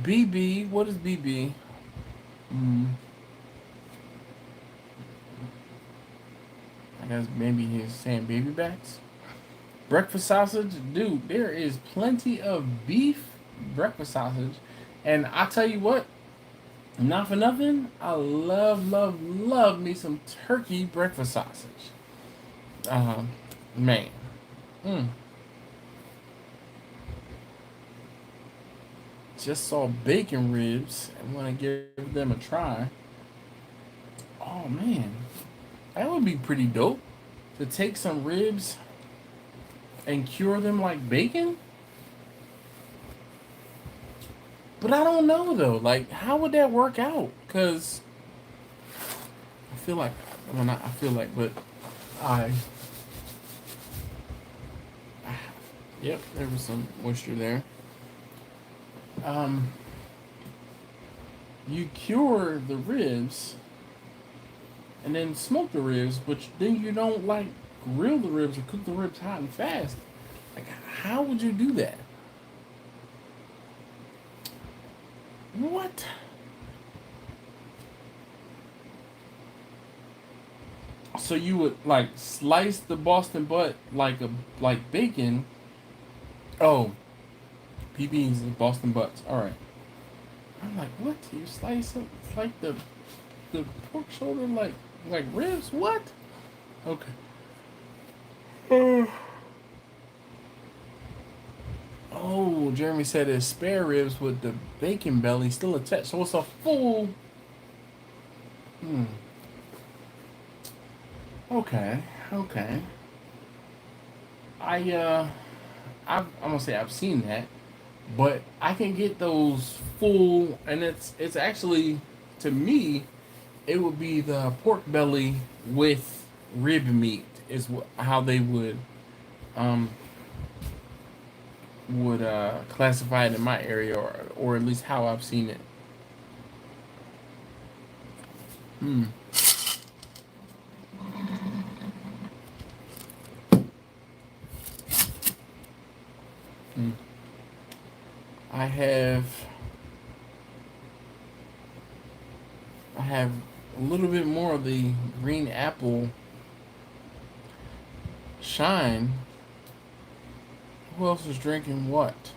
BB, what is BB? I guess maybe he's saying baby backs. Breakfast sausage, dude, there is plenty of beef breakfast sausage. And I tell you what, not for nothing, I love me some turkey breakfast sausage. Man. Just saw bacon ribs and want to give them a try. Oh man, that would be pretty dope to take some ribs and cure them like bacon. But I don't know though, like how would that work out? Cause I feel like, well not I feel like, but yep, there was some moisture there. You cure the ribs and then smoke the ribs, but then you don't like grill the ribs or cook the ribs hot and fast. Like, how would you do that? What? So you would like slice the Boston butt like bacon. Oh, PBs is Boston butts. All right. I'm like, what? You slice it like the pork shoulder like ribs? What? Okay. Oh, Jeremy said it's spare ribs with the bacon belly still attached. So it's a full. Okay. I'm gonna say I've seen that, but I can get those full, and it's actually, to me, it would be the pork belly with rib meat is how they would classify it in my area, or at least how I've seen it. I have a little bit more of the green apple shine. Who else is drinking what?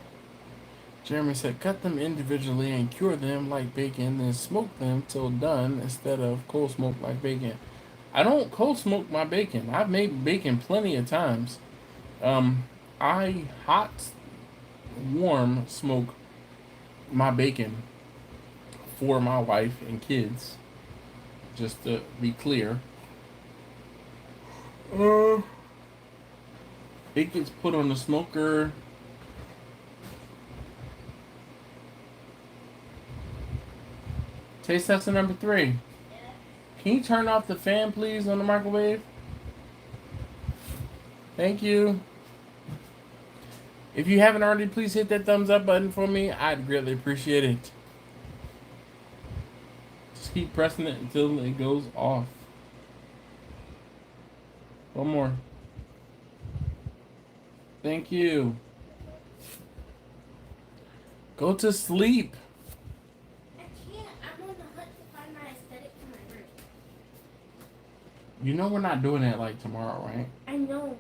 Jeremy said, cut them individually and cure them like bacon, then smoke them till done instead of cold smoke like bacon. I don't cold smoke my bacon. I've made bacon plenty of times. I hot warm smoke my bacon for my wife and kids. Just to be clear, it gets put on the smoker. Taste tester number 3. Can you turn off the fan, please, on the microwave? Thank you. If you haven't already, please hit that thumbs up button for me. I'd greatly appreciate it. Just keep pressing it until it goes off. One more. Thank you. Go to sleep. I can't. I'm on the hunt to find my aesthetic for my room. You know we're not doing that like tomorrow, right? I know,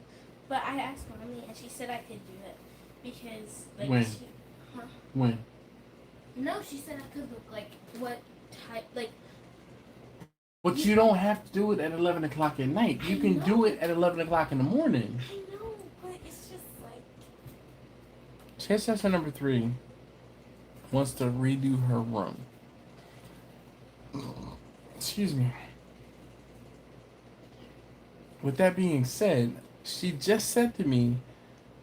but I asked mommy and she said I could do it because like When? Huh? When? No, she said I could look like what type like. But you don't have to do it at 11 o'clock at night. You can do it at 11 o'clock in the morning. I know, but it's just like. Chase tester number 3 wants to redo her room. Excuse me. With that being said, she just said to me,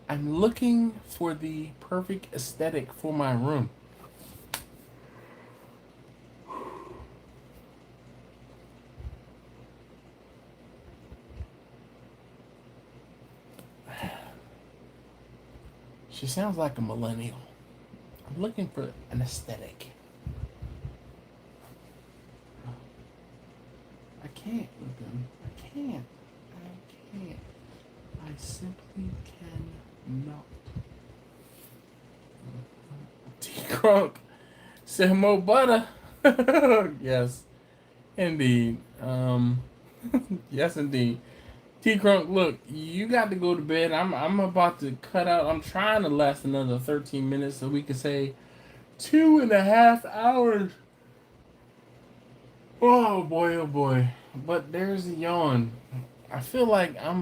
I'm looking for the perfect aesthetic for my room. She sounds like a millennial. I'm looking for an aesthetic. I can't with them. I can't. I simply cannot. T-Crunk said more butter. Yes, indeed. Yes, indeed. T-Crunk, look, you got to go to bed. I'm about to cut out. I'm trying to last another 13 minutes so we can say 2.5 hours. Oh boy, oh boy. But there's a yawn. I feel like I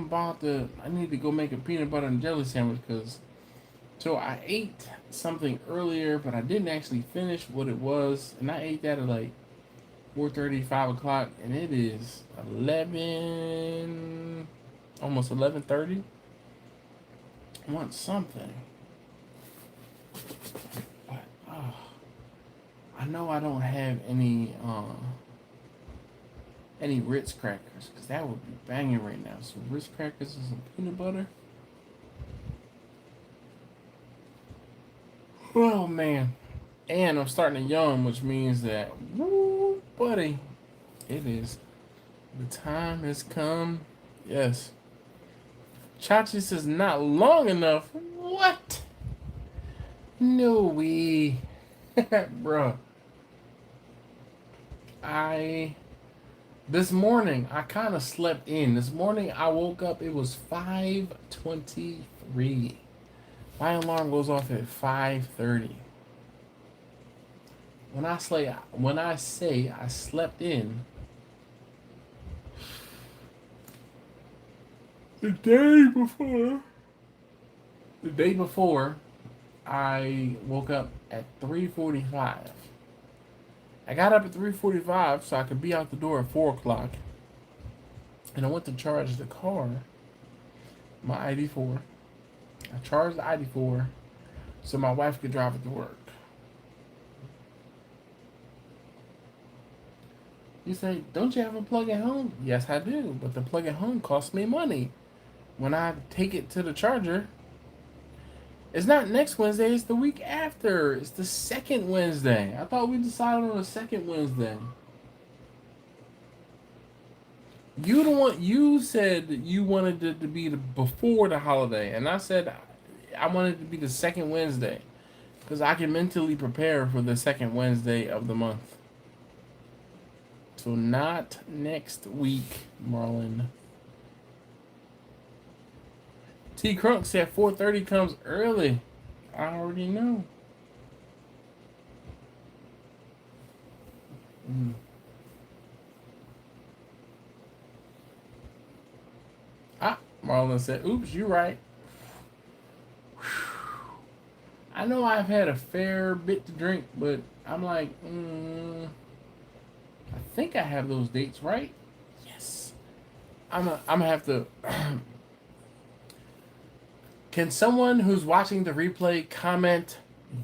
need to go make a peanut butter and jelly sandwich because so I ate something earlier, but I didn't actually finish what it was. And I ate that at like 4:30, 5 o'clock, and it is 11, almost 11:30. I want something. But, I know I don't have any Ritz crackers, because that would be banging right now. So Ritz crackers and some peanut butter. Oh man. And I'm starting to yawn, which means that, woo, buddy, it is. The time has come. Yes. Chachi says not long enough. What? No way. Bruh. This morning, I kind of slept in. This morning, I woke up, it was 5:23. My alarm goes off at 5:30. When I say I slept in, the day before, I woke up at 3:45. I got up at 3:45 so I could be out the door at 4 o'clock. And I went to charge the car, my ID4. I charged the ID4 so my wife could drive it to work. You say, don't you have a plug at home? Yes, I do. But the plug at home costs me money. When I take it to the charger, it's not next Wednesday, it's the week after. It's the second Wednesday. I thought we decided on the second Wednesday. You said that you wanted it to be before the holiday. And I said I wanted it to be the second Wednesday. Because I can mentally prepare for the second Wednesday of the month. So not next week, Marlon. T. Crunk said 4:30 comes early. I already know. Marlon said, oops, you're right. I know I've had a fair bit to drink, but I'm like, I think I have those dates right. Yes. I'm gonna have to. Can someone who's watching the replay comment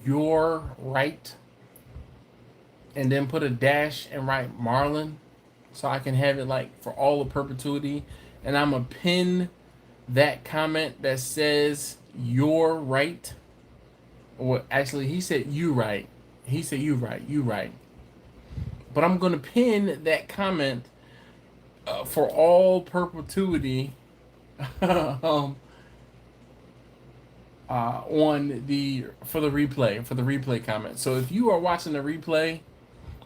"you're right" and then put a dash and write Marlon, so I can have it like for all of perpetuity, and I'm gonna pin that comment that says "you're right." Or actually, he said "you right." He said "you right, you right." But I'm gonna pin that comment for all perpetuity on the for the replay comment. So if you are watching the replay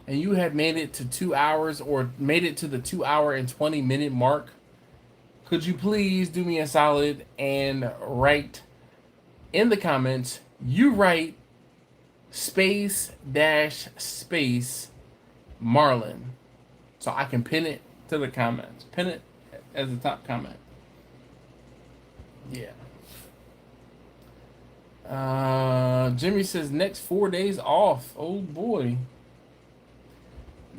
and you have made it to 2 hours or made it to the 2 hour and 20 minute mark, could you please do me a solid and write in the comments, you write space dash space Marlon, so I can pin it to the comments. Pin it as the top comment. Yeah. Jimmy says next 4 days off. Oh boy.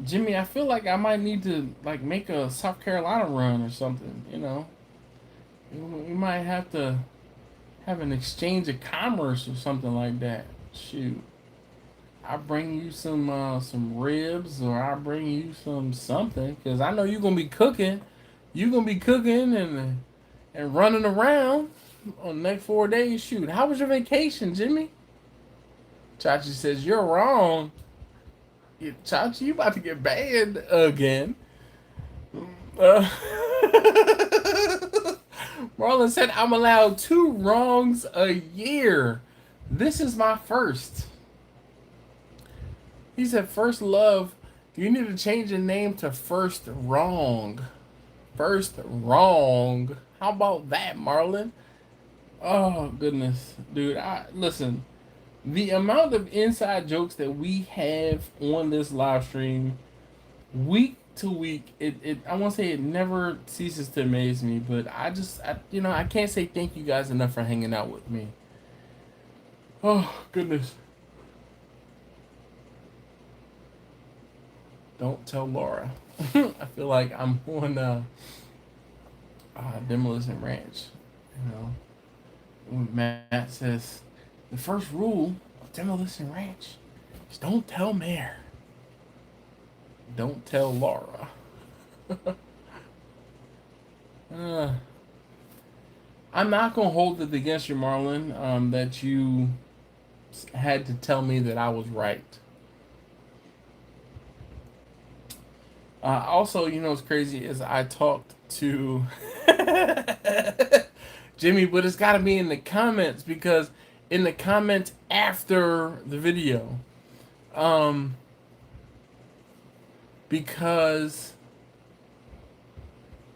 Jimmy, I feel like I might need to like make a South Carolina run or something, you know. We might have to have an exchange of commerce or something like that. Shoot. I bring you some ribs, or I bring you something, because I know you're gonna be cooking. You're gonna be cooking and running around on the next 4 days. Shoot, how was your vacation, Jimmy? Chachi says you're wrong. Chachi, you about to get banned again. Marlon said I'm allowed 2 wrongs a year. This is my first. He said, first love, you need to change your name to First Wrong. First Wrong. How about that, Marlon? Oh, goodness. Dude, listen. The amount of inside jokes that we have on this live stream, week to week, I won't say it never ceases to amaze me, but I can't say thank you guys enough for hanging out with me. Oh, goodness. Don't tell Laura. I feel like I'm on Demolition Ranch. You know, when Matt says the first rule of Demolition Ranch is don't tell Mayor. Don't tell Laura. I'm not gonna hold it against you, Marlon, that you had to tell me that I was right. Also, you know what's crazy is I talked to Jimmy, but it's got to be in the comments, because in the comments after the video, because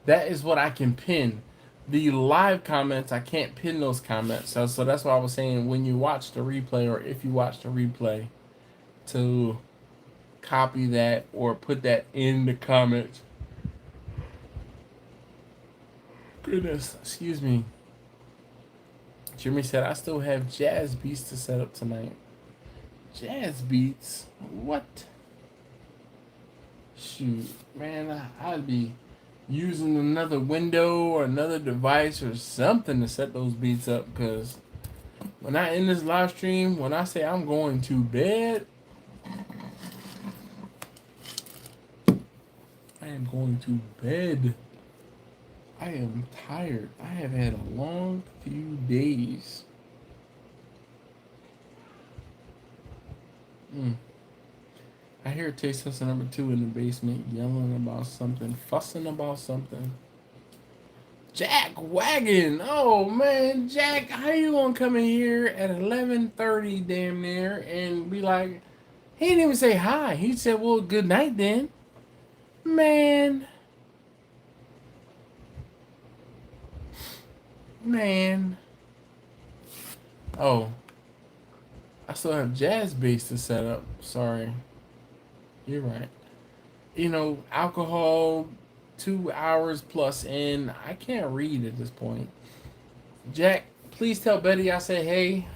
that is what I can pin. The live comments, I can't pin those comments. So that's why I was saying when you watch the replay, or if you watch the replay, to copy that or put that in the comments. Goodness, excuse me. Jimmy said, I still have jazz beats to set up tonight. Jazz beats? What? Shoot, man, I'd be using another window or another device or something to set those beats up, because when I end this live stream, when I say I'm going to bed, I am going to bed. I am tired. I have had a long few days. I hear Taste Tester number 2 in the basement yelling about something, fussing about something. Jack Wagon! Oh man, Jack, how you gonna come in here at 11:30 damn near and be like, he didn't even say hi. He said, well, good night then. Man. Oh. I still have jazz bass to set up. Sorry. You're right. You know, alcohol, 2 hours plus in. I can't read at this point. Jack, please tell Betty I said hey.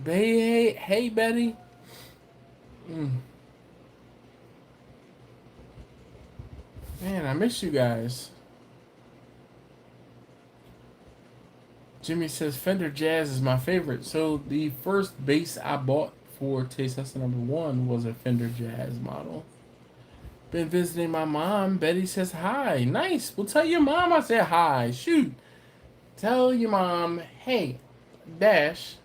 Hey, Betty. Man, I miss you guys. Jimmy says Fender Jazz is my favorite. So the first bass I bought for Taste Tester #1 was a Fender Jazz model. Been visiting my mom. Betty says hi. Nice. Well, tell your mom I said hi. Shoot. Tell your mom, hey, Dash,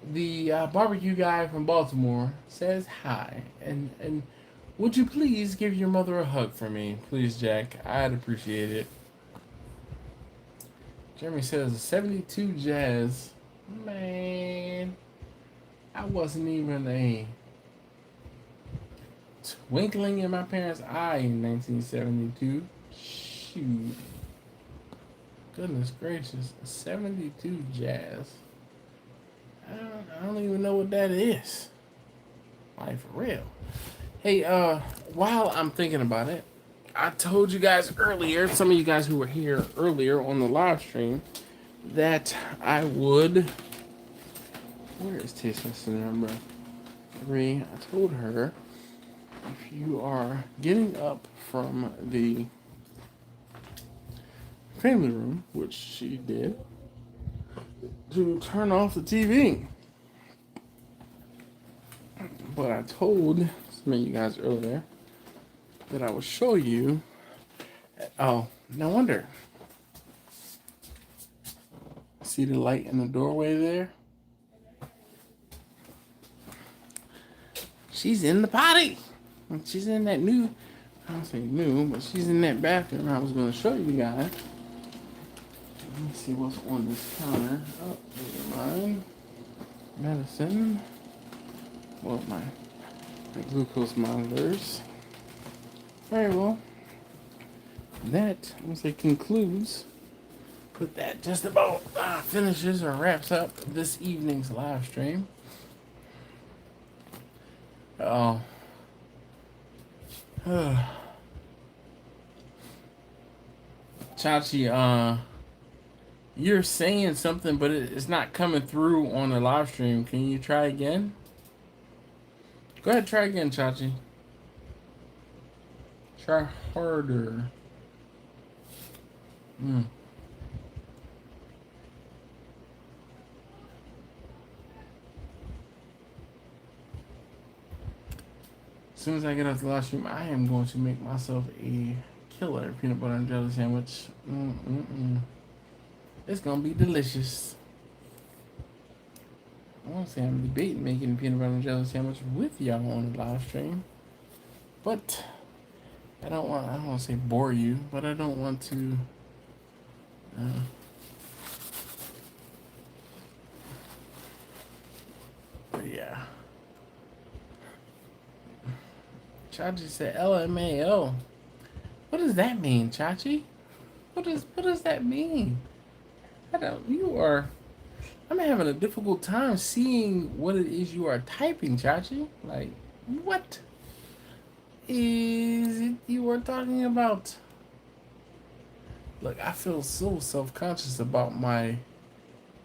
the barbecue guy from Baltimore, says hi. And would you please give your mother a hug for me? Please, Jack. I'd appreciate it. Jeremy says 72 Jazz. Man, I wasn't even a twinkling in my parents' eye in 1972. Shoot. Goodness gracious. 72 Jazz. I don't even know what that is. Like, for real. Hey, while I'm thinking about it, I told you guys earlier, some of you guys who were here earlier on the live stream, that I would. Where is Taste Tester #3? I told her, if you are getting up from the family room, which she did, to turn off the TV. But I told some of you guys earlier that I would show you. Oh, no wonder. See the light in the doorway there? She's in the potty. She's in that new, I don't say new, but she's in that bathroom I was going to show you guys. Let me see what's on this counter. Oh, never mind. Medicine. Well, my glucose monitors. Very well. That, I'm going to say, concludes. But that just about finishes or wraps up this evening's live stream. Oh. Chachi, you're saying something, but it's not coming through on the live stream. Can you try again? Go ahead, try again, Chachi. Try harder. As soon as I get off the live stream, I am going to make myself a killer peanut butter and jelly sandwich. It's gonna be delicious. I want to say I'm debating making a peanut butter and jelly sandwich with y'all on the live stream, but I don't want to say bore you, but I don't want to. But yeah. Chachi said LMAO. What does that mean, Chachi? What does that mean? I'm having a difficult time seeing what it is you are typing, Chachi. Like, what is it you are talking about? Look, I feel so self-conscious about my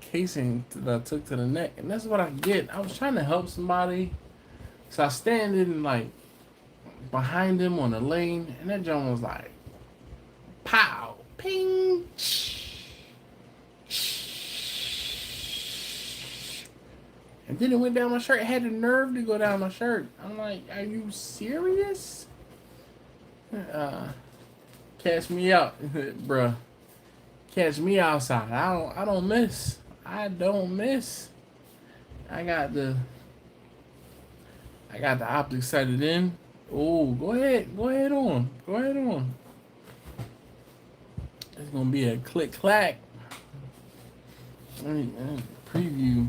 casing that I took to the neck, and that's what I get. I was trying to help somebody, so I stand in like behind him on the lane, and that John was like, pow, ping, and then it went down my shirt. It had the nerve to go down my shirt. I'm like, are you serious? Catch me out, bruh. Catch me outside. I don't miss. I don't miss. I got the optics sighted in. Oh, go ahead on. It's gonna be a click clack. Let me preview.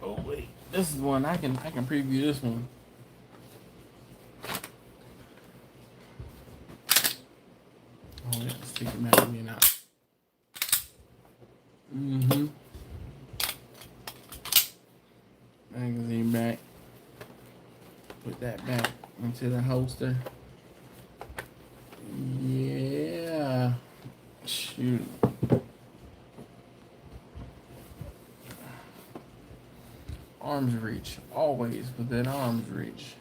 Oh wait, this is one I can preview this one. Oh yeah, let's take the magazine out. Magazine back. Put that back into the holster. Yeah. Shoot. arm's reach. Always within arm's reach.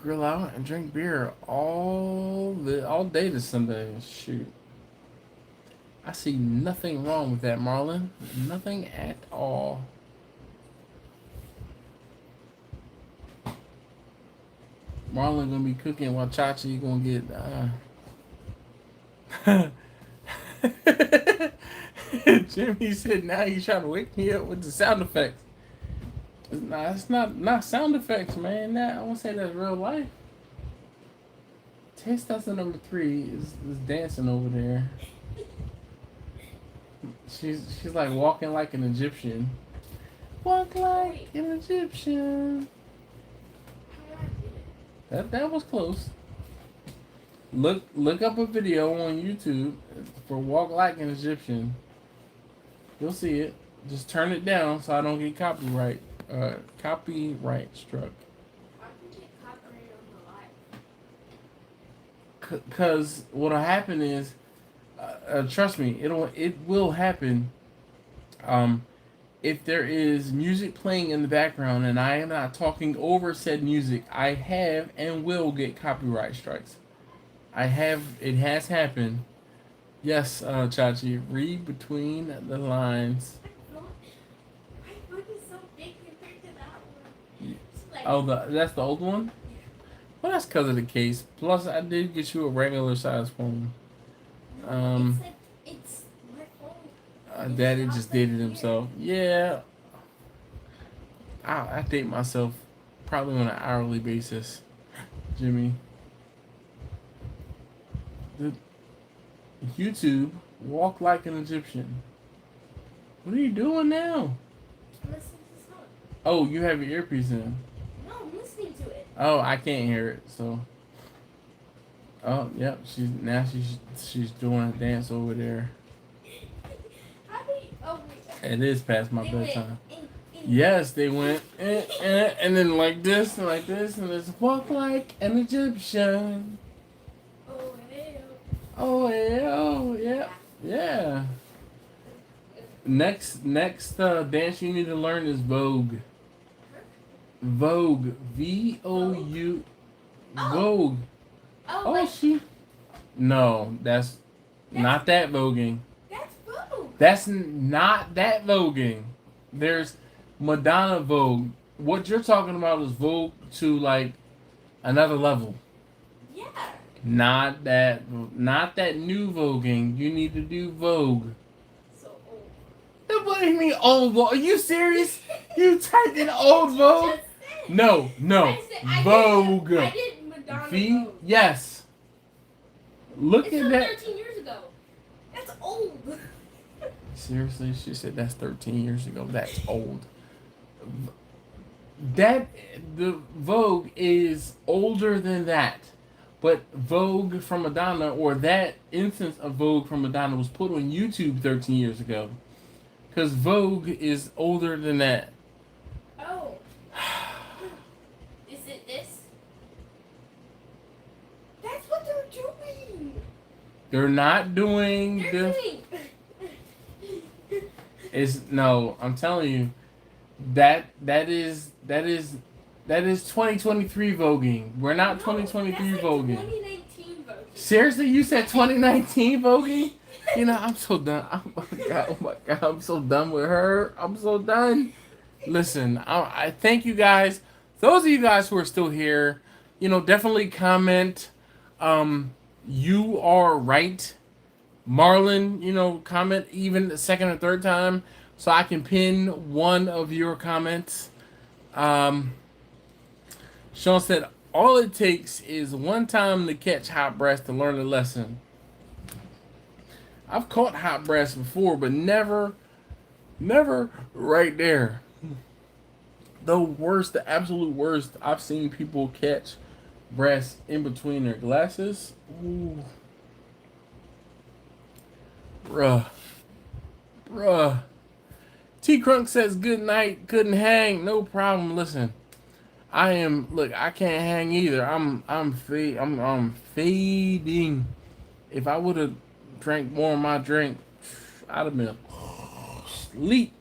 Grill out and drink beer all day this Sunday. Shoot. I see nothing wrong with that, Marlon. Nothing at all. Marlon gonna be cooking while Chachi gonna get Jimmy said now he's trying to wake me up with the sound effects. It's not sound effects, man. That I won't say that's real life. Taste tester number 3 is dancing over there. She's like walking like an Egyptian. Walk like an Egyptian. That was close. Look up a video on YouTube for walk like an Egyptian. You'll see it. Just turn it down so I don't get copyright struck. Why did you get copyright on the live? Cause what'll happen is, trust me, it will happen. If there is music playing in the background and I am not talking over said music, I have and will get copyright strikes. It has happened. Yes, Chachi, read between the lines. My book is so big compared to that one. Like, Oh, that's the old one? Well, that's because of the case. Plus, I did get you a regular size phone. it's my phone. Daddy just dated himself. Yeah. I date myself probably on an hourly basis, Jimmy. The YouTube, walk like an Egyptian. What are you doing now? I'm listening to the song. Oh, you have your earpiece in. No, I'm listening to it. Oh, I can't hear it, so. Oh, yep. She's doing a dance over there. How do you? Oh wait. It is past my They went bedtime. in. Yes, they went and then like this, and it's walk like an Egyptian. Oh, hey, Oh, yeah. Next dance you need to learn is Vogue. Vogue, VOU, Vogue. Oh, Oh, no, that's not that voguing. that's Vogue. That's not that voguing. There's Madonna Vogue. What you're talking about is Vogue to like another level. Yeah. Not that new voguing. You need to do Vogue. So old. What do you mean old Vogue? Are you serious? You typed in old Vogue? Just said. No. I Vogue. I did Madonna Vogue. Yes. Look It's at from that. 13 years ago. That's old. Seriously, she said that's 13 years ago. That's old. The Vogue is older than that. But Vogue from Madonna, or that instance of Vogue from Madonna, was put on YouTube 13 years ago. Because Vogue is older than that. Oh. Is it this? That's what they're doing. They're not doing They're the... doing. No, I'm telling you, that is 2023 voguing. We're not 2023 that's voguing. 2019 voguing. Seriously, you said 2019 voguing? You know, I'm so done. Oh my god, I'm so done with her. I'm so done. Listen, I thank you guys. Those of you guys who are still here, definitely comment. You are right. Marlon, comment even the second or third time so I can pin one of your comments. Sean said, all it takes is one time to catch hot breath to learn a lesson. I've caught hot breaths before, but never right there. The absolute worst, I've seen people catch breaths in between their glasses. Ooh. Bruh. T Crunk says good night, couldn't hang, no problem. Listen, I can't hang either. I'm fading. If I would have drank more of my drink, I'd have been asleep.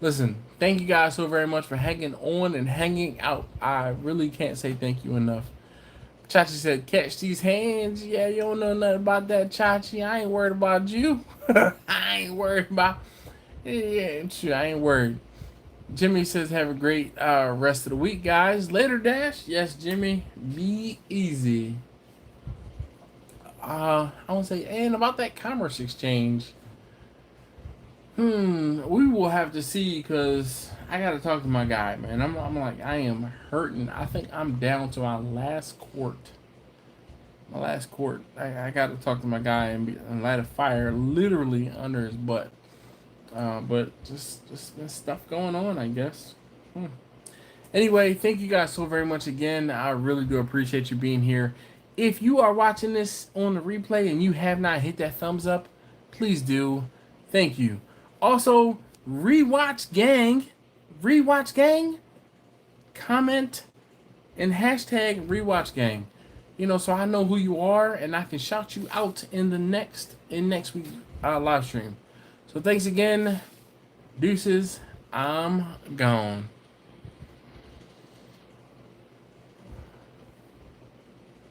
Listen, thank you guys so very much for hanging on and hanging out. I really can't say thank you enough. Chachi said, catch these hands. Yeah, you don't know nothing about that, Chachi. I ain't worried about you. I ain't worried about... Yeah, sure, I ain't worried. Jimmy says, have a great rest of the week, guys. Later, Dash. Yes, Jimmy. Be easy. I want to say, and about that commerce exchange. We will have to see, because I got to talk to my guy, man. I'm like, I am hurting. I think I'm down to my last quart. I got to talk to my guy and light a fire literally under his butt. But just been stuff going on, I guess. Anyway, thank you guys so very much again. I really do appreciate you being here. If you are watching this on the replay and you have not hit that thumbs up, please do. Thank you. Also, rewatch gang, comment and hashtag rewatch gang. You know, so I know who you are and I can shout you out in next week's live stream. So thanks again. Deuces. I'm gone.